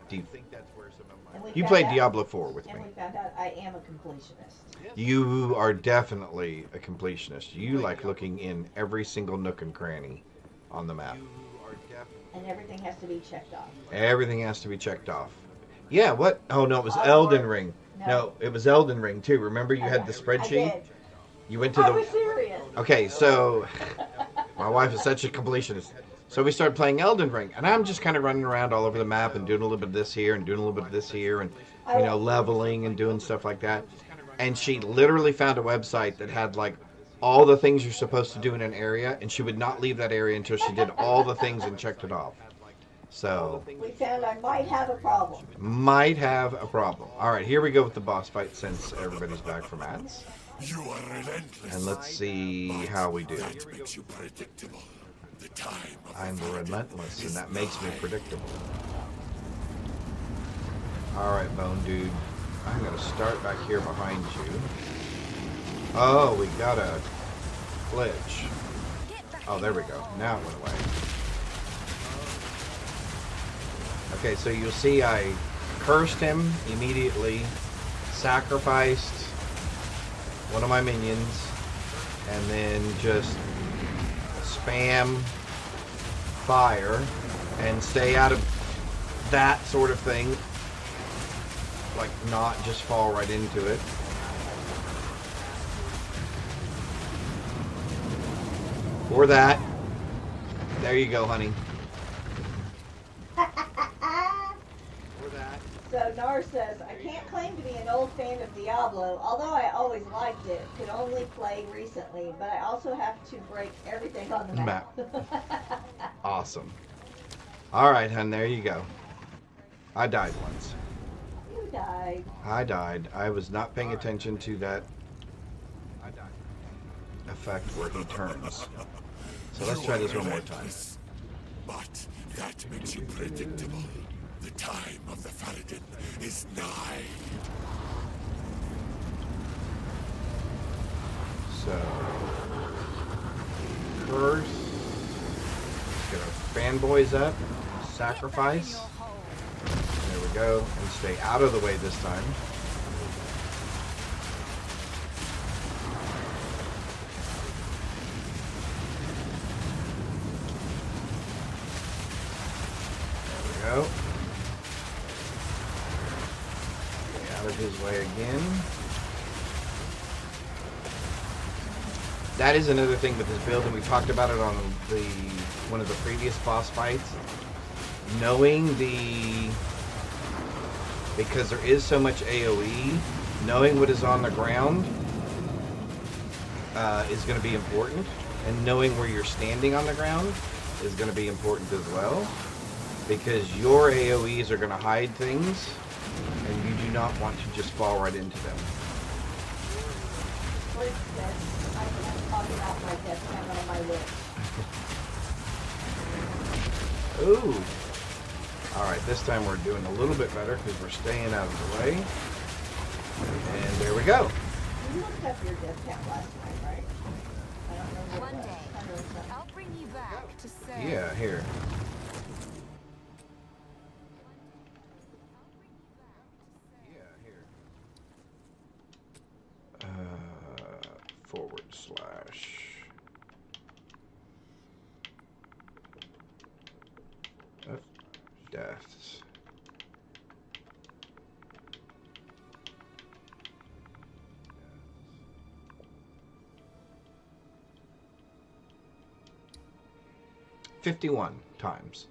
You played Diablo 4 with me. And we found out I am a completionist. You are definitely a completionist. You like looking in every single nook and cranny on the map. And everything has to be checked off. Everything has to be checked off. Yeah, what? Oh, no, it was Elden Ring. No, it was Elden Ring, too. Remember you had the spreadsheet? I did. You went to the... I was serious. Okay, so my wife is such a completionist. So we started playing Elden Ring, and I'm just kind of running around all over the map and doing a little bit of this here and doing a little bit of this here and, you know, leveling and doing stuff like that. And she literally found a website that had, like, all the things you're supposed to do in an area, and she would not leave that area until she did all the things and checked it off. So... we found I might have a problem. Might have a problem. All right, here we go with the boss fight since everybody's back from ads. You are relentless. And let's see how we do. That makes you predictable. The time of I'm the relentless, and that makes me predictable. All right, Bone Dude. I'm going to start back here behind you. Oh, we got a glitch. Oh, there we go. Now it went away. Okay, so you'll see I cursed him immediately, sacrificed one of my minions, and then just spam fire and stay out of that sort of thing. Like, not just fall right into it. Or that. There you go, honey. So Nar says, I can't claim to be an old fan of Diablo, although I always liked it, could only play recently, but I also have to break everything on the map. Awesome. Alright, hun, there you go. I died once. You died. I died. I was not paying attention to that effect where he turns. So let's try this one more time. But that makes you predictable. The time of the Faradin is nigh. So, curse. Let's get our fanboys up. Sacrifice. There we go. And stay out of the way this time. There we go. Out of his way again. that is another thing with this build, and we talked about it on one of the previous boss fights. Knowing because there is so much AoE, knowing what is on the ground is going to be important, and knowing where you're standing on the ground is going to be important as well, because your AoEs are going to hide things, and you do not want to just fall right into them. Like that, I can't talk about my death count on my list. Ooh. Alright, this time we're doing a little bit better because we're staying out of the way. And there we go. You looked up your death count last night, right? I don't remember. One what day, it was. I'll bring you back to serve. Yeah, here. / of deaths. $51 times,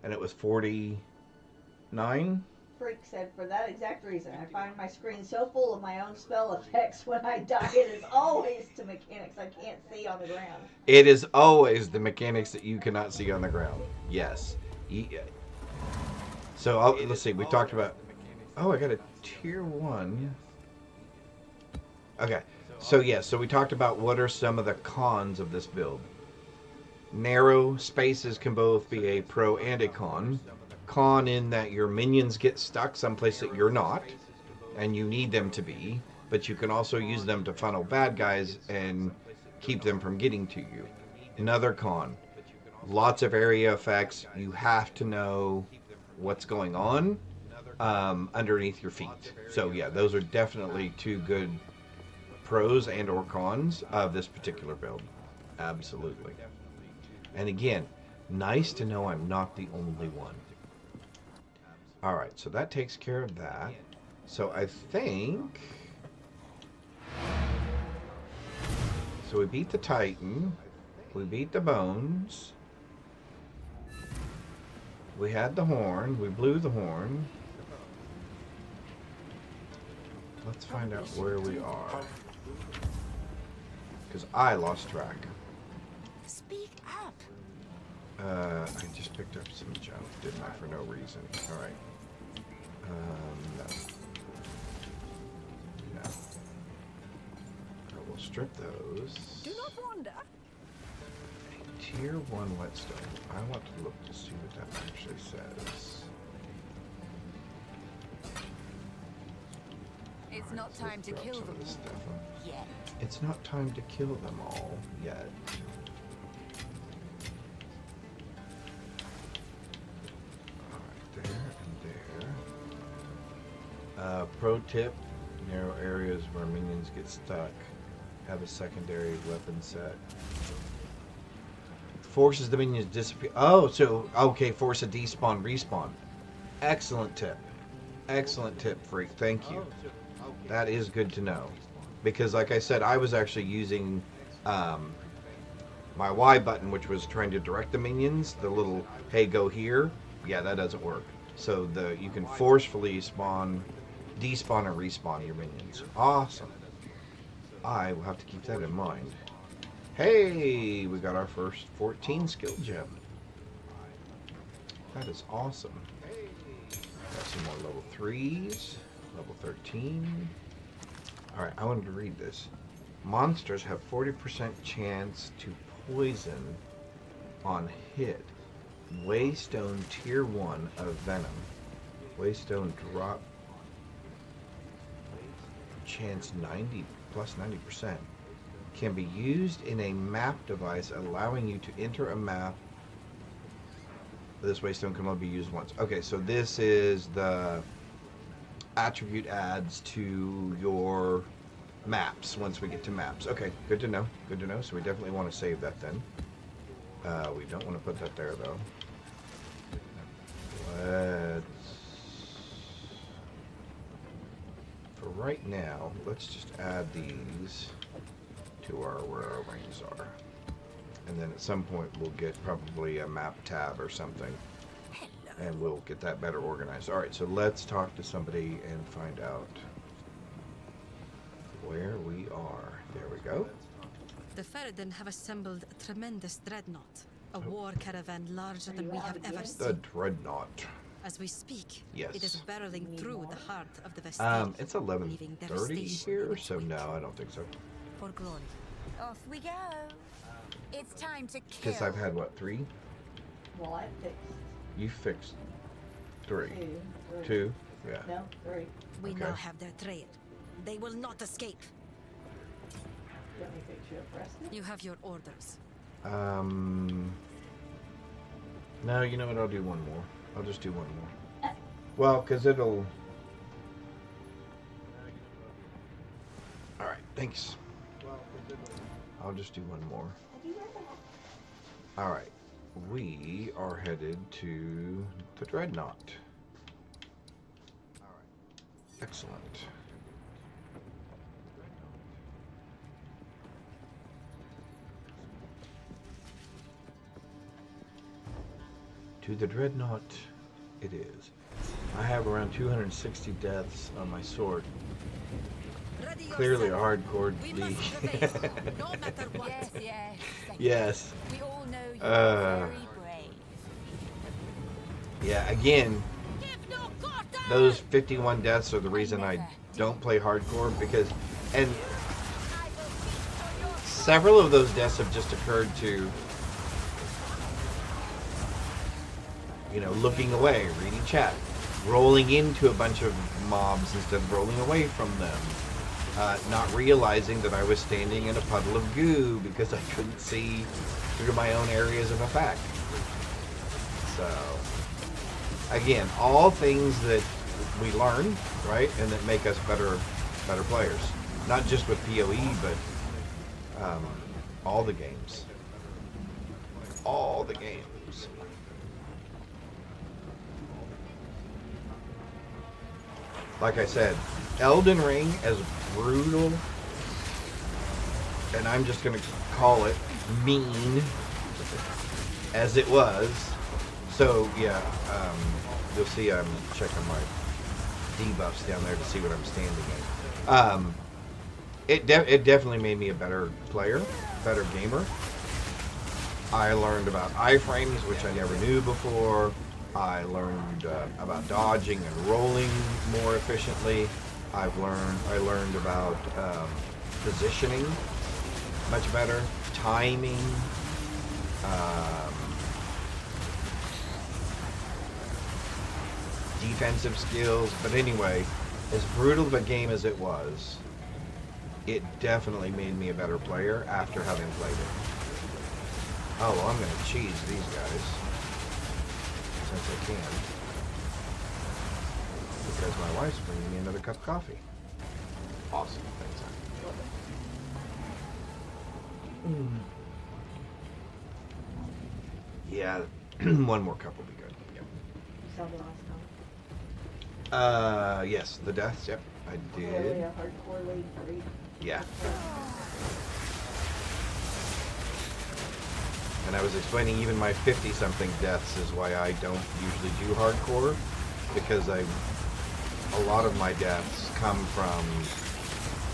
and it was 49. Freak said, for that exact reason, I find my screen so full of my own spell effects when I die. It is always to mechanics I can't see on the ground. It is always the mechanics that you cannot see on the ground. Yes. So let's see. We talked about. Oh, I got a tier 1. Okay. So yeah. So we talked about what are some of the cons of this build. Narrow spaces can both be a pro and a con. Con in that your minions get stuck someplace that you're not, and you need them to be, but you can also use them to funnel bad guys and keep them from getting to you. Another con, lots of area effects. You have to know what's going on underneath your feet. So yeah, those are definitely two good pros and or cons of this particular build. Absolutely. And again, nice to know I'm not the only one. Alright, so that takes care of that. So I think... So we beat the Titan. We beat the Bones. We had the horn. We blew the horn. Let's find out where we are. Because I lost track. Speak up. I just picked up some junk, didn't I, for no reason. Alright. No. No. I will strip those. Do not wander. Tier 1 whetstone. I want to look to see what that actually says. It's not time to kill them yet. It's not time to kill them all yet. Pro tip, narrow areas where minions get stuck, have a secondary weapon set. Forces the minions disappear. Oh, so, okay, force a despawn, respawn. Excellent tip. Excellent tip, Freak. Thank you. That is good to know. Because, like I said, I was actually using my Y button, which was trying to direct the minions. The little, hey, go here. Yeah, that doesn't work. So you can forcefully despawn and respawn your minions. Awesome. I will have to keep that in mind. Hey, we got our first 14 skill gem. That is awesome. Got some more level 3s. Level 13. Alright, I wanted to read this. Monsters have 40% chance to poison on hit. Waystone tier 1 of Venom. Waystone drop chance 90 plus 90%. Can be used in a map device allowing you to enter a map. This waystone can only be used once. Okay, so this is the attribute adds to your maps once we get to maps. Okay, good to know. Good to know. So we definitely want to save that then. We don't want to put that there though. For right now, let's just add these to where our rings are. And then at some point we'll get probably a map tab or something. And we'll get that better organized. Alright, so let's talk to somebody and find out where we are. There we go. The Faradin have assembled a tremendous dreadnought. A war caravan larger than we have ever The seen. dreadnought. As we speak, Yes. it is barreling through the heart of the Vestine. It's leaving 11:30 devastation in here, its so wake. no, I don't think so. For glory. Off we go. It's time to kill. Because I've had, what, 3? Well, I fixed You fixed 3. 2. 2? Yeah. No, 3. We Okay. now have their trail. They will not escape. Let me fix you up, Preston. You have your orders. No, you know what? I'll do one more. I'll just do one more. Well, because it'll... Alright, thanks. I'll just do one more. Alright. We are headed to the Dreadnought. Excellent. To the Dreadnought it is. I have around 260 deaths on my sword. Ready Clearly a yourself. hardcore We league. must prevail, no matter what. Yes, yes. Yes. We all know you're Uh. very brave. Yeah, again, Give no quarter! those 51 deaths are the reason I don't play hardcore because, and I will feast on your several of those deaths have just occurred to, you know, looking away, reading chat, rolling into a bunch of mobs instead of rolling away from them, not realizing that I was standing in a puddle of goo because I couldn't see through my own areas of effect. So, again, all things that we learn, right, and that make us better players. Not just with PoE, but all the games. All the games. Like I said, Elden Ring, as brutal, and I'm just going to call it mean, as it was. So, yeah, you'll see I'm checking my debuffs down there to see what I'm standing in. It definitely made me a better player, better gamer. I learned about iframes, which I never knew before. I learned about dodging and rolling more efficiently. I learned about positioning much better, timing, defensive skills. But anyway, as brutal of a game as it was, it definitely made me a better player after having played it. Oh, well, I'm going to cheese these guys. Since I can. Because my wife's bringing me another cup of coffee. Awesome. Thanks, hon. Yeah, one more cup will be good. Yep. Saw the last time. Yes, the deaths, yep, I Really did. a hardcore league for you. Yeah. And I was explaining even my 50-something deaths is why I don't usually do hardcore, because a lot of my deaths come from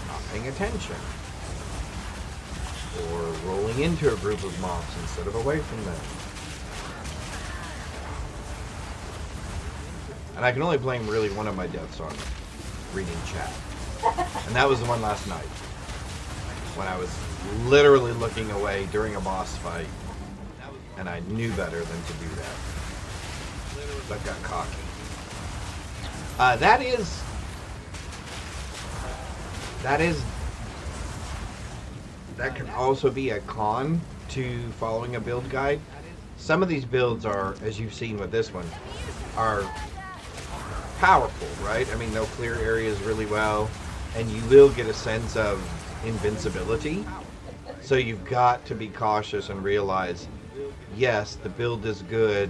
not paying attention, or rolling into a group of mobs instead of away from them. And I can only blame really one of my deaths on reading chat. And that was the one last night, when I was literally looking away during a boss fight. And I knew better than to do that. But got cocky. That can also be a con to following a build guide. Some of these builds are, as you've seen with this one, are powerful, right? I mean, they'll clear areas really well, and you will get a sense of invincibility. So you've got to be cautious and realize, yes, the build is good,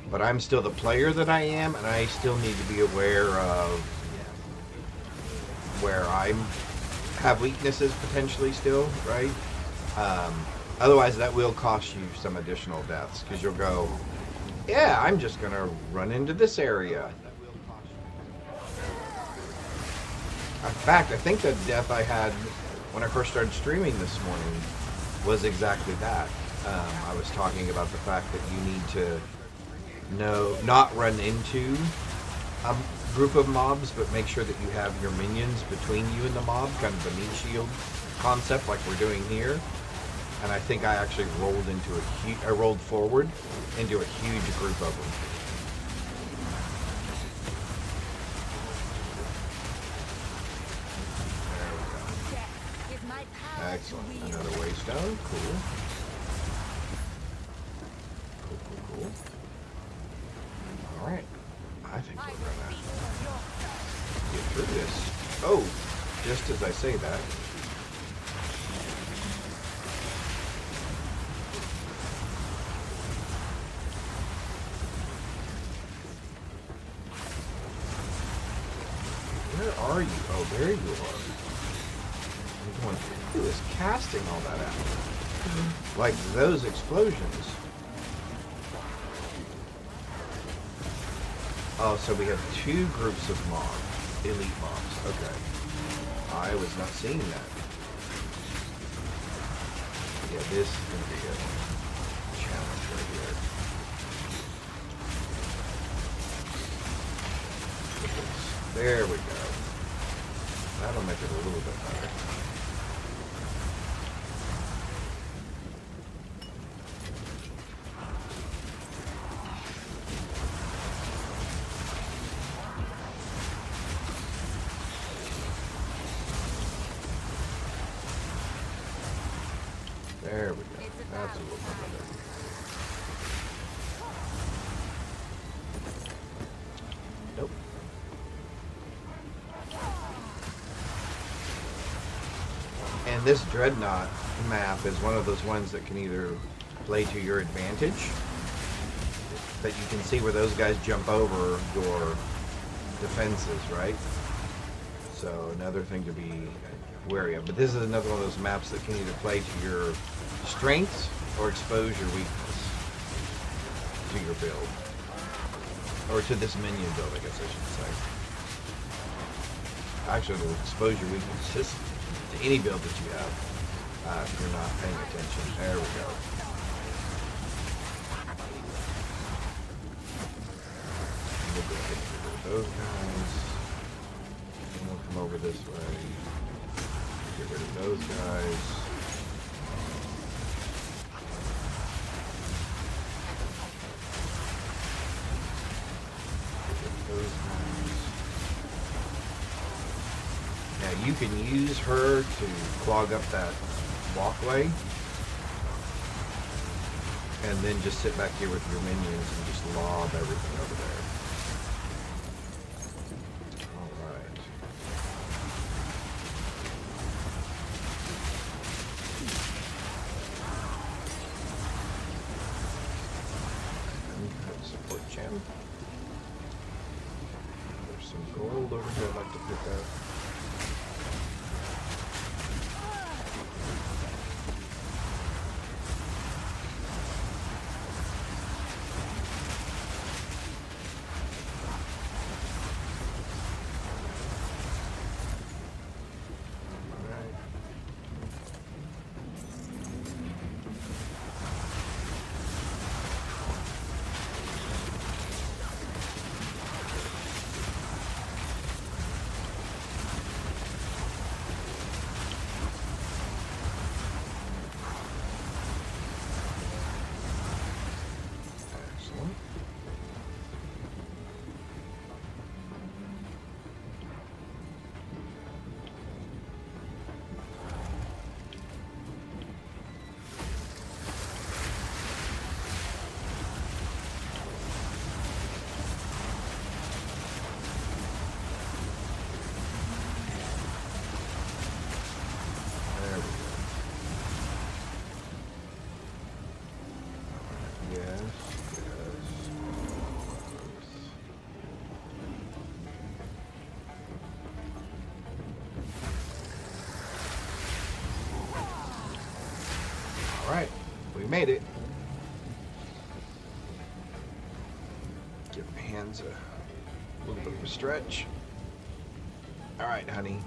but I'm still the player that I am, and I still need to be aware of where I'm have weaknesses potentially still, right? Otherwise, that will cost you some additional deaths because you'll go, yeah, I'm just going to run into this area. In fact, I think the death I had when I first started streaming this morning was exactly that. I was talking about the fact that you need to not run into a group of mobs, but make sure that you have your minions between you and the mob, kind of the meat shield concept like we're doing here. And I think I actually rolled forward into a huge group of them. Excellent. Another waystone. Cool. Cool. Alright. I think we're gonna get through this. Oh! Just as I say that. Where are you? Oh, there you are. Who is casting all that out? Like those explosions. Oh, so we have two groups of mobs. Elite mobs. Okay. I was not seeing that. Yeah, this is going to be a challenge right here. There we go. That'll make it a little bit better. There we go. That's a little bit better. Nope. And this Dreadnought map is one of those ones that can either play to your advantage, that you can see where those guys jump over your defenses, right? So another thing to be wary of. But this is another one of those maps that can either play to your strengths or expose your weakness to your build. Or to this minion build, I guess I should say. Actually, it'll expose your weaknesses to any build that you have if you're not paying attention. There we go. We'll go ahead and get rid of those guys. And we'll come over this way. Get rid of those guys. Get rid of those guys. Now you can use her to clog up that walkway. And then just sit back here with your minions and just lob everything over there. Alright. Support channel. There's some gold over here I'd like to pick up. Alright, we made it. Give my hands a little bit of a stretch. Alright, honey.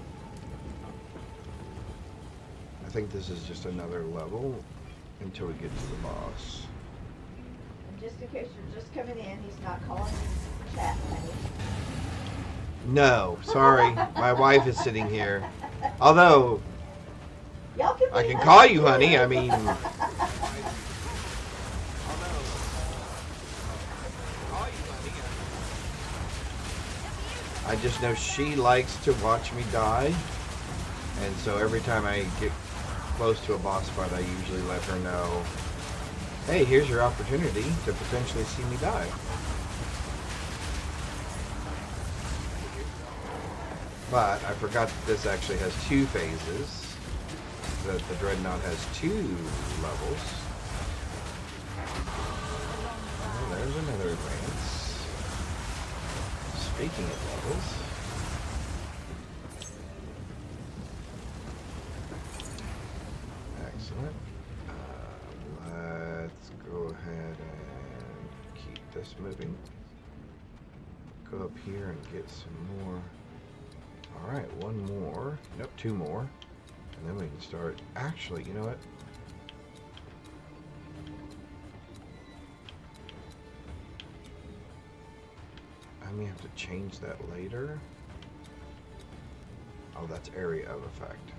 I think this is just another level until we get to the boss. And just in case you're just coming in, he's not calling you chat, honey. No, sorry. My wife is sitting here. Although, Y'all can I be can honey call you too. honey. I mean, I just know she likes to watch me die. And so every time I get close to a boss fight, I usually let her know, hey, here's your opportunity to potentially see me die. But I forgot that this actually has 2 phases. That the Dreadnought has 2 levels. Oh, there's another advance. Speaking of levels. Excellent. Let's go ahead and keep this moving. Go up here and get some more. Alright, 1 more. Nope, 2 more. And then we can start. Actually, you know what? I may have to change that later. Oh, that's area of effect.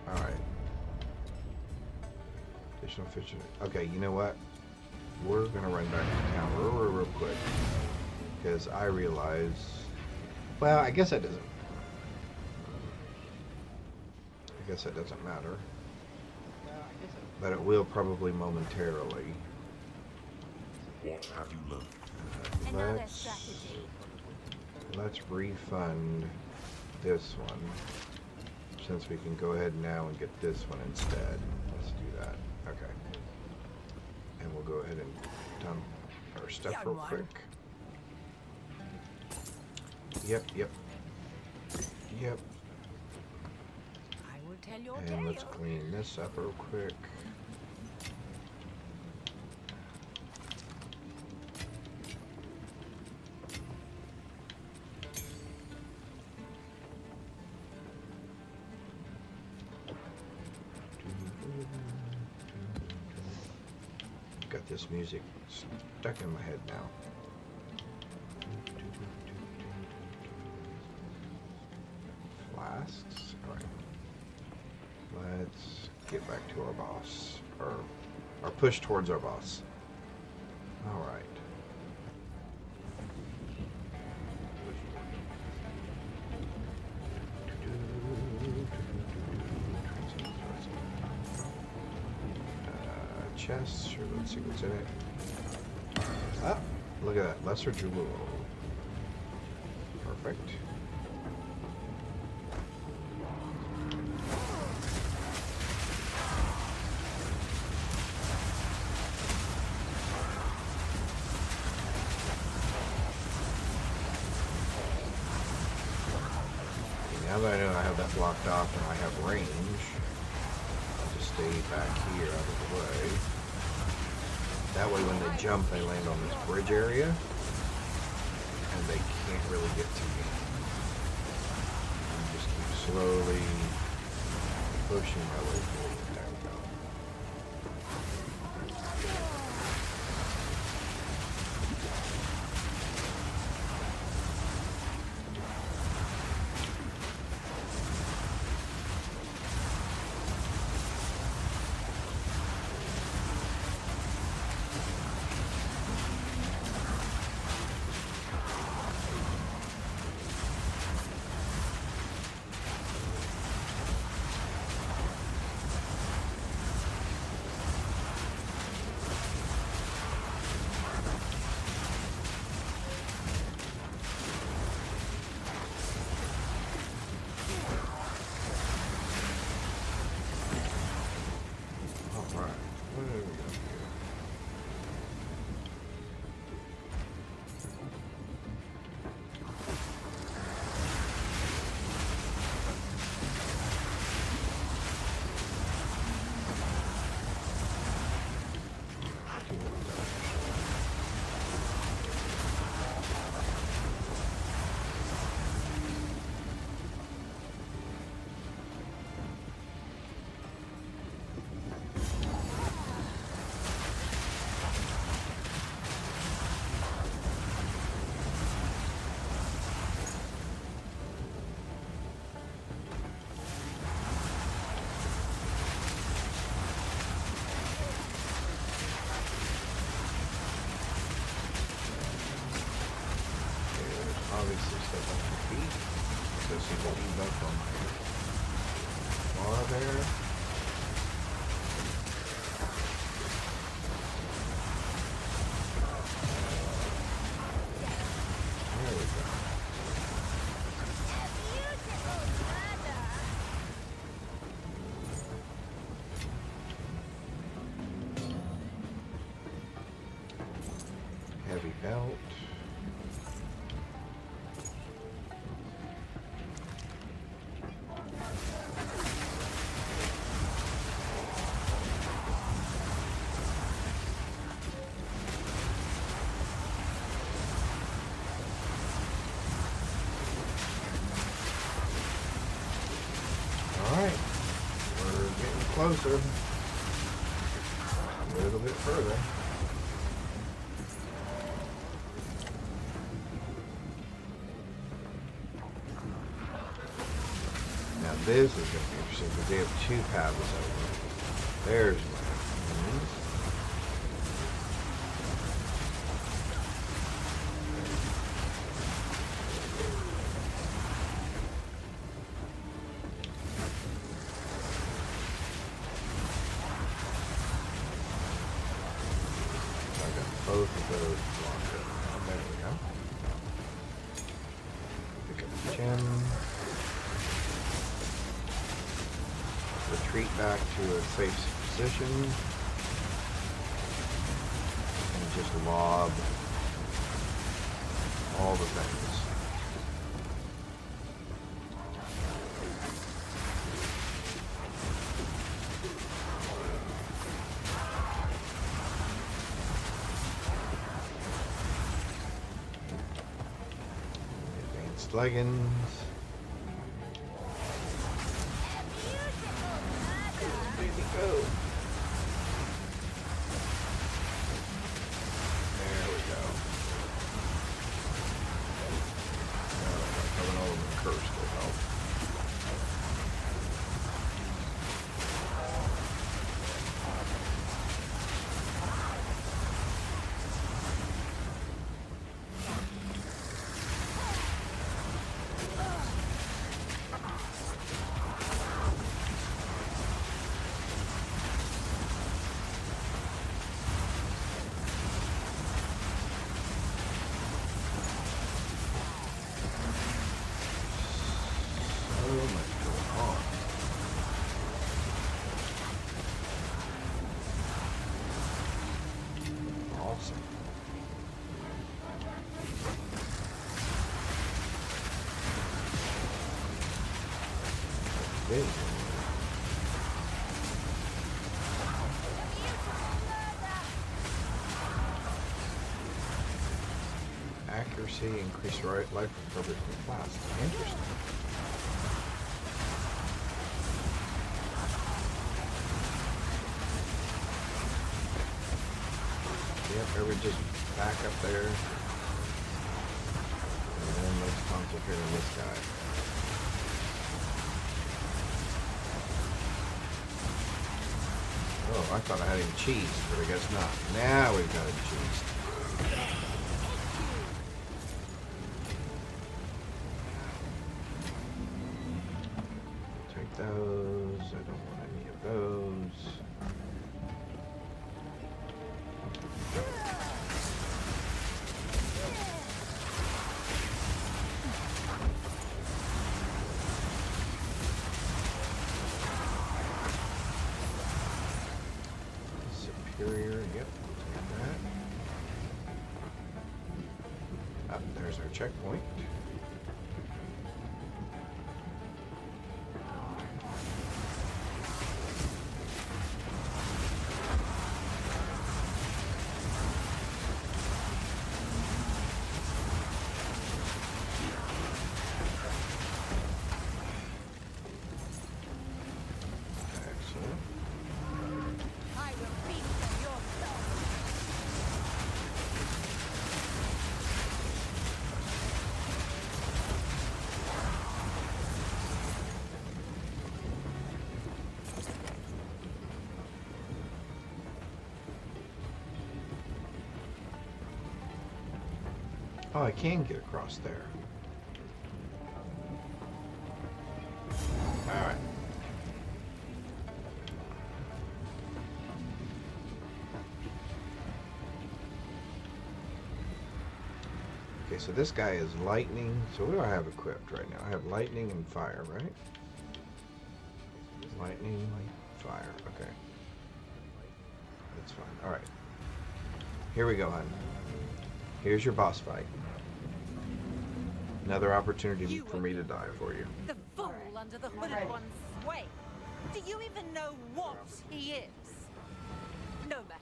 Alright. Additional fish. Okay, you know what? We're gonna run back to town real quick. Because I realize... Well, I guess that doesn't... I guess that doesn't matter. But it will probably momentarily. What have you learned? Another strategy. Let's refund this one. Since we can go ahead now and get this one instead. Let's do that. Okay. And we'll go ahead and dump our stuff real quick. Yep. I will tell your And let's tale. clean this up real quick. Got this music stuck in my head now. Flasks. Alright. Let's get back to our boss. Or push towards our boss. Alright. Chest. Sure, let's see what's in it. Ah, look at that. Lesser jewel. Perfect. Now that I know I have that blocked off and I have range, I'll just stay back here out of the way. That way when they jump, they land on this bridge area, and they can't really get to me. And just keep slowly pushing my way forward. There we go. place some stuff on my feet. So see the debuff on my bar there. There we go. Heavy belt. Alright, we're getting closer. A little bit further. Now this is going to be interesting because they have two paths over. There's one. Both of those blocked up. There we go. Pick up the gem. Retreat back to a safe position. And just lob all the things. Leggings. Baby, go. There we go. Having all of them cursed will help. Big. Accuracy, increase life recovery from blast. Interesting. Yep, everybody just back up there. And then let's concentrate on this guy. Oh, I thought I had him cheesed, but I guess not. Now we've got him cheesed. Take those. I don't want any of those. Superior, yep, we'll take that. There's our checkpoint. Excellent. Oh, I can get across there. Okay, so this guy is lightning. So what do I have equipped right now? I have lightning and fire, right? Lightning, fire. Okay. That's fine. Alright. Here we go, hon. Here's your boss fight. Another opportunity for me to die for you. The fool under the hooded one's sway. Do you even know what he is? No matter.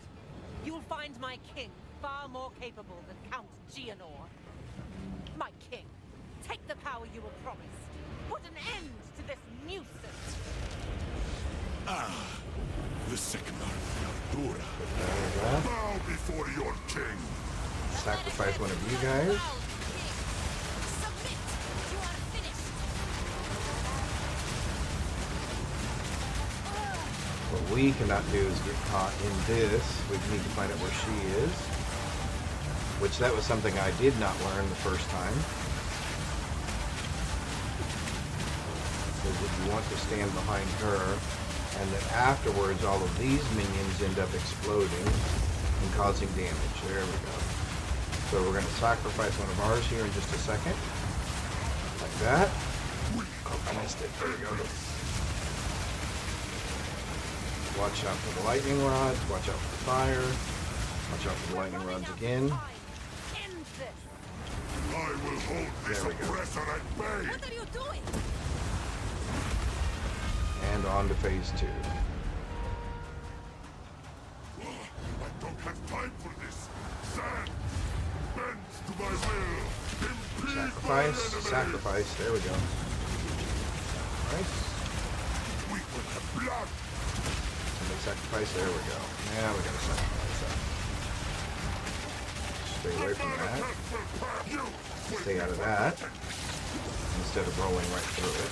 You'll find my king far more capable than Count Gianor. My king, take the power you were promised. Put an end to this nuisance. Ah, the Sigmar Ardura. Bow before your king. Sacrifice one of you guys. Submit! You are finished! What we cannot do is get caught in this. We need to find out where she is. Which that was something I did not learn the first time. Because if you want to stand behind her, and then afterwards all of these minions end up exploding and causing damage. There we go. So we're going to sacrifice one of ours here in just a second. Like that. Oh, I missed it. There we go. Watch out for the lightning rods. Watch out for the fire. Watch out for the lightning rods again. I will hold this oppressor at bay. What are you doing? And on to phase 2. I don't have time for this. Sand bends to my will. Impede Sacrifice, my enemy. sacrifice. There we go. Sacrifice. We will have blood. Somebody sacrifice. There we go. Now we gotta sacrifice that. Stay away from that. Stay out of that. Instead of rolling right through it.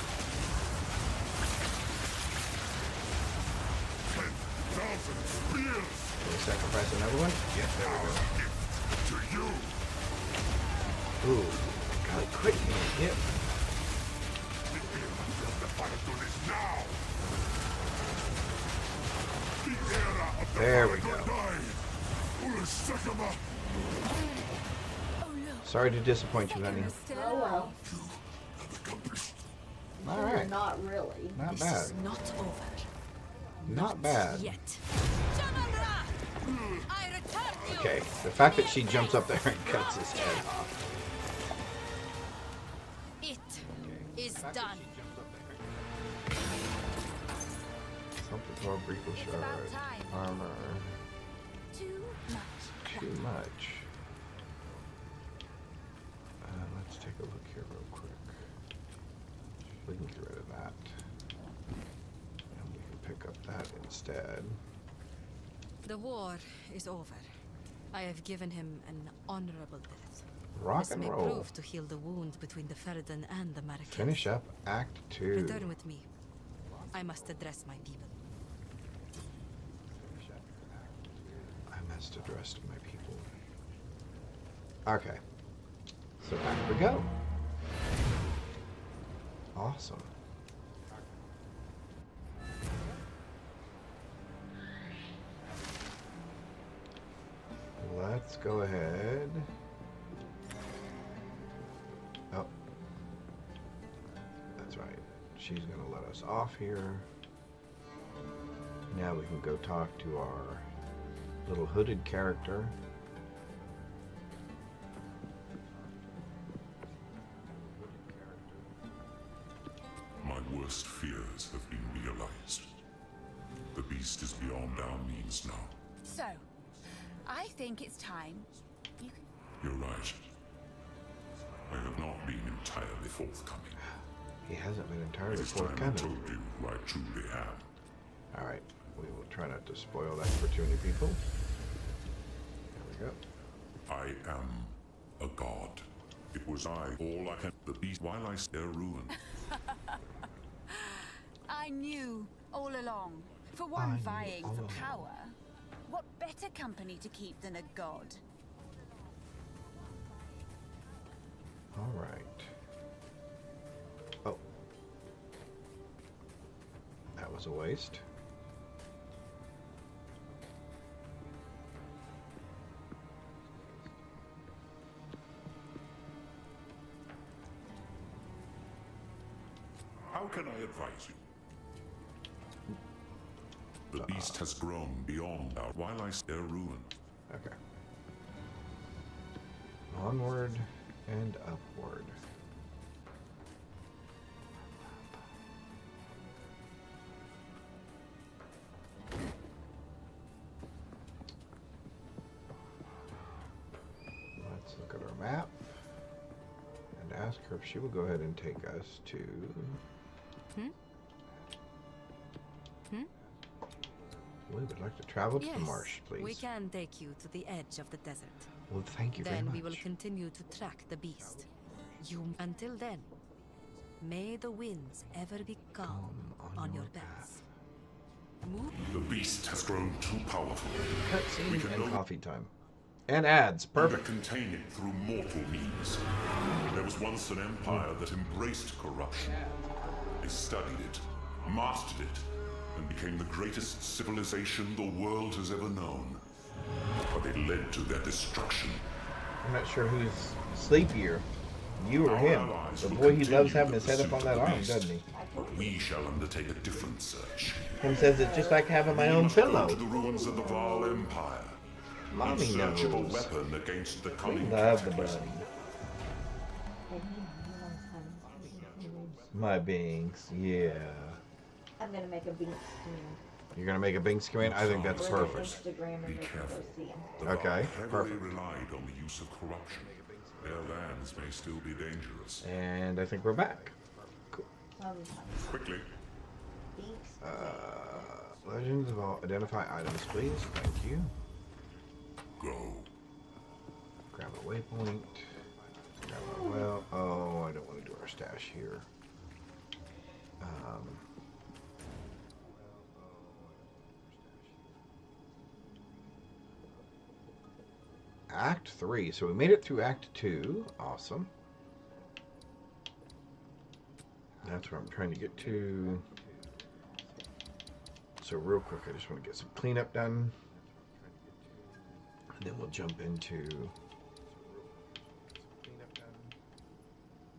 10,000 spears. Can we sacrifice another one? Yeah, there we To you. go. Ooh. God, quit getting hit. The era of the Faradun is now. The era of the There we Faradun go. died. Urasakama. Sorry to disappoint you, honey. Oh well. All right. Not really. Not This bad. is not over. Not bad. Yet. I return you! Okay. The fact that she jumps up there and cuts his head off. It is done. Something more brief It's about shard. time. Armor. Too much. Too much. Let's take a look here real quick. We can get rid of that. And we can pick up that instead. The war is over. I have given him an honorable death. Rock This and may roll. prove to heal the wound between the Feridan and the Marrakech. Finish up Act 2. Return with me. I must address my people. I must address my people. Okay. So back we go. Awesome. Let's go ahead. Oh. That's right. She's going to let us off here. Now we can go talk to our little hooded character. My worst fears have been realized. The beast is beyond our means now. So, I think it's time. You can... You're right. I have not been entirely forthcoming. He hasn't been It entirely is time I forthcoming. told you who I truly am. Alright, we will try not to spoil that for too many people. There we go. I am a god. It was I, all I had, the beast, while I stare ruin. I knew all along. For I one knew vying all for along. power, what better company to keep than a god? Alright. Oh. That was a waste. How can I advise you? The beast has grown beyond our while I stare ruin. Okay. Onward and upward. Let's look at our map and ask her if she will go ahead and take us to... We would like to travel to the marsh, please. We can take you to the edge of the desert. Well, thank you very much. Then we will continue to track the beast. Until then, may the winds ever be calm on your backs. Move. The beast has grown too powerful. Cutscene and coffee time. And ads. Perfect. Contain it through mortal means. There was once an empire that embraced corruption. They studied it, mastered it, and became the greatest civilization the world has ever known. But it led to their destruction. I'm not sure who's sleepier, you or him. The boy, he loves having his head up on that arm, doesn't he? But we shall undertake a different search. Him says it's just like having my own pillow. To the ruins of the Val Empire. Mommy knows. A weapon against the cunning. Love the buddy. My Binks, yeah. I'm gonna make a Binks command. You're gonna make a Binks command? I think that's perfect. Instagram and careful. Okay, perfect. Relied on the use of corruption. Their lands may still be dangerous. And I think we're back. Cool. Quickly. Legends of all. Identify items, please. Thank you. Go. Grab a waypoint. Grab a well. Oh, I don't want to do our stash here. Act 3. So we made it through Act 2. Awesome. That's where I'm trying to get to. So real quick, I just want to get some cleanup done. And then we'll jump into...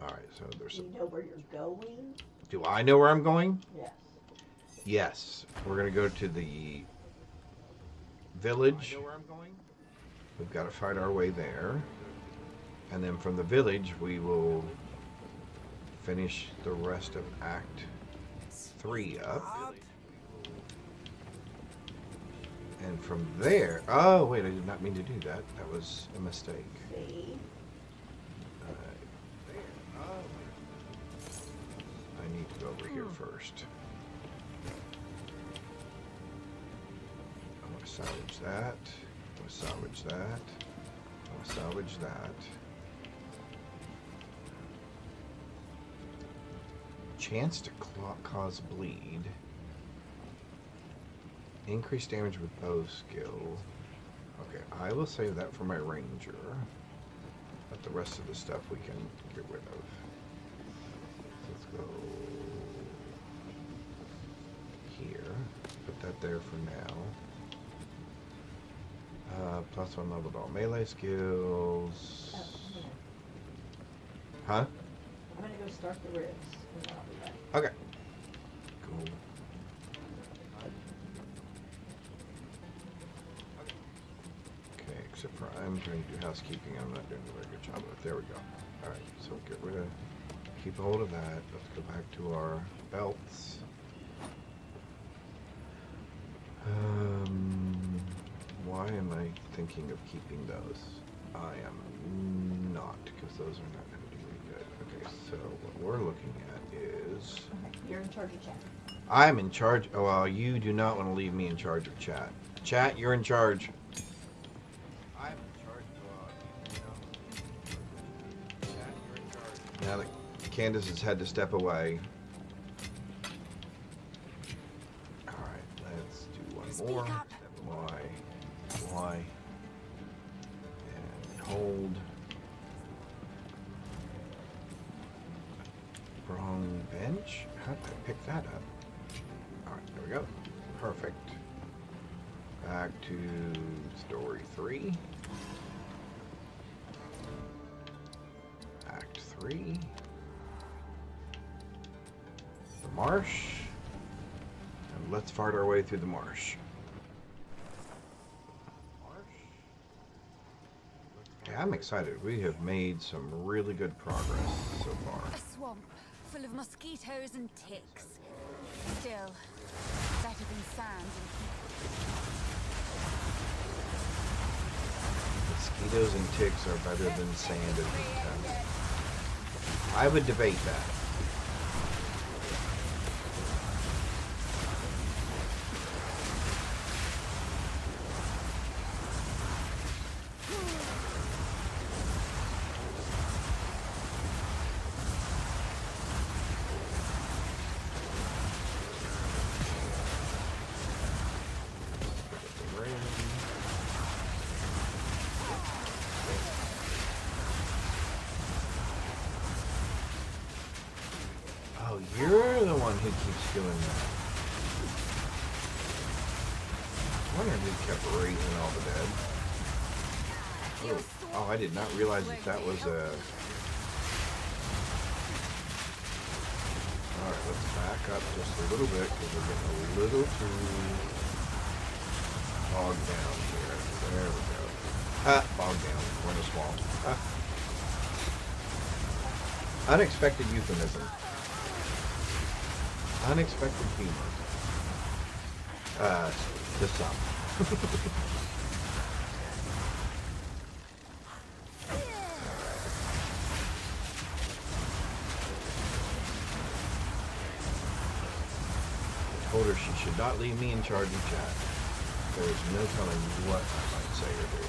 Alright, so there's some... Do you know where you're going? Do I know where I'm going? Yes. Yes. We're going to go to the village. I know where I'm going. We've got to fight our way there. And then from the village, we will finish the rest of Act 3 up. And from there... Oh, wait, I did not mean to do that. That was a mistake. See? I need to go over here first. I want to salvage that. I want to salvage that. I want to salvage that. Chance to cause bleed. Increase damage with bow skill. Okay, I will save that for my ranger. But the rest of the stuff we can get rid of. Let's go here. Put that there for now. +1 leveled all melee skills. Huh? I'm gonna go start the ribs, and then I'll be back. Okay. Cool. Okay, except for I'm trying to do housekeeping. I'm not doing a very good job of it. There we go. Alright, so get rid of... Keep a hold of that. Let's go back to our belts. Why am I thinking of keeping those? I am not, because those are not going to do any good. Okay, so what we're looking at is... Okay, you're in charge of chat. I'm in charge. Oh, well, you do not want to leave me in charge of chat. Chat, you're in charge. I'm in charge. Chat, you're in charge. Now that Candace has had to step away. Alright, let's do one more. Y. And hold. Wrong bench? How did I pick that up? Alright, there we go. Perfect. Back to story 3. Act 3. marsh. And let's fart our way through the marsh. Yeah, I'm excited. We have made some really good progress so far. A swamp full of mosquitoes and ticks. Still, better than sand and Mosquitoes and ticks are better than sand and heat. I would debate that. Oh, you're the one who keeps doing that. I wonder who kept raising all the dead. Oh, I did not realize that that was a... Alright, let's back up just a little bit because we're getting a little too bogged down here. There we go. Bogged down. We're in a swamp. Unexpected euphemism. Unexpected humor. To some. I told her she should not leave me in charge of chat. There is no telling what I might say or do.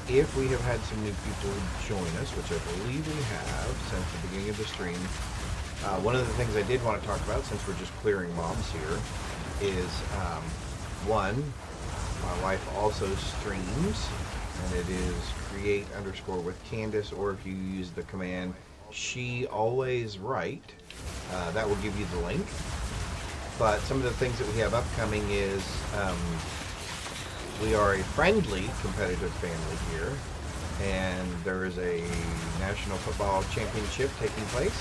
If we have had some new people join us, which I believe we have since the beginning of the stream, one of the things I did want to talk about, since we're just clearing mobs here, is one, my wife also streams, and it is create_with_Candace, or if you use the command she always write, that will give you the link. But some of the things that we have upcoming is we are a friendly competitive family here, and there is a National Football Championship taking place,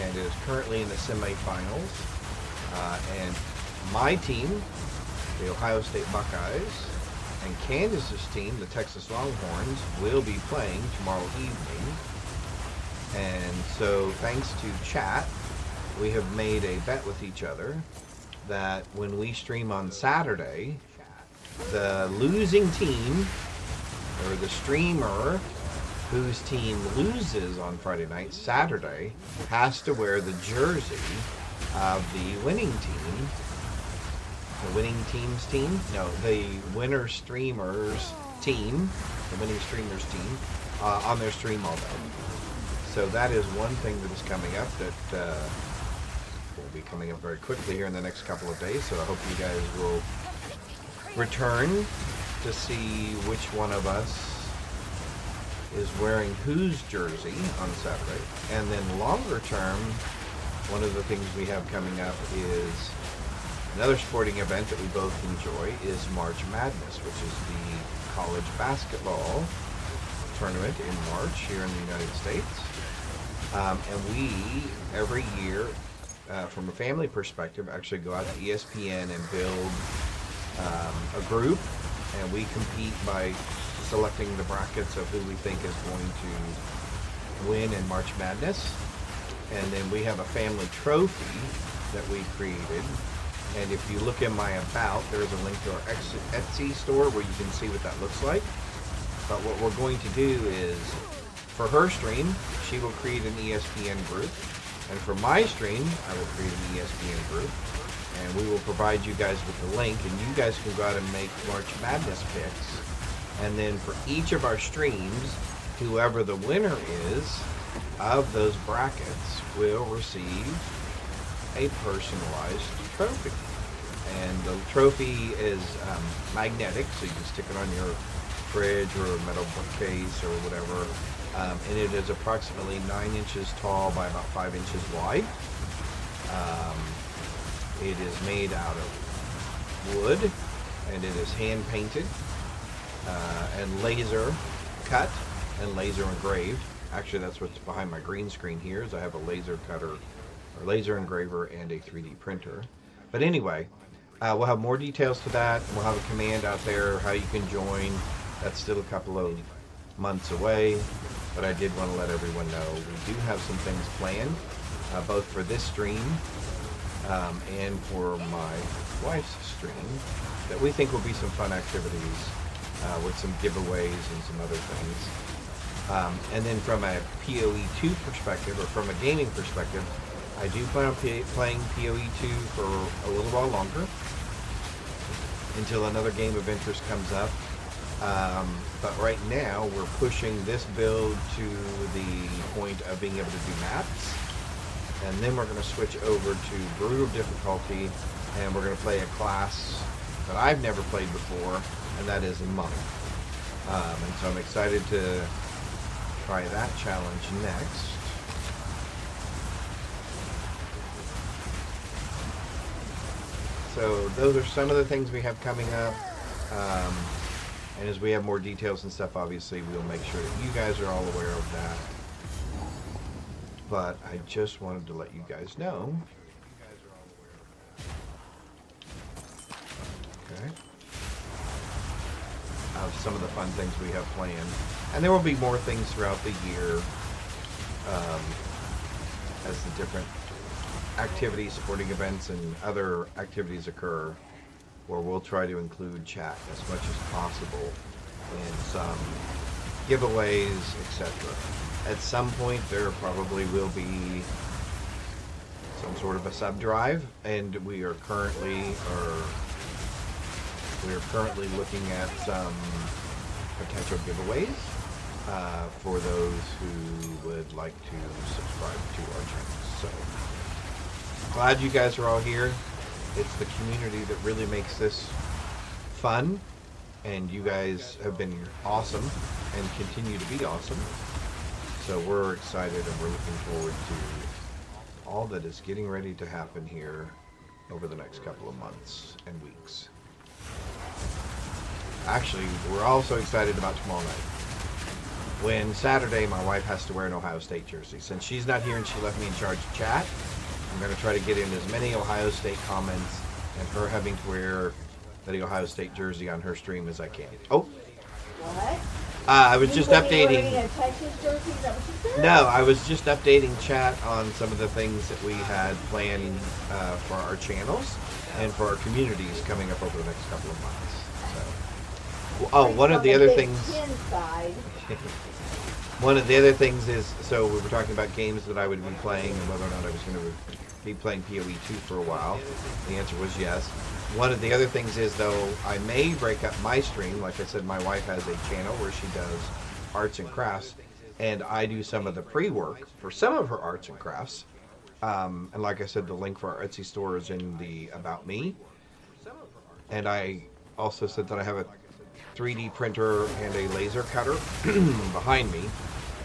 and it is currently in the semifinals. And my team, the Ohio State Buckeyes, and Candace's team, the Texas Longhorns, will be playing tomorrow evening. And so, thanks to chat, we have made a bet with each other that when we stream on Saturday, the losing team, or the streamer whose team loses on Friday night, Saturday, has to wear the jersey of the winning team. The winning team's team? No, the winner streamer's team, the winning streamer's team, on their stream all day. So that is one thing that is coming up that will be coming up very quickly here in the next couple of days. So I hope you guys will return to see which one of us is wearing whose jersey on Saturday. And then longer term, one of the things we have coming up is another sporting event that we both enjoy is March Madness, which is the college basketball tournament in March here in the United States. And we, every year, from a family perspective, actually go out to ESPN and build a group, and we compete by selecting the brackets of who we think is going to win in March Madness. And then we have a family trophy that we created. And if you look in my About, there's a link to our Etsy store where you can see what that looks like. But what we're going to do is, for her stream, she will create an ESPN group. And for my stream, I will create an ESPN group. And we will provide you guys with the link, and you guys can go out and make March Madness picks. And then for each of our streams, whoever the winner is of those brackets will receive a personalized trophy. And the trophy is magnetic, so you can stick it on your fridge or a metal bookcase or whatever. And it is approximately 9 inches tall by about 5 inches wide. It is made out of wood, and it is hand painted. and laser cut and laser engraved. Actually, that's what's behind my green screen here, is I have a laser cutter, or laser engraver, and a 3D printer. But anyway, we'll have more details to that. We'll have a command out there, how you can join. That's still a couple of months away, but I did want to let everyone know we do have some things planned, both for this stream and for my wife's stream, that we think will be some fun activities with some giveaways and some other things. And then from a PoE2 perspective, or from a gaming perspective, I do plan on playing PoE2 for a little while longer, until another game of interest comes up. But right now, we're pushing this build to the point of being able to do maps. And then we're going to switch over to brutal difficulty, and we're going to play a class that I've never played before, and that is Monk. And so I'm excited to try that challenge next. So those are some of the things we have coming up. And as we have more details and stuff, obviously we'll make sure that you guys are all aware of that. But I just wanted to let you guys know. Okay. Of some of the fun things we have planned. And there will be more things throughout the year as the different activities, sporting events, and other activities occur, where we'll try to include chat as much as possible in some giveaways, etc. At some point, there probably will be some sort of a sub drive, and we are currently looking at some potential giveaways for those who would like to subscribe to our channel. So glad you guys are all here. It's the community that really makes this fun, and you guys have been awesome and continue to be awesome. So we're excited, and we're looking forward to all that is getting ready to happen here over the next couple of months and weeks. Actually, we're also excited about tomorrow night, when Saturday my wife has to wear an Ohio State jersey. Since she's not here and she left me in charge of chat, I'm going to try to get in as many Ohio State comments and her having to wear the Ohio State jersey on her stream as I can. Oh. What? I was just updating. A Texas jersey? Is that what you said? No, I was just updating chat on some of the things that we had planned for our channels and for our communities coming up over the next couple of months. So, oh, one of the other things. One of the other things is, so we were talking about games that I would be playing and whether or not I was going to be playing PoE2 for a while. The answer was yes. One of the other things is, though, I may break up my stream. Like I said, my wife has a channel where she does arts and crafts, and I do some of the pre-work for some of her arts and crafts. And like I said, the link for our Etsy store is in the About Me. And I also said that I have a 3D printer and a laser cutter behind me.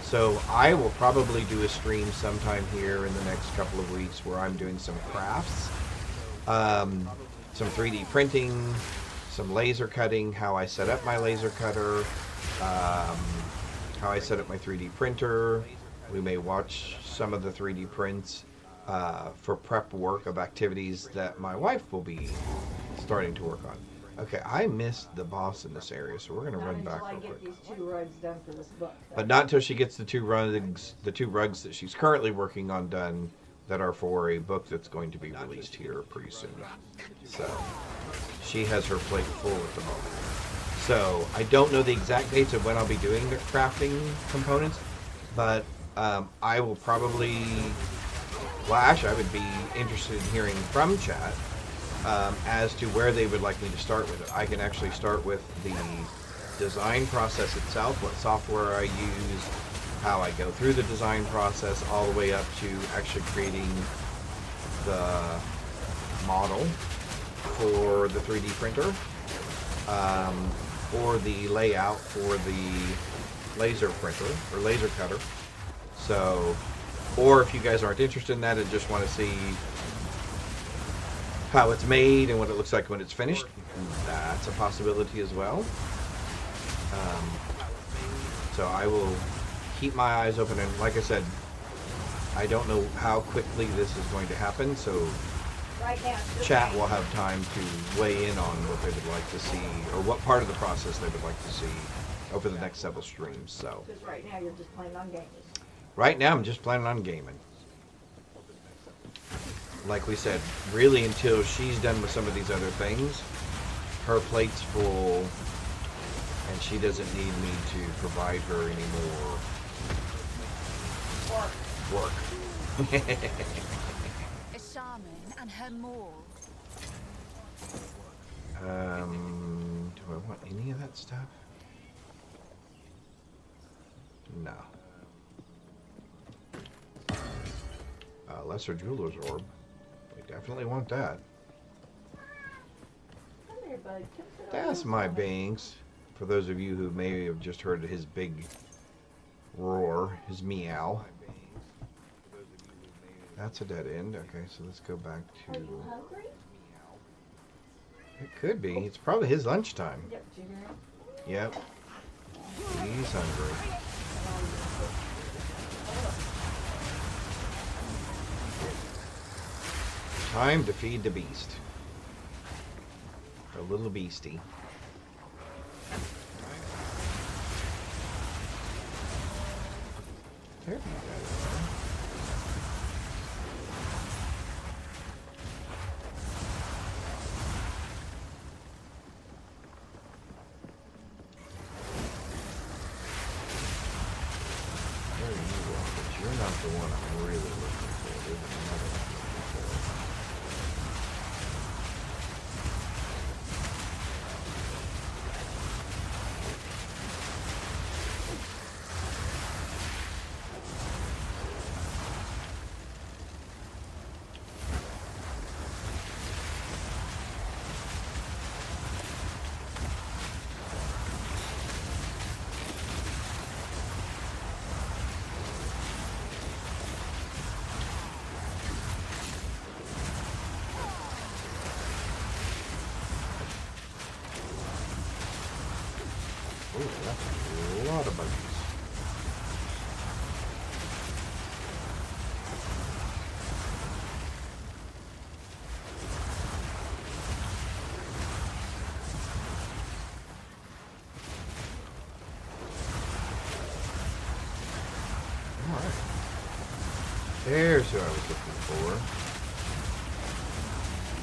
So I will probably do a stream sometime here in the next couple of weeks where I'm doing some crafts, some 3D printing, some laser cutting, how I set up my laser cutter, how I set up my 3D printer. We may watch some of the 3D prints for prep work of activities that my wife will be starting to work on. Okay, I missed the boss in this area, so we're going to run back real quick. Not until I get these 2 rugs done for this book. But not until she gets the two rugs that she's currently working on done, that are for a book that's going to be released here pretty soon. So she has her plate full at the moment. So I don't know the exact dates of when I'll be doing the crafting components, but I will probably, well, actually I would be interested in hearing from chat as to where they would like me to start with it. I can actually start with the design process itself, what software I use, how I go through the design process, all the way up to actually creating the model for the 3D printer, or the layout for the laser printer or laser cutter. So, or if you guys aren't interested in that and just want to see how it's made and what it looks like when it's finished, that's a possibility as well. So I will keep my eyes open, and like I said, I don't know how quickly this is going to happen, so Right now, chat will have time to weigh in on what they would like to see, or what part of the process they would like to see over the next several streams. So because right now you're just playing on games. right now I'm just planning on gaming. Like we said, really until she's done with some of these other things, her plate's full, and she doesn't need me to provide her any more work. A shaman and her maul. Do I want any of that stuff? No. Lesser Jeweler's Orb. We definitely want that. Come here, bud. Come sit on That's this my one. Banks. For those of you who may have just heard his big roar, his meow. That's a dead end. Okay, so let's go back Are to... you hungry? It could be. It's probably his lunchtime. Yep, did you hear him? Yep. He's hungry. Time to feed the beast. A little beastie. There you go. There you are, but you're not the one I'm really looking for. There's another one I'm looking for. Ooh, that's a lot of buggies. Alright. There's who I was looking for.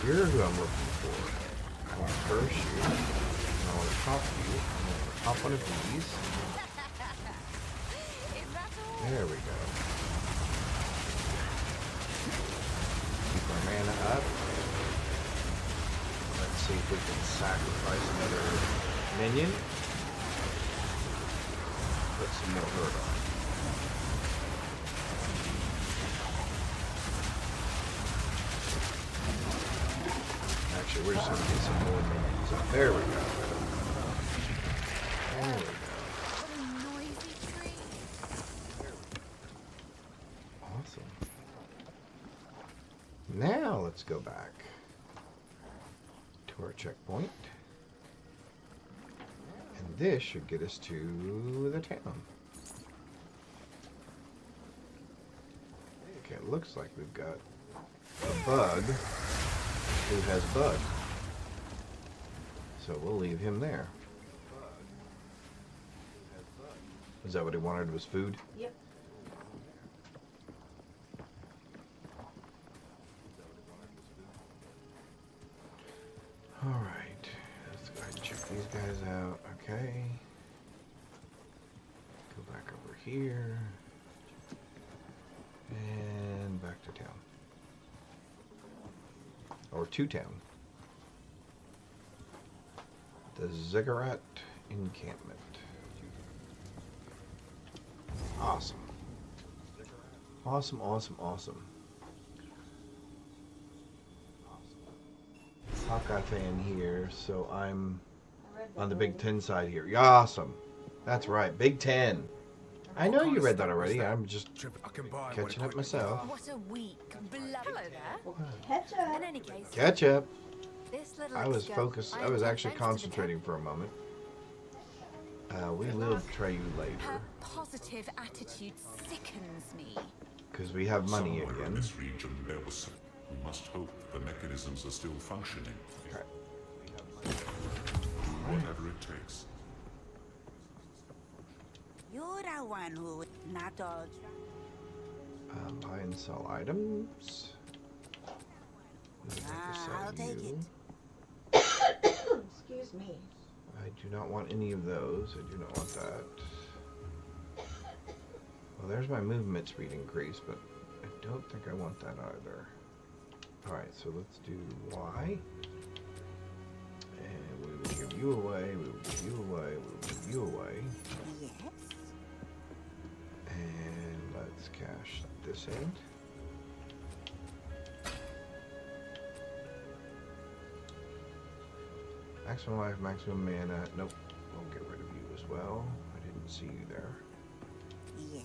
You're who I'm looking for. I want to curse you. I want to talk to you. I want to hop one of these. There we go. Keep our mana up. Let's see if we can sacrifice another minion. Put some more hurt on. Actually, we're just going to get some more minions up. There we go. There we go. What a noisy tree. Awesome. Now let's go back to our checkpoint. And this should get us to the town. Okay, it looks like we've got a bug who has bug. So we'll leave him there. Is that what he wanted, was food? Yep. Alright, let's go ahead and check these guys out. Okay. Go back over here. And back to town. Or to town. The Ziggurat encampment. Awesome. Awesome, awesome, awesome. Hawkeye fan here, so I'm on the Big Ten side here. Yeah, awesome. That's right, Big Ten. I know you read that already. I'm just catching up myself. What a weak, bloody. Hello there. Catch up. In any case, Catch up. this little I was excursion- focused. I was actually concentrating for a moment. We will try you Her later. positive attitude sickens me. Because we have money Somewhere in again. this region, there was. We must hope the mechanisms are still functioning. Okay. Whatever it takes. You're the one who not all. Buy and sell items. We would like to sell I'll take you. Excuse me. I do not want any of those. I do not want that. Well, there's my movement speed increase, but I don't think I want that either. Alright, so let's do Y. And we will give you away, we will give you away, we will give you away. Yes. And let's cash this in. Maximum life, maximum mana. Nope, we'll get rid of you as well. I didn't see you there. Yes.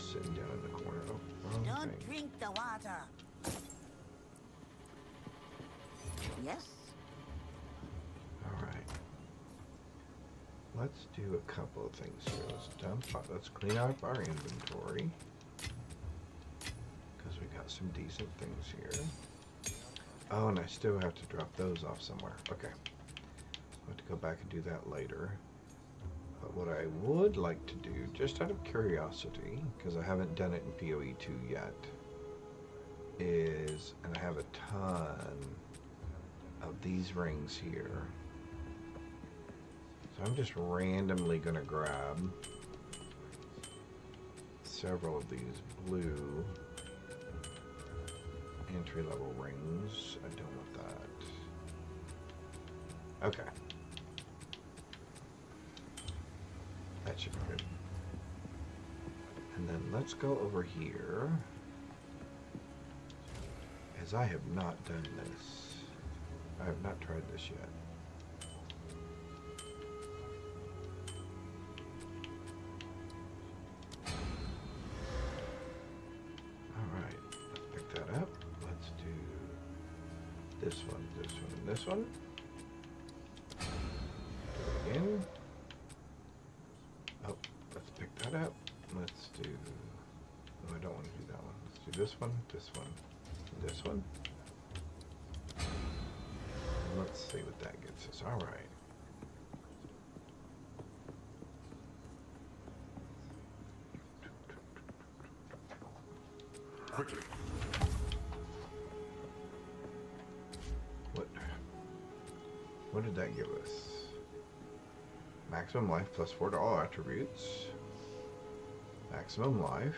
Sitting down in the corner. Oh, wrong Don't thing. drink the water. Yes. Alright. Let's do a couple of things here. Let's clean up our inventory. Because we got some decent things here. Oh, and I still have to drop those off somewhere. Okay. I'll have to go back and do that later. But what I would like to do, just out of curiosity, because I haven't done it in PoE 2 yet, is, and I have a ton of these rings here. So I'm just randomly going to grab several of these blue entry-level rings. I don't want that. Okay. That should be good. And then let's go over here, as I have not done this. I have not tried this yet. Alright, let's pick that up. Let's do this one, this one, and this one. Do it again. Oh, let's pick that up. Let's do... No, I don't want to do that one. Let's do this one, and this one. Let's see what that gets us. All right. Quickly. What did that give us? Maximum life plus 4 to all attributes. Maximum life.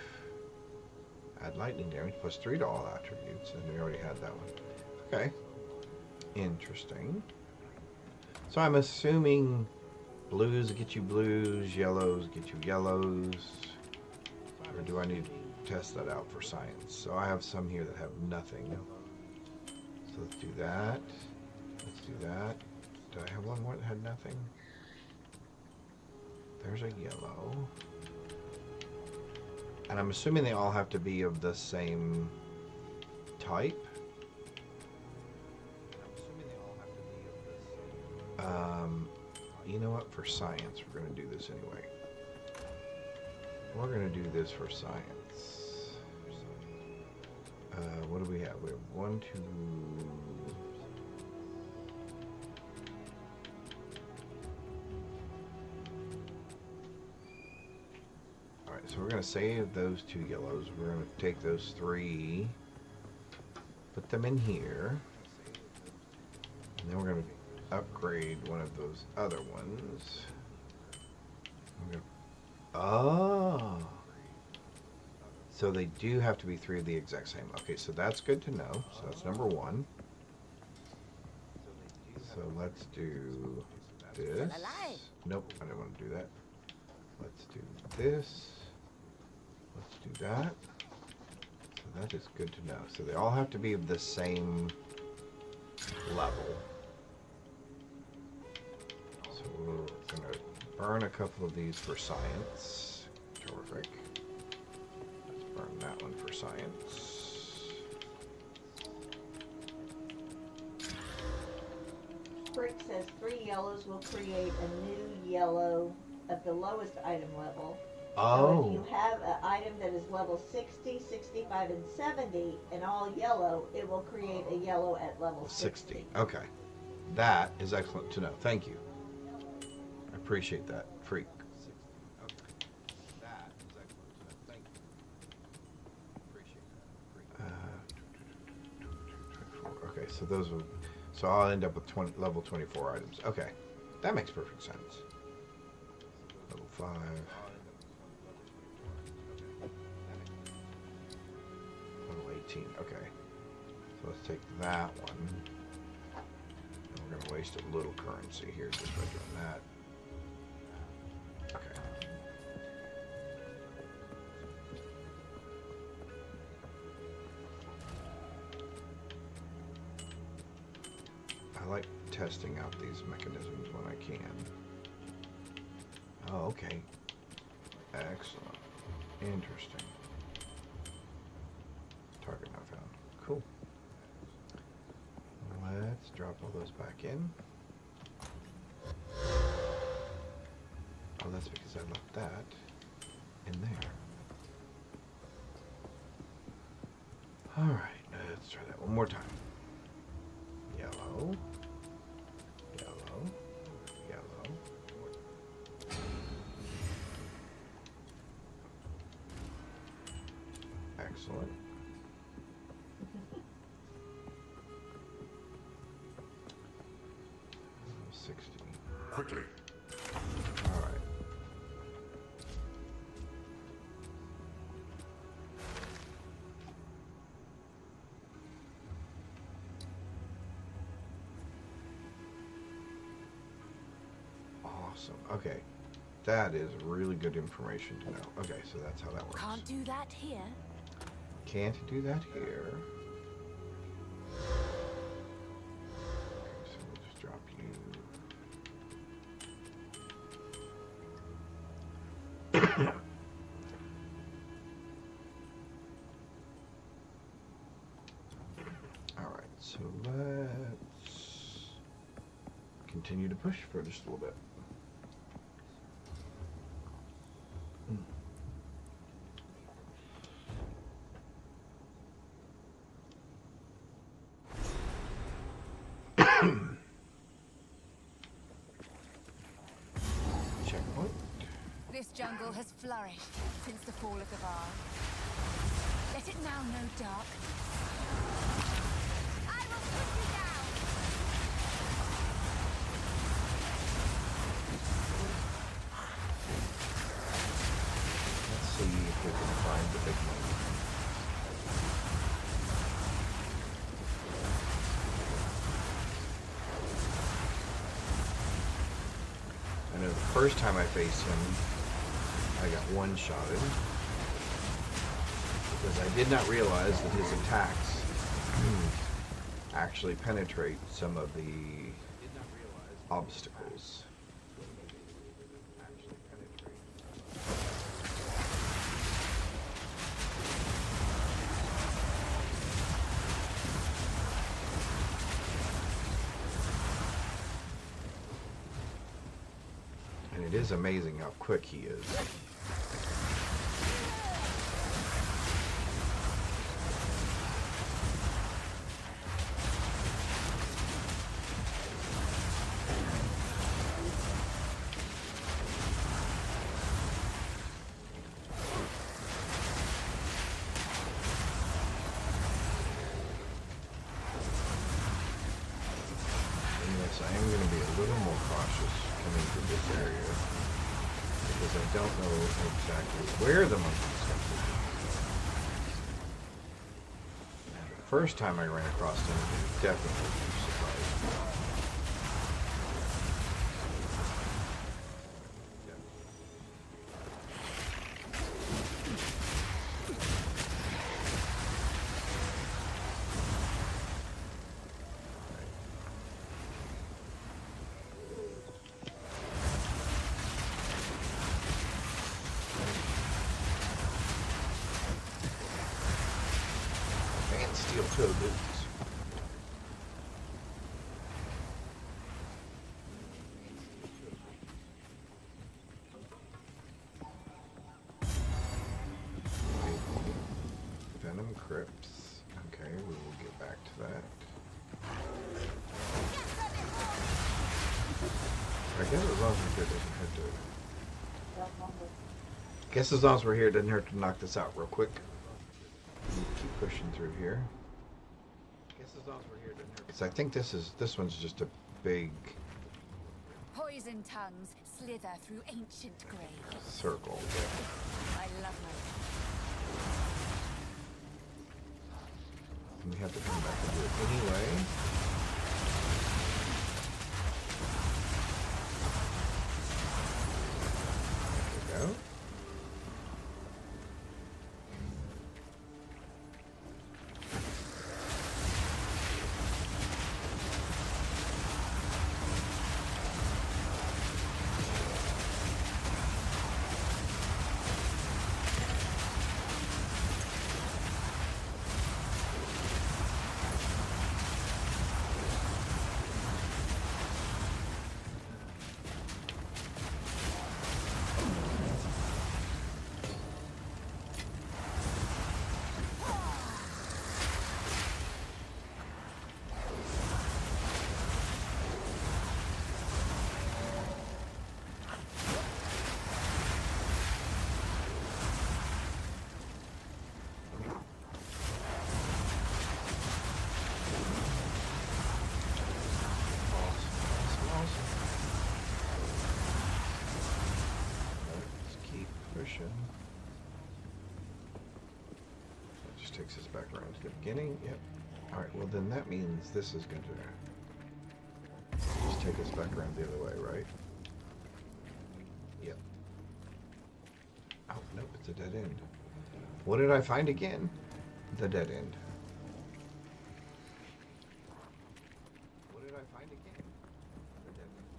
Add lightning damage plus 3 to all attributes. And we already had that one. Okay. Interesting. So I'm assuming blues get you blues, yellows get you yellows. Or do I need to test that out for science? So I have some here that have nothing. So let's do that. Let's do that. Did I have one more that had nothing? There's a yellow. And I'm assuming they all have to be of the same type. You know what? For science, we're going to do this anyway. We're going to do this for science. What do we have? We have 1, 2... Alright, so we're going to save those 2 yellows. We're going to take those 3, put them in here, and then we're going to upgrade one of those other ones. Oh, so they do have to be 3 of the exact same. Okay, so that's good to know. So that's number 1. So let's do this. Nope, I didn't want to do that. Let's do this. Let's do that. So that is good to know. So they all have to be of the same level. So we're going to burn a couple of these for science. Terrific. Let's burn that one for science. Brick says 3 yellows will create a new yellow at the lowest item level. Oh. So if you have an item that is level 60, 65, and 70, and all yellow, it will create a yellow at level 60. Okay. That is excellent to know. Thank you. I appreciate that, Freak. Okay. That is excellent to know. Thank you. Appreciate that, Freak. 24. Okay, so those will... So I'll end up with level 24 items. Okay. That makes perfect sense. Level 5... Okay, so let's take that one. And we're going to waste a little currency here just by doing that. Okay. I like testing out these mechanisms when I can. Oh, okay. Excellent. Interesting. Target not found. Cool. Let's drop all those back in. Oh, that's because I left that in there. Alright, let's try that one more time. Yellow. Yellow. Yellow. Excellent. 60. Quickly. All right. Awesome. Okay. That is really good information to know. Okay, so that's how that works. Can't do that here. Can't do that here. So we'll just drop you. Alright, so let's continue to push for just a little bit. Checkpoint. This jungle has flourished since the fall of the Var. Let it now know dark. I will put you down! Let's see if we can find the big one. I know the first time I faced him, I got one-shotted because I did not realize that his attacks actually penetrate some of the obstacles. And it is amazing how quick he is. And yes, I am going to be a little more cautious coming through this area because I don't know exactly where the monkeys come from. The first time I ran across them, it definitely surprised me. And steel-toe boots. guess as long as we're here, it doesn't hurt to. Guess as long as we're here, it doesn't hurt to knock this out real quick. Keep pushing through here. Guess as long as we're here, it doesn't hurt. So I think this one's just a big Poison tongues slither through ancient graves. circle. I love my And we have to come back and do it anyway. There we go. That just takes us back around to the beginning. Yep. Alright, well then that means this is going to just take us back around the other way, right? Yep. Oh, nope, it's a dead end. What did I find again? The dead end. What did I find again? The dead end.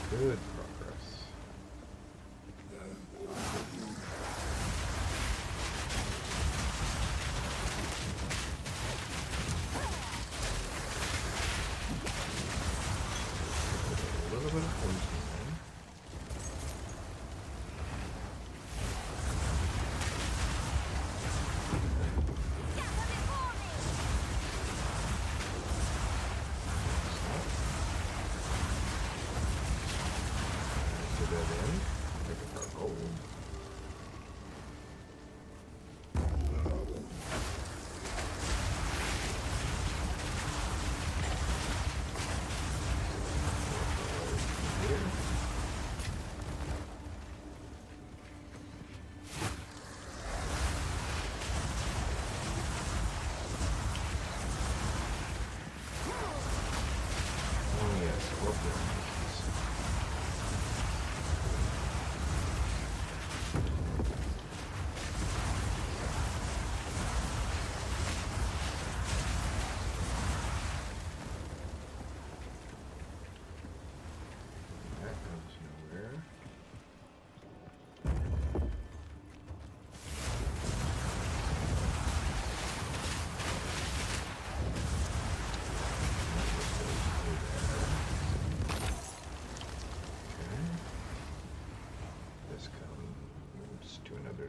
Good progress. A little bit of poison there.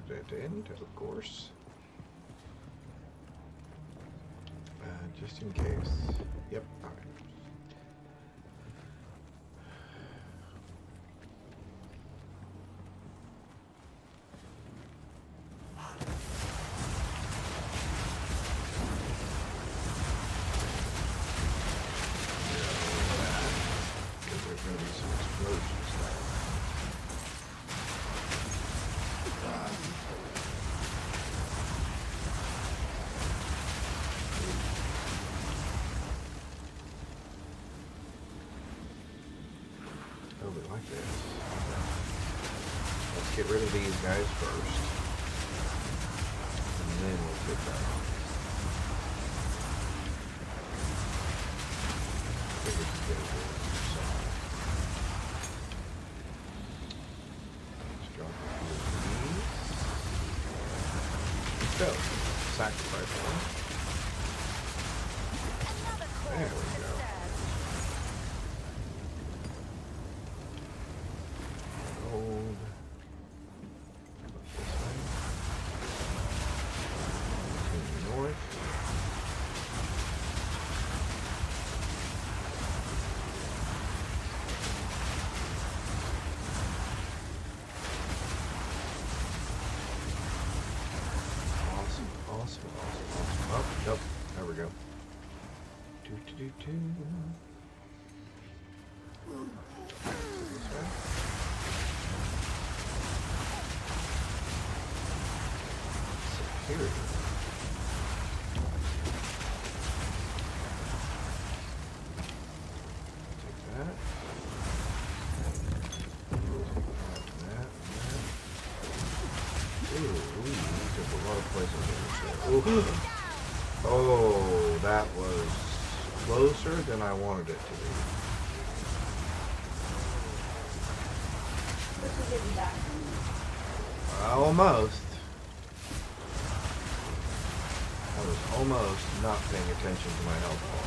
Dead end, of course. Just in case. Yep, alright. Because there's going to be some explosions there. Like this. Let's get rid of these guys first, and then we'll take that off. I think we can get it over to the side. Let's drop a few of these. Let's go. Sacrifice one. There we go. Gold. This way. Continue north. Awesome. Oh, nope. There we go. This way. Security. Take that. That. Ooh, there's a lot of places in this. Ooh. Oh, that was closer than I wanted it to be. Almost. I was almost not paying attention to my health bar.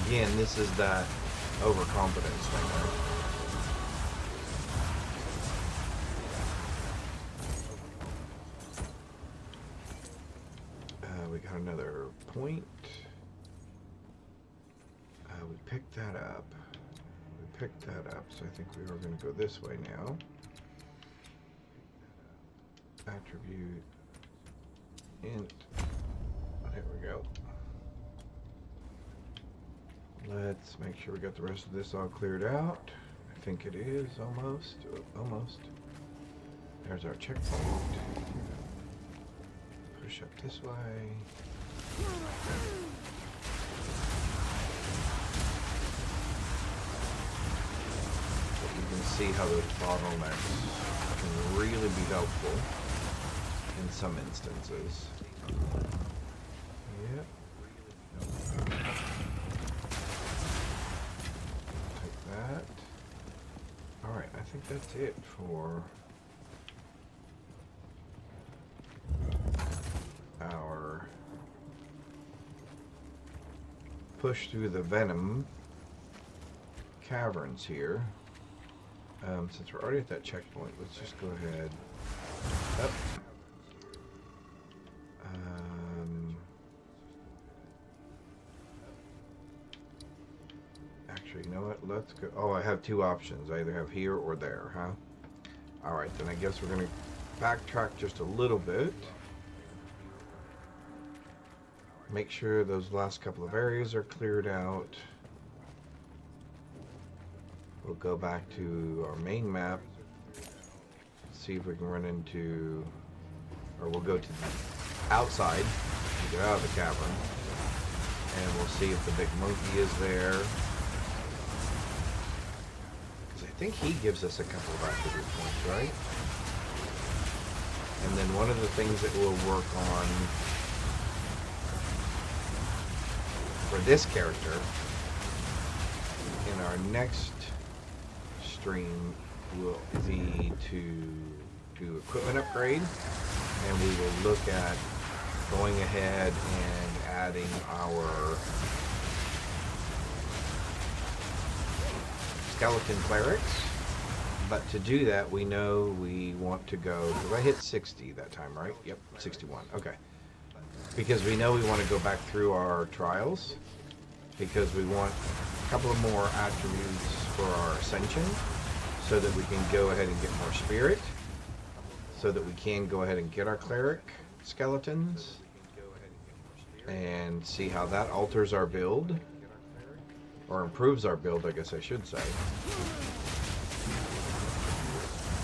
Again, this is that overconfidence thing, right? We got another point. We picked that up. So I think we are going to go this way now. Attribute. Int. There we go. Let's make sure we got the rest of this all cleared out. I think it is almost. Almost. There's our checkpoint. Push up this way. You can see how those bottlenecks can really be helpful in some instances. Yep. Take that. Alright, I think that's it for our push through the Venom caverns here. Since we're already at that checkpoint, let's just go ahead up. Actually, you know what? Let's go. Oh, I have two options. I either have here or there, huh? Alright, then I guess we're going to backtrack just a little bit. Make sure those last couple of areas are cleared out. We'll go back to our main map, see if we can run into, or we'll go to the outside, get out of the cavern, and we'll see if the big monkey is there. Because I think he gives us a couple of attribute points, right? And then one of the things that we'll work on for this character in our next stream will be to do equipment upgrade, and we will look at going ahead and adding our skeleton clerics. But to do that, we know we want to go, because I hit 60 that time, right? Yep, 61. Okay. Because we know we want to go back through our trials, because we want a couple of more attributes for our ascension, so that we can go ahead and get more spirit, so that we can go ahead and get our cleric skeletons, and see how that alters our build, or improves our build, I guess I should say.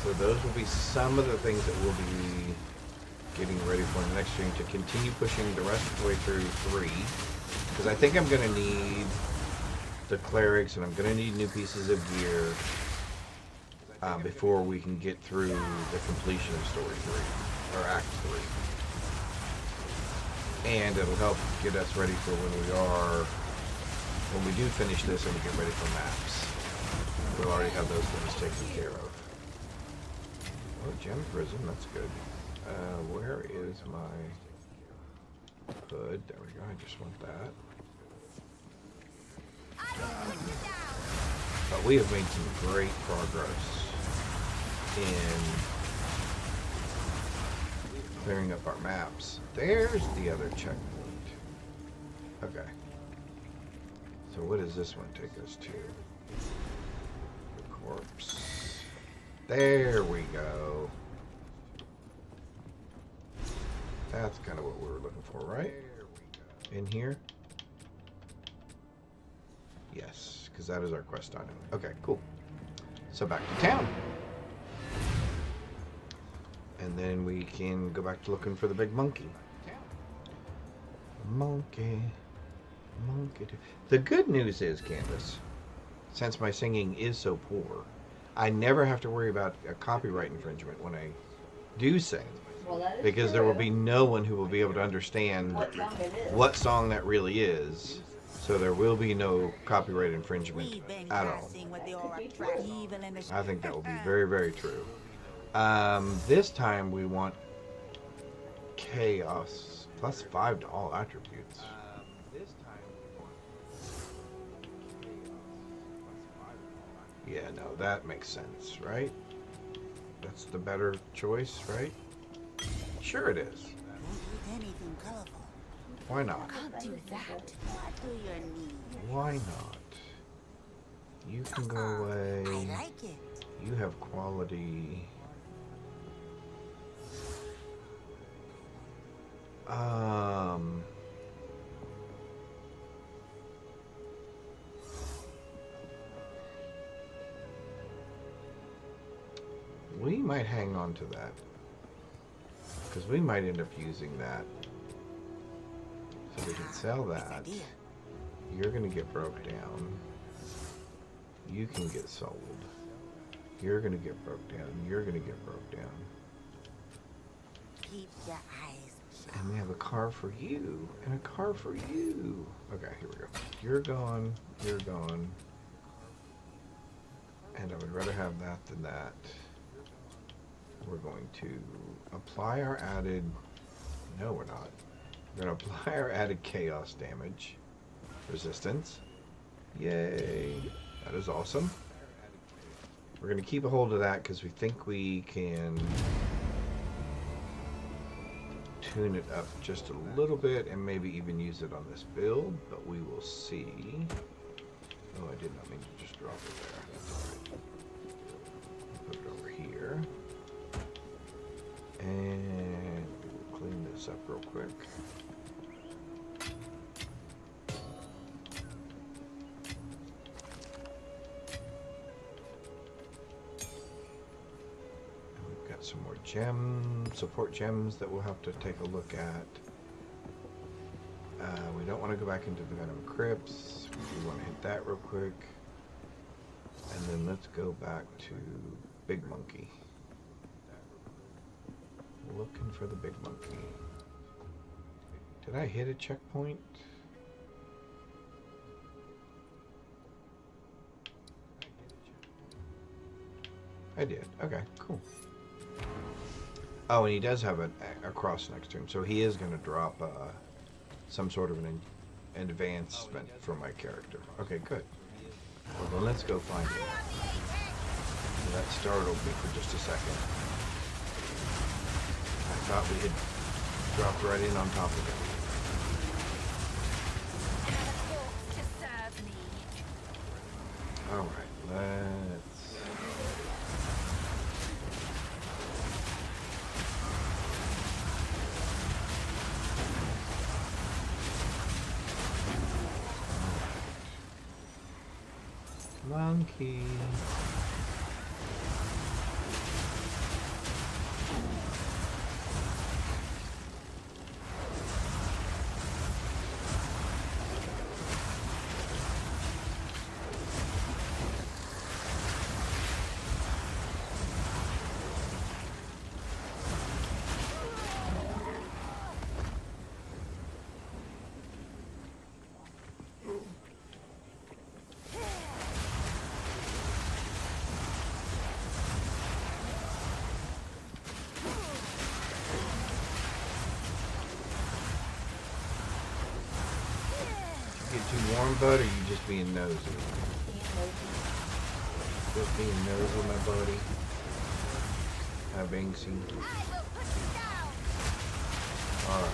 So those will be some of the things that we'll be getting ready for in the next stream, to continue pushing the rest of the way through 3, because I think I'm going to need the clerics, and I'm going to need new pieces of gear before we can get through the completion of Story 3, or Act 3. And it'll help get us ready for when we do finish this and we get ready for maps. We'll already have those things taken care of. Oh, gem prison, that's good. Where is my hood? There we go. I just want that. But we have made some great progress in clearing up our maps. There's the other checkpoint. Okay. So what does this one take us to? The corpse. There we go. That's kind of what we were looking for, right? In here? Yes, because that is our quest item. Okay, cool. So back to town. And then we can go back to looking for the big monkey. Monkey. Monkey. The good news is, Candace, since my singing is so poor, I never have to worry about a copyright infringement when I do sing. Well, that is Because true. there will be no one who will be able to understand what song that really is. So there will be no copyright infringement at all. I think that will be very, very true. This time we want chaos plus 5 to all attributes. Yeah, no, that makes sense, right? That's the better choice, right? Sure it is. Anything colorful. Why not? Can't do that. What do you need? Why not? You can go away. I like it. You have quality. We might hang on to that. Because we might end up using that. So we can sell that. You're going to get broke down. You can get sold. You're going to get broke down. You're going to get broke down. Keep your eyes shut. And we have a car for you. And a car for you. Okay, here we go. You're gone. You're gone. And I would rather have that than that. We're going to apply our added... No, we're not. We're going to apply our added chaos damage. Resistance. Yay. That is awesome. We're going to keep a hold of that because we think we can tune it up just a little bit and maybe even use it on this build, but we will see. Oh, I did not mean to just drop it there. That's alright. Put it over here. And we'll clean this up real quick. Some more gems, support gems that we'll have to take a look at. We don't want to go back into the Venom Crypts. We want to hit that real quick. And then let's go back to Big Monkey. Looking for the Big Monkey. Did I hit a checkpoint? I did. Okay, cool. Oh, and he does have a cross next to him, so he is going to drop some sort of an advancement for my character. Okay, good. Well, then let's go find him. So that startled me for just a second. I thought we had dropped right in on top of him. Alright, let's... Monkey. too warm, bud, or you just being nosy? Just being nosy, my buddy. Hi, Banksy. Alright.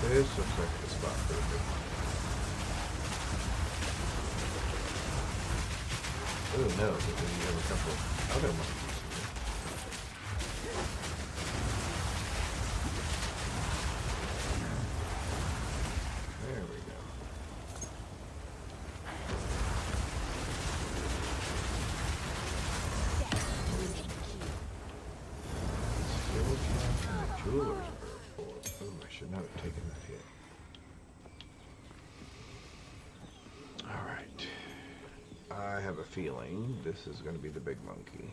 This looks like the spot for the big one. Oh no, but then you have a couple of other monkeys here. There we go. Still the jewelers. I should not have taken that hit. Alright. I have a feeling this is going to be the big monkey.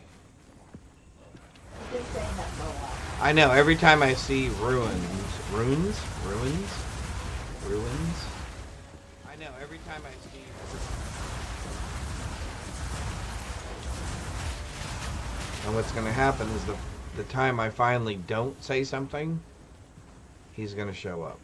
I know, every time I see ruins. I know, every time I see and what's going to happen is the time I finally don't say something, he's going to show up.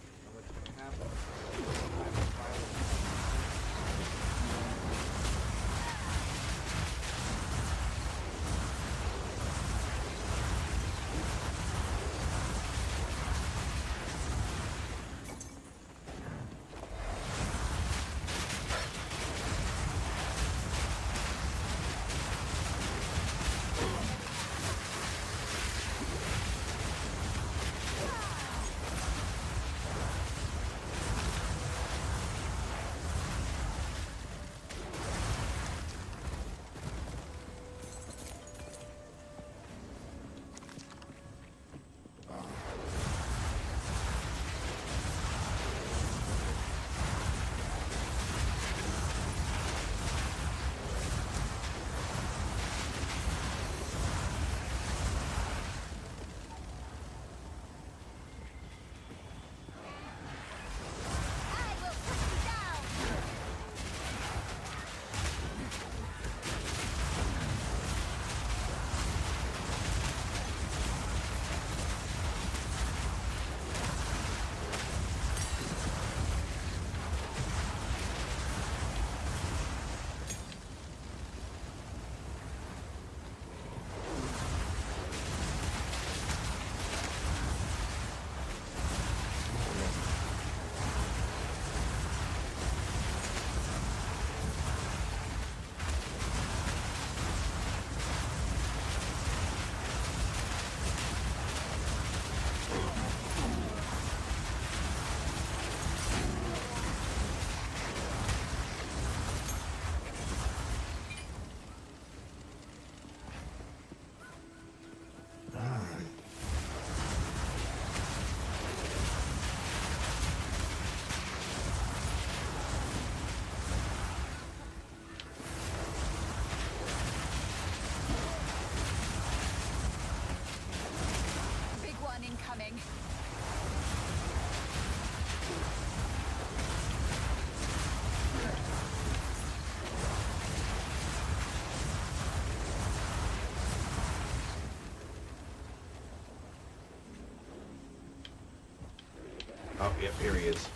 Oh, yep, here he is.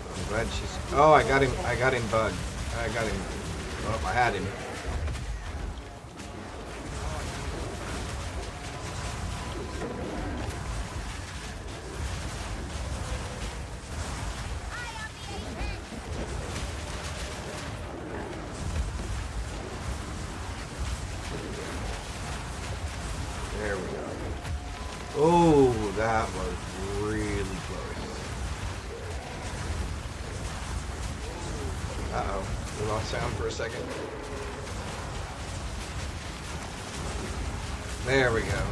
I'm glad she's... Oh, I got him, bud. I got him. Oh, I had him. There we go. Oh, that was really close. Uh-oh. We lost sound for a second. There we go.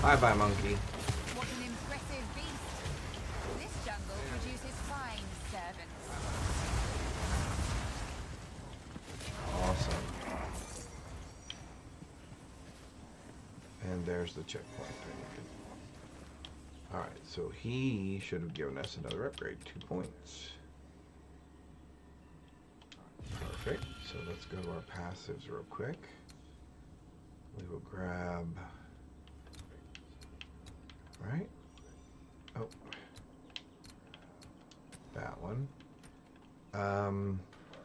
Bye-bye, monkey. What an impressive beast. This jungle produces fine servants. Awesome. there's the checkpoint. Alright, so he should have given us another upgrade. 2 points. Perfect. So let's go to our passives real quick. We will grab... Right? Oh. That one.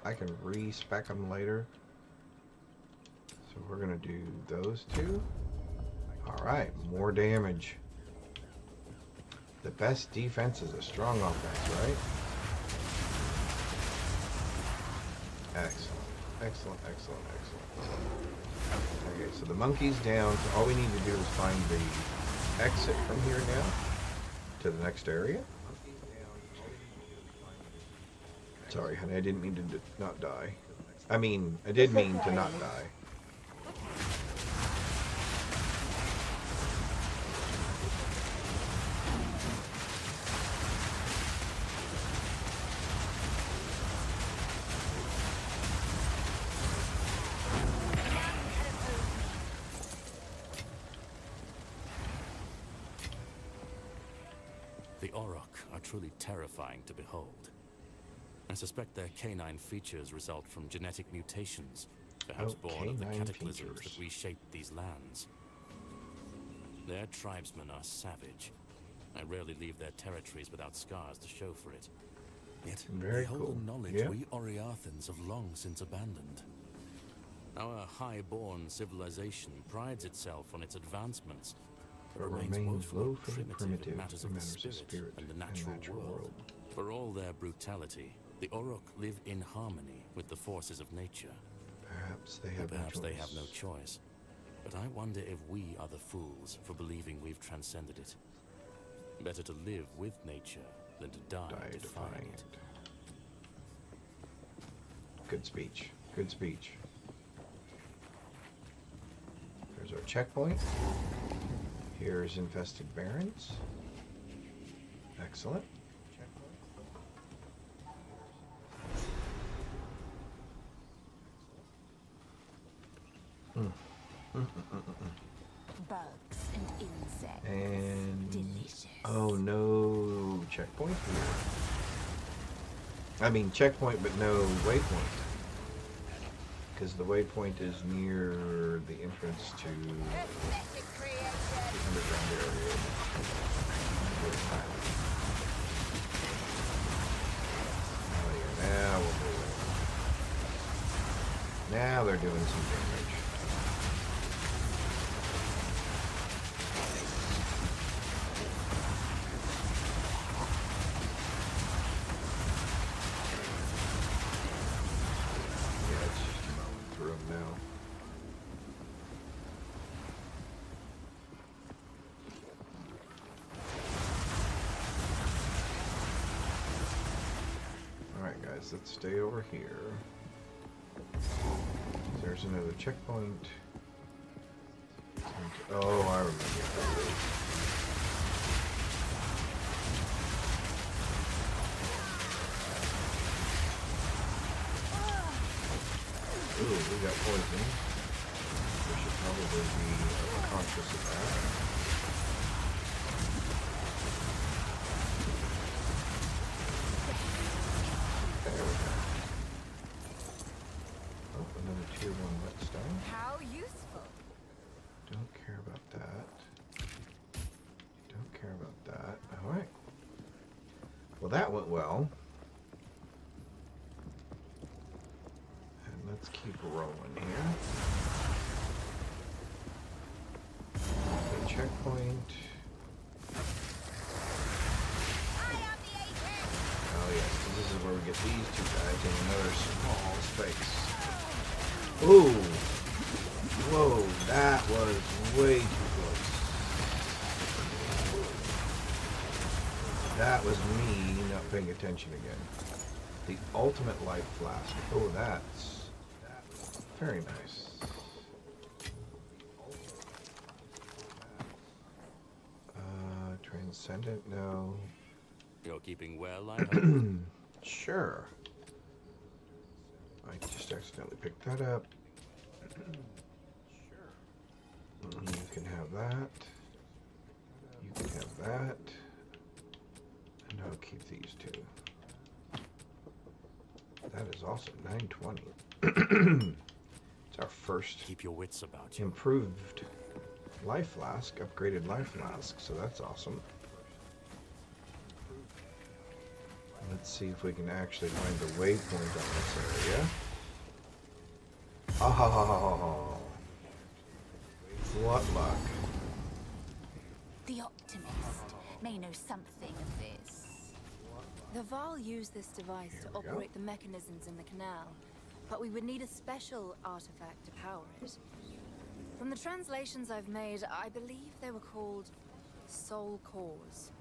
I can respec them later. So we're going to do those two. Alright, more damage. The best defense is a strong offense, right? Excellent. Excellent, excellent, excellent. Okay, so the monkey's down. So all we need to do is find the exit from here now to the next area. Sorry, honey, I didn't mean to not die. I mean, I did mean to not die. The Auroch are truly terrifying to behold. I suspect their canine features result from genetic mutations, perhaps born of the cataclysms that reshaped these lands. Their tribesmen are savage. I rarely leave their territories without scars to show for it. Yet they hold a knowledge we Oriathans have long since abandoned. Our high-born civilization prides itself on its advancements, but remains woefully primitive in matters of the spirit and the natural world. For all their brutality, the Auroch live in harmony with the forces of nature. Perhaps they have no choice. But I wonder if we are the fools for believing we've transcended it. Better to live with nature than to die defying it. Good speech. Good speech. There's our checkpoint. Here's infested barrens. Excellent. Bugs and insects. And delicious. Oh, no checkpoint here. I mean checkpoint, but no waypoint. Because the waypoint is near the entrance to the underground area. Oh yeah, now we'll do it. Now they're doing some damage. Let's stay over here. There's another checkpoint. Oh, I remember. Ooh, we got poison. We should probably be conscious of that. How useful. Don't care about that. Don't care about that. Alright. Well, that went well. And let's keep rolling here. Okay, checkpoint. Oh yes, so this is where we get these two guys in another small space. Ooh! Whoa, that was way too close. That was me not paying attention again. The ultimate life flask. Oh, that's very nice. Transcendent, no. You're keeping well, I hope. Sure. I just accidentally picked that up. You can have that. You can have that. And I'll keep these two. That is awesome. 920. It's our first Keep your wits about you. improved life flask, upgraded life flask, so that's awesome. Let's see if we can actually find the waypoint on this area. Oh, what luck. The optimist may know something of this. The Val used this device to operate the mechanisms in the canal, but we would need a special artifact to power it. From the translations I've made, I believe they were called soul cores.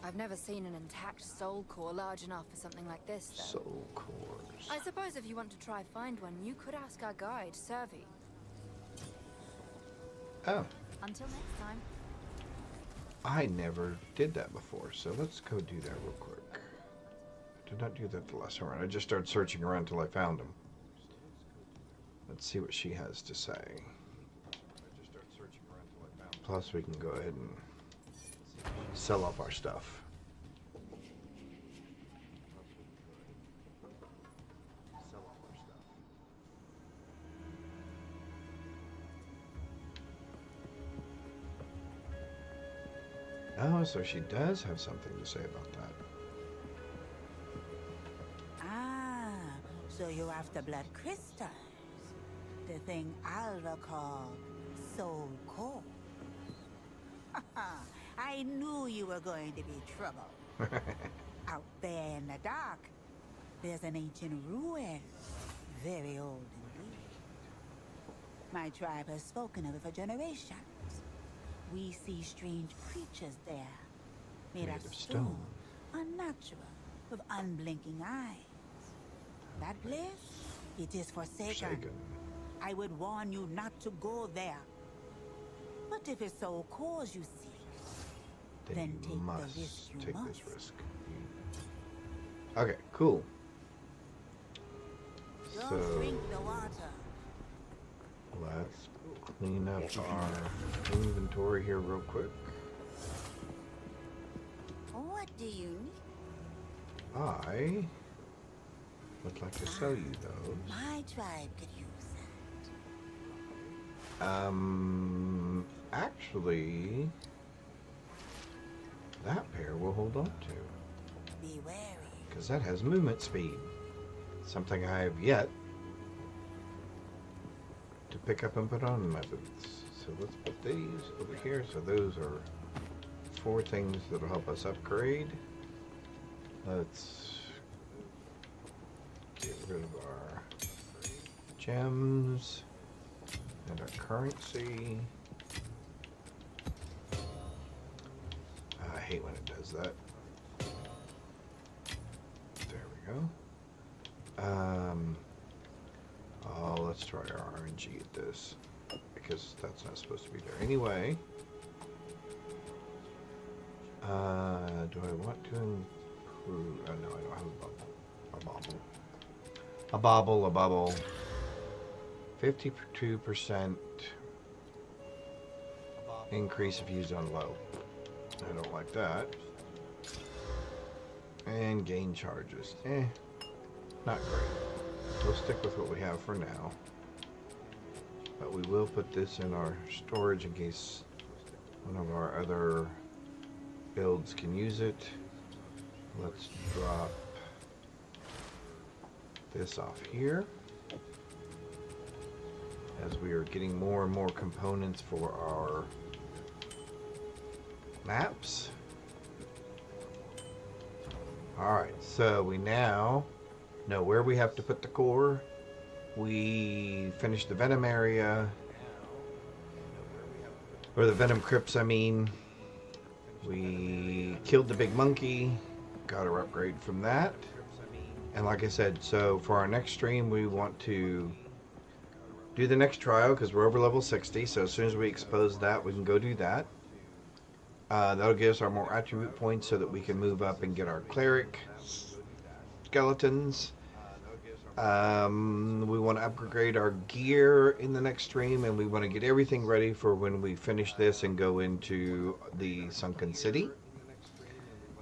I've never seen an intact soul core large enough for something like this, though. Soul cores. I suppose if you want to try find one, you could ask our guide, Servi. Oh. Until next time. I never did that before, so let's go do that real quick. Did not do that the last time around. I just started searching around until I found him. Let's see what she has to say. Plus, we can go ahead and sell off our stuff. Oh, so she does have something to say about that. Ah, so you're after blood crystals. The thing Alva call soul core. I knew you were going to be trouble. Out there in the dark, there's an ancient ruin. Very old indeed. My tribe has spoken of it for generations. We see strange creatures there, made of stone, unnatural, with unblinking eyes. That place, it is forsaken. I would warn you not to go there. But if it's so cause you seek, then you take must the risk you take must. this risk. Okay, cool. Don't So drink the water. let's clean up our inventory here real quick. What do you need? I would like to sell you those. My tribe could use Actually, that pair we'll hold on to. Be wary. Because that has movement speed. Something I have yet to pick up and put on my boots. So let's put these over here. So those are 4 things that'll help us upgrade. Let's get rid of our gems and our currency. I hate when it does that. There we go. Oh, let's try our RNG at this, because that's not supposed to be there anyway. Do I want to improve? Oh, no, I don't have a bubble. A bubble. 52% increase if used on low. I don't like that. And gain charges. Not great. We'll stick with what we have for now. But we will put this in our storage in case one of our other builds can use it. Let's drop this off here, as we are getting more and more components for our maps. Alright, so we now know where we have to put the core. We finished the Venom area, or the Venom Crypts, I mean. We killed the big monkey, got our upgrade from that. And like I said, so for our next stream, we want to do the next trial because we're over level 60. So as soon as we expose that, we can go do that. That'll give us our more attribute points so that we can move up and get our cleric skeletons. We want to upgrade our gear in the next stream, and we want to get everything ready for when we finish this and go into the Sunken City.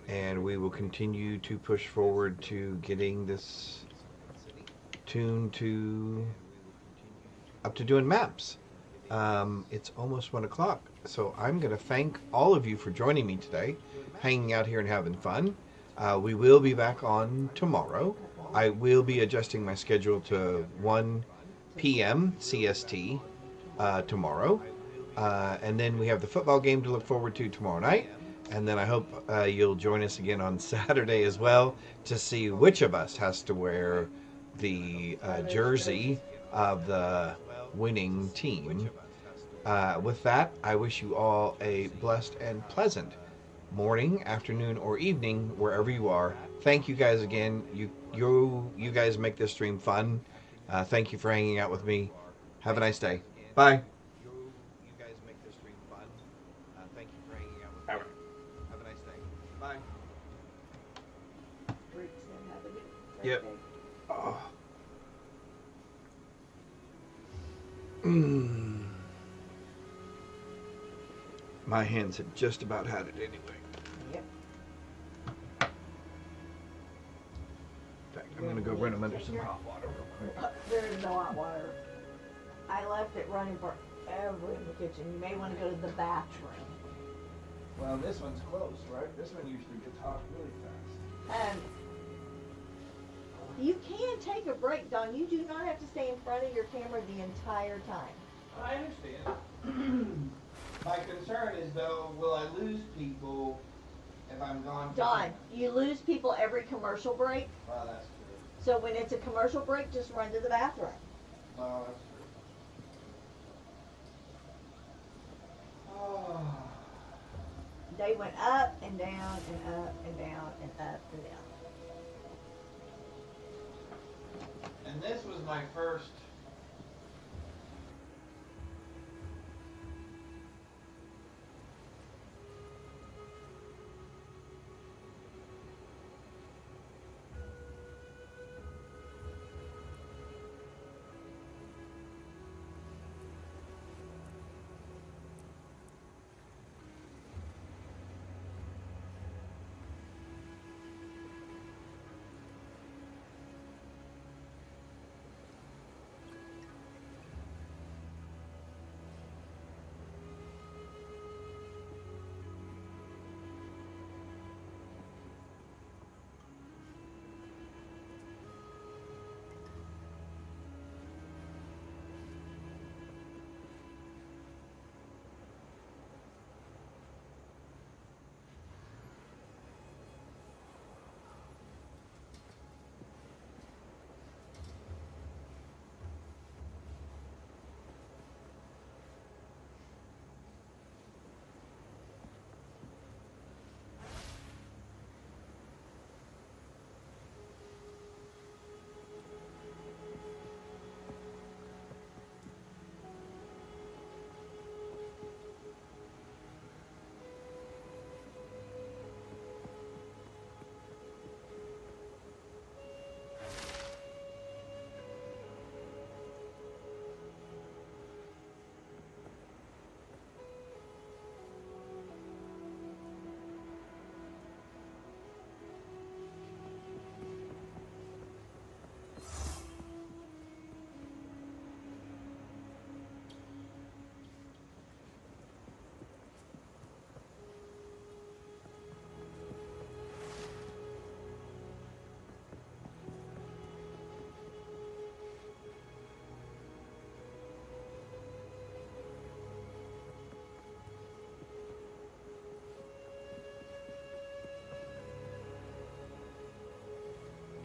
And we will continue to push forward to getting this tune to up to doing maps. It's almost 1 o'clock, so I'm going to thank all of you for joining me today, hanging out here and having fun. We will be back on tomorrow. I will be adjusting my schedule to 1 p.m. CST tomorrow. And then we have the football game to look forward to tomorrow night. And then I hope you'll join us again on Saturday as well to see which of us has to wear the jersey of the winning team. With that, I wish you all a blessed and pleasant morning, afternoon, or evening, wherever you are. Thank you guys again. You guys make this stream fun. Thank you for hanging out with me. Have a nice day. Bye. You guys make this stream fun. Thank you for hanging out with me. Have a nice day. Bye. Yep. Oh. My hands have just about had it anyway. Yep. In fact, I'm going to go run them under some hot water real quick. There is no hot water. I left it running forever in the kitchen. You may want to go to the bathroom. Well, this one's closed, right? This one usually gets hot really fast. You can take a break, Don. You do not have to stay in front of your camera the entire time. I understand. My concern is, though, will I lose people if I'm gone? Don, you lose people every commercial break. Well, that's true. So when it's a commercial break, just run to the bathroom. Well, that's true. Oh. They went up and down and up and down and up and down. And this was my first.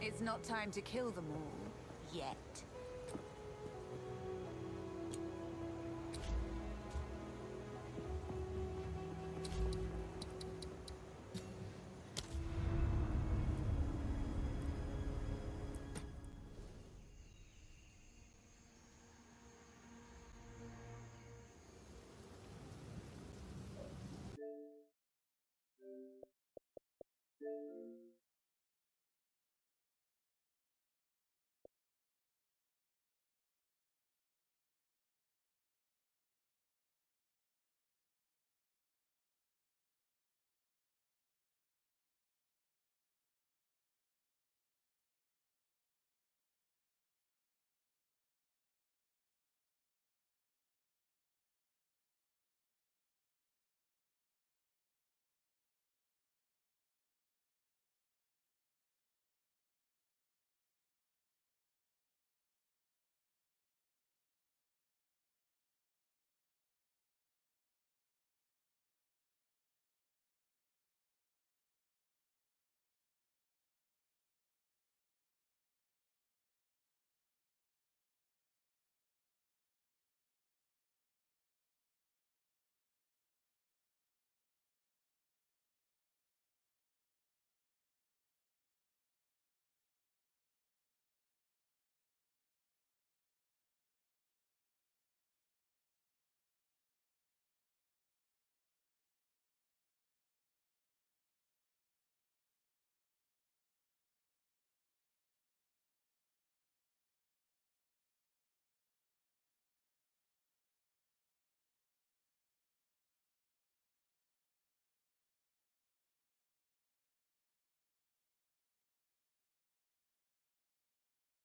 It's not time to kill them all. Yet.